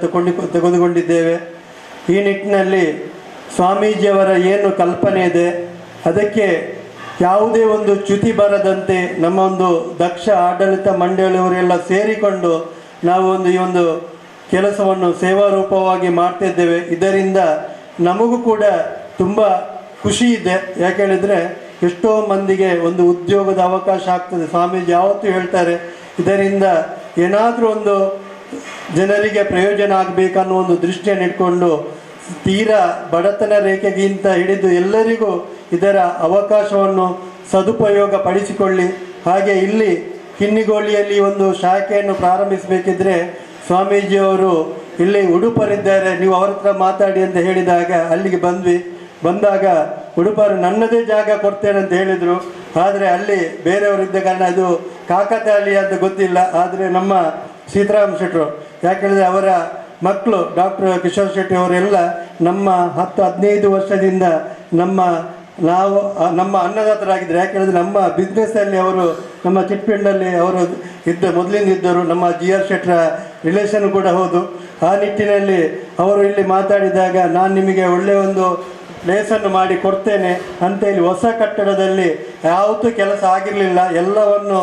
ತೆಗೆದುಕೊಂಡಿದ್ದೇವೆ. ಈ ನಿಟ್ಟಿನಲ್ಲಿ ಸ್ವಾಮೀಜಿಯವರ ಏನು ಕಲ್ಪನೆ ಇದೆ ಅದಕ್ಕೆ ಯಾವುದೇ ಒಂದು ಚ್ಯುತಿ ಬರದಂತೆ ನಮ್ಮ ಒಂದು ದಕ್ಷ ಆಡಳಿತ ಮಂಡಳಿಯವರೆಲ್ಲ ಸೇರಿಕೊಂಡು ನಾವು ಈ ಒಂದು ಕೆಲಸವನ್ನು ಸೇವಾ ರೂಪವಾಗಿ ಮಾಡ್ತಿದ್ದೇವೆ. ಇದರಿಂದ ನಮಗೂ ಕೂಡ ತುಂಬ ಖುಷಿ ಇದೆ. ಯಾಕೇಳಿದರೆ ಎಷ್ಟೋ ಮಂದಿಗೆ ಒಂದು ಉದ್ಯೋಗದ ಅವಕಾಶ ಆಗ್ತದೆ. ಸ್ವಾಮೀಜಿ ಯಾವತ್ತೂ ಹೇಳ್ತಾರೆ, ಇದರಿಂದ ಏನಾದರೂ ಒಂದು ಜನರಿಗೆ ಪ್ರಯೋಜನ ಆಗಬೇಕನ್ನೋ ಒಂದು ದೃಷ್ಟಿಯನ್ನು ಇಟ್ಕೊಂಡು ತೀರಾ ಬಡತನ ರೇಖೆಗಿಂತ ಹಿಡಿದು ಎಲ್ಲರಿಗೂ ಇದರ ಅವಕಾಶವನ್ನು ಸದುಪಯೋಗ ಪಡಿಸಿಕೊಳ್ಳಿ. ಹಾಗೆ ಇಲ್ಲಿ ಕಿನ್ನಿಗೋಳಿಯಲ್ಲಿ ಒಂದು ಶಾಖೆಯನ್ನು ಪ್ರಾರಂಭಿಸಬೇಕಿದ್ರೆ ಸ್ವಾಮೀಜಿಯವರು ಇಲ್ಲಿ ಉಡುಪರಿದ್ದಾರೆ, ನೀವು ಅವ್ರ ಹತ್ರ ಮಾತಾಡಿ ಅಂತ ಹೇಳಿದಾಗ ಅಲ್ಲಿಗೆ ಬಂದಾಗ ಉಡುಪರು ನನ್ನದೇ ಜಾಗ ಕೊಡ್ತೇನೆ ಅಂತ ಹೇಳಿದರು. ಆದರೆ ಅಲ್ಲಿ ಬೇರೆಯವರಿದ್ದ ಕಾರಣ ಅದು ಕಾಕತಾಳೀಯ ಅಂತ ಗೊತ್ತಿಲ್ಲ. ಆದರೆ ನಮ್ಮ ಸೀತಾರಾಮ್ ಶೆಟ್ಟರು, ಯಾಕೆಳಿದರೆ ಅವರ ಮಕ್ಕಳು ಡಾಕ್ಟರ್ ಕಿಶೋರ್ ಶೆಟ್ಟಿ ಅವರೆಲ್ಲ ನಮ್ಮ 10-15 ವರ್ಷದಿಂದ ನಮ್ಮ ಅನ್ನದಾತರಾಗಿದ್ದರು. ಯಾಕೆಳಿದರೆ ನಮ್ಮ ಬಿಸ್ನೆಸ್ಸಲ್ಲಿ ಅವರು ನಮ್ಮ ಚಿಟ್ಪಿಂಡಲ್ಲಿ ಅವರು ಮೊದಲಿಂದ ಇದ್ದರು. ನಮ್ಮ GR ಶೆಟ್ಟರ ರಿಲೇಷನ್ ಕೂಡ ಹೌದು. ಆ ನಿಟ್ಟಿನಲ್ಲಿ ಅವರು ಇಲ್ಲಿ ಮಾತಾಡಿದಾಗ ನಾನು ನಿಮಗೆ ಒಳ್ಳೆಯ ಒಂದು ಪ್ಲೇಸನ್ನು ಮಾಡಿ ಕೊಡ್ತೇನೆ ಅಂತೇಳಿ ಹೊಸ ಕಟ್ಟಡದಲ್ಲಿ ಯಾವತ್ತೂ ಕೆಲಸ ಆಗಿರಲಿಲ್ಲ. ಎಲ್ಲವನ್ನು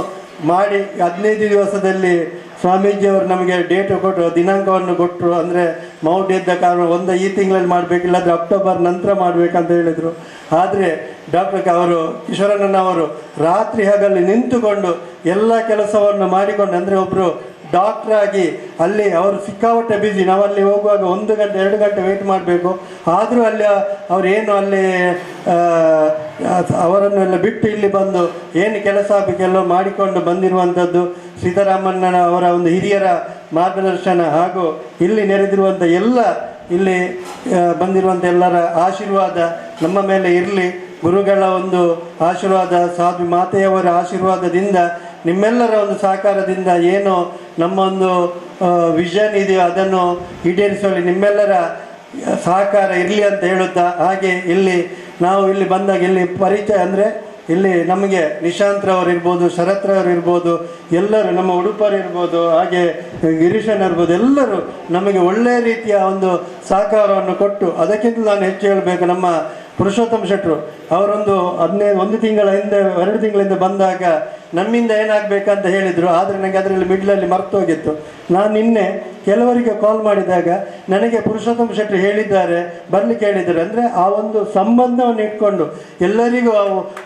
ಮಾಡಿ 15 ದಿವಸದಲ್ಲಿ ಸ್ವಾಮೀಜಿಯವರು ನಮಗೆ ಡೇಟ್ ಕೊಟ್ಟರು, ದಿನಾಂಕವನ್ನು ಕೊಟ್ಟರು. ಅಂದರೆ ಮೌಢ್ಯ ಇದ್ದ ಕಾರಣ ಈ ತಿಂಗಳಲ್ಲಿ ಮಾಡಬೇಕಿಲ್ಲಾಂದರೆ ಅಕ್ಟೋಬರ್ ನಂತರ ಮಾಡಬೇಕಂತ ಹೇಳಿದರು. ಆದರೆ ಅವರು ಕಿಶೋರಣ್ಣನವರು ರಾತ್ರಿ ಹಗಲು ನಿಂತುಕೊಂಡು ಎಲ್ಲ ಕೆಲಸವನ್ನು ಮಾಡಿಕೊಂಡು, ಅಂದರೆ ಒಬ್ಬರು ಡಾಕ್ಟ್ರಾಗಿ ಅಲ್ಲಿ ಅವರು ಸಿಕ್ಕಾಪಟ್ಟೆ ಬ್ಯುಸಿ. ನಾವಲ್ಲಿ ಹೋಗುವಾಗ 1 ಗಂಟೆ 2 ಗಂಟೆ ವೆಯ್ಟ್ ಮಾಡಬೇಕು. ಆದರೂ ಅಲ್ಲಿ ಅವರೇನು ಅಲ್ಲಿ ಅವರನ್ನೆಲ್ಲ ಬಿಟ್ಟು ಇಲ್ಲಿ ಬಂದು ಏನು ಕೆಲಸ ಆಗಬೇಕೆಲ್ಲ ಮಾಡಿಕೊಂಡು ಬಂದಿರುವಂಥದ್ದು ಸೀತಾರಾಮಣ್ಣನ ಅವರ ಒಂದು ಹಿರಿಯರ ಮಾರ್ಗದರ್ಶನ ಹಾಗೂ ಇಲ್ಲಿ ನೆರೆದಿರುವಂಥ ಇಲ್ಲಿ ಬಂದಿರುವಂಥ ಎಲ್ಲರ ಆಶೀರ್ವಾದ ನಮ್ಮ ಮೇಲೆ ಇರಲಿ. ಗುರುಗಳ ಒಂದು ಆಶೀರ್ವಾದ, ಸಾಧು ಮಾತೆಯವರ ಆಶೀರ್ವಾದದಿಂದ, ನಿಮ್ಮೆಲ್ಲರ ಒಂದು ಸಹಕಾರದಿಂದ ಏನು ನಮ್ಮ ಒಂದು ವಿಷನ್ ಇದೆಯೋ ಅದನ್ನು ಈಡೇರಿಸುವಲ್ಲಿ ನಿಮ್ಮೆಲ್ಲರ ಸಹಕಾರ ಇರಲಿ ಅಂತ ಹೇಳುತ್ತಾ, ಹಾಗೆ ನಾವು ಇಲ್ಲಿ ಬಂದಾಗ ಇಲ್ಲಿ ಪರಿಚಯ ಅಂದರೆ ಇಲ್ಲಿ ನಮಗೆ ನಿಶಾಂತ್ರವರು ಇರ್ಬೋದು, ಶರತ್ರವರು ಇರ್ಬೋದು, ಎಲ್ಲರೂ ನಮ್ಮ ಉಡುಪರು ಇರ್ಬೋದು, ಹಾಗೆ ಗಿರೀಶನ್ ಇರ್ಬೋದು, ಎಲ್ಲರೂ ನಮಗೆ ಒಳ್ಳೆಯ ರೀತಿಯ ಒಂದು ಸಹಕಾರವನ್ನು ಕೊಟ್ಟು, ಅದಕ್ಕಿಂತ ನಾನು ಹೆಚ್ಚು ಹೇಳಬೇಕು, ನಮ್ಮ ಪುರುಷೋತ್ತಮ ಶೆಟ್ಟರು ಅವರೊಂದು 1 ತಿಂಗಳ ಹಿಂದೆ 2 ತಿಂಗಳ ಹಿಂದೆ ಬಂದಾಗ ನಮ್ಮಿಂದ ಏನಾಗಬೇಕಂತ ಹೇಳಿದರು. ಆದರೆ ನನಗೆ ಅದರಲ್ಲಿ ಮಿಡ್ಲಲ್ಲಿ ಮರ್ತೋಗಿತ್ತು. ನಾನು ನಿನ್ನೆ ಕೆಲವರಿಗೆ ಕಾಲ್ ಮಾಡಿದಾಗ ನನಗೆ ಪುರುಷೋತ್ತಮ ಶೆಟ್ಟರು ಹೇಳಿದ್ದಾರೆ, ಬರಲಿಕ್ಕೆ ಹೇಳಿದ್ದಾರೆ. ಅಂದರೆ ಆ ಒಂದು ಸಂಬಂಧವನ್ನು ಇಟ್ಕೊಂಡು ಎಲ್ಲರಿಗೂ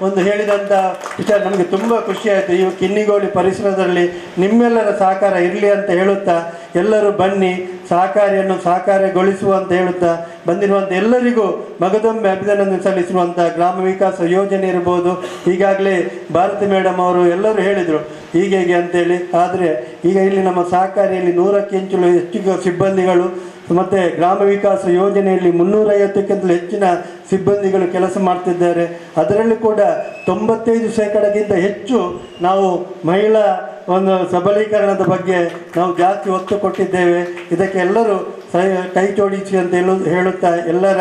ಒಂದು ಹೇಳಿದಂಥ ವಿಚಾರ ನಮಗೆ ತುಂಬ ಖುಷಿಯಾಯಿತು. ಈ ಕಿನ್ನಿಗೋಳಿ ಪರಿಸರದಲ್ಲಿ ನಿಮ್ಮೆಲ್ಲರ ಸಹಕಾರ ಇರಲಿ ಅಂತ ಹೇಳುತ್ತಾ, ಎಲ್ಲರೂ ಬನ್ನಿ ಸಹಕಾರಿಯನ್ನು ಸಾಕಾರಗೊಳಿಸುವ ಅಂತ ಹೇಳುತ್ತಾ, ಬಂದಿರುವಂಥ ಎಲ್ಲರಿಗೂ ಮಗದೊಮ್ಮೆ ಅಭಿನಂದನೆ ಸಲ್ಲಿಸುವಂಥ ಗ್ರಾಮ ವಿಕಾಸ ಯೋಜನೆ ಇರ್ಬೋದು, ಈಗಾಗಲೇ ಭಾರತಿ ಮೇಡಮ್ ಅವರು ಎಲ್ಲರೂ ಹೇಳಿದರು ಹೀಗೆ ಅಂತೇಳಿ. ಆದರೆ ಈಗ ಇಲ್ಲಿ ನಮ್ಮ ಸಹಕಾರಿಯಲ್ಲಿ 100ಕ್ಕಿಂತಲೂ ಹೆಚ್ಚು ಸಿಬ್ಬಂದಿಗಳು ಮತ್ತು ಗ್ರಾಮ ವಿಕಾಸ ಯೋಜನೆಯಲ್ಲಿ 350ಕ್ಕಿಂತಲೂ ಹೆಚ್ಚಿನ ಸಿಬ್ಬಂದಿಗಳು ಕೆಲಸ ಮಾಡ್ತಿದ್ದಾರೆ. ಅದರಲ್ಲಿ ಕೂಡ 95% ಹೆಚ್ಚು ನಾವು ಮಹಿಳಾ ಒಂದು ಸಬಲೀಕರಣದ ಬಗ್ಗೆ ನಾವು ಜಾಸ್ತಿ ಒತ್ತು ಕೊಟ್ಟಿದ್ದೇವೆ. ಇದಕ್ಕೆ ಎಲ್ಲರೂ ಕೈ ಜೋಡಿಸಿ ಅಂತ ಹೇಳುತ್ತಾ ಎಲ್ಲರ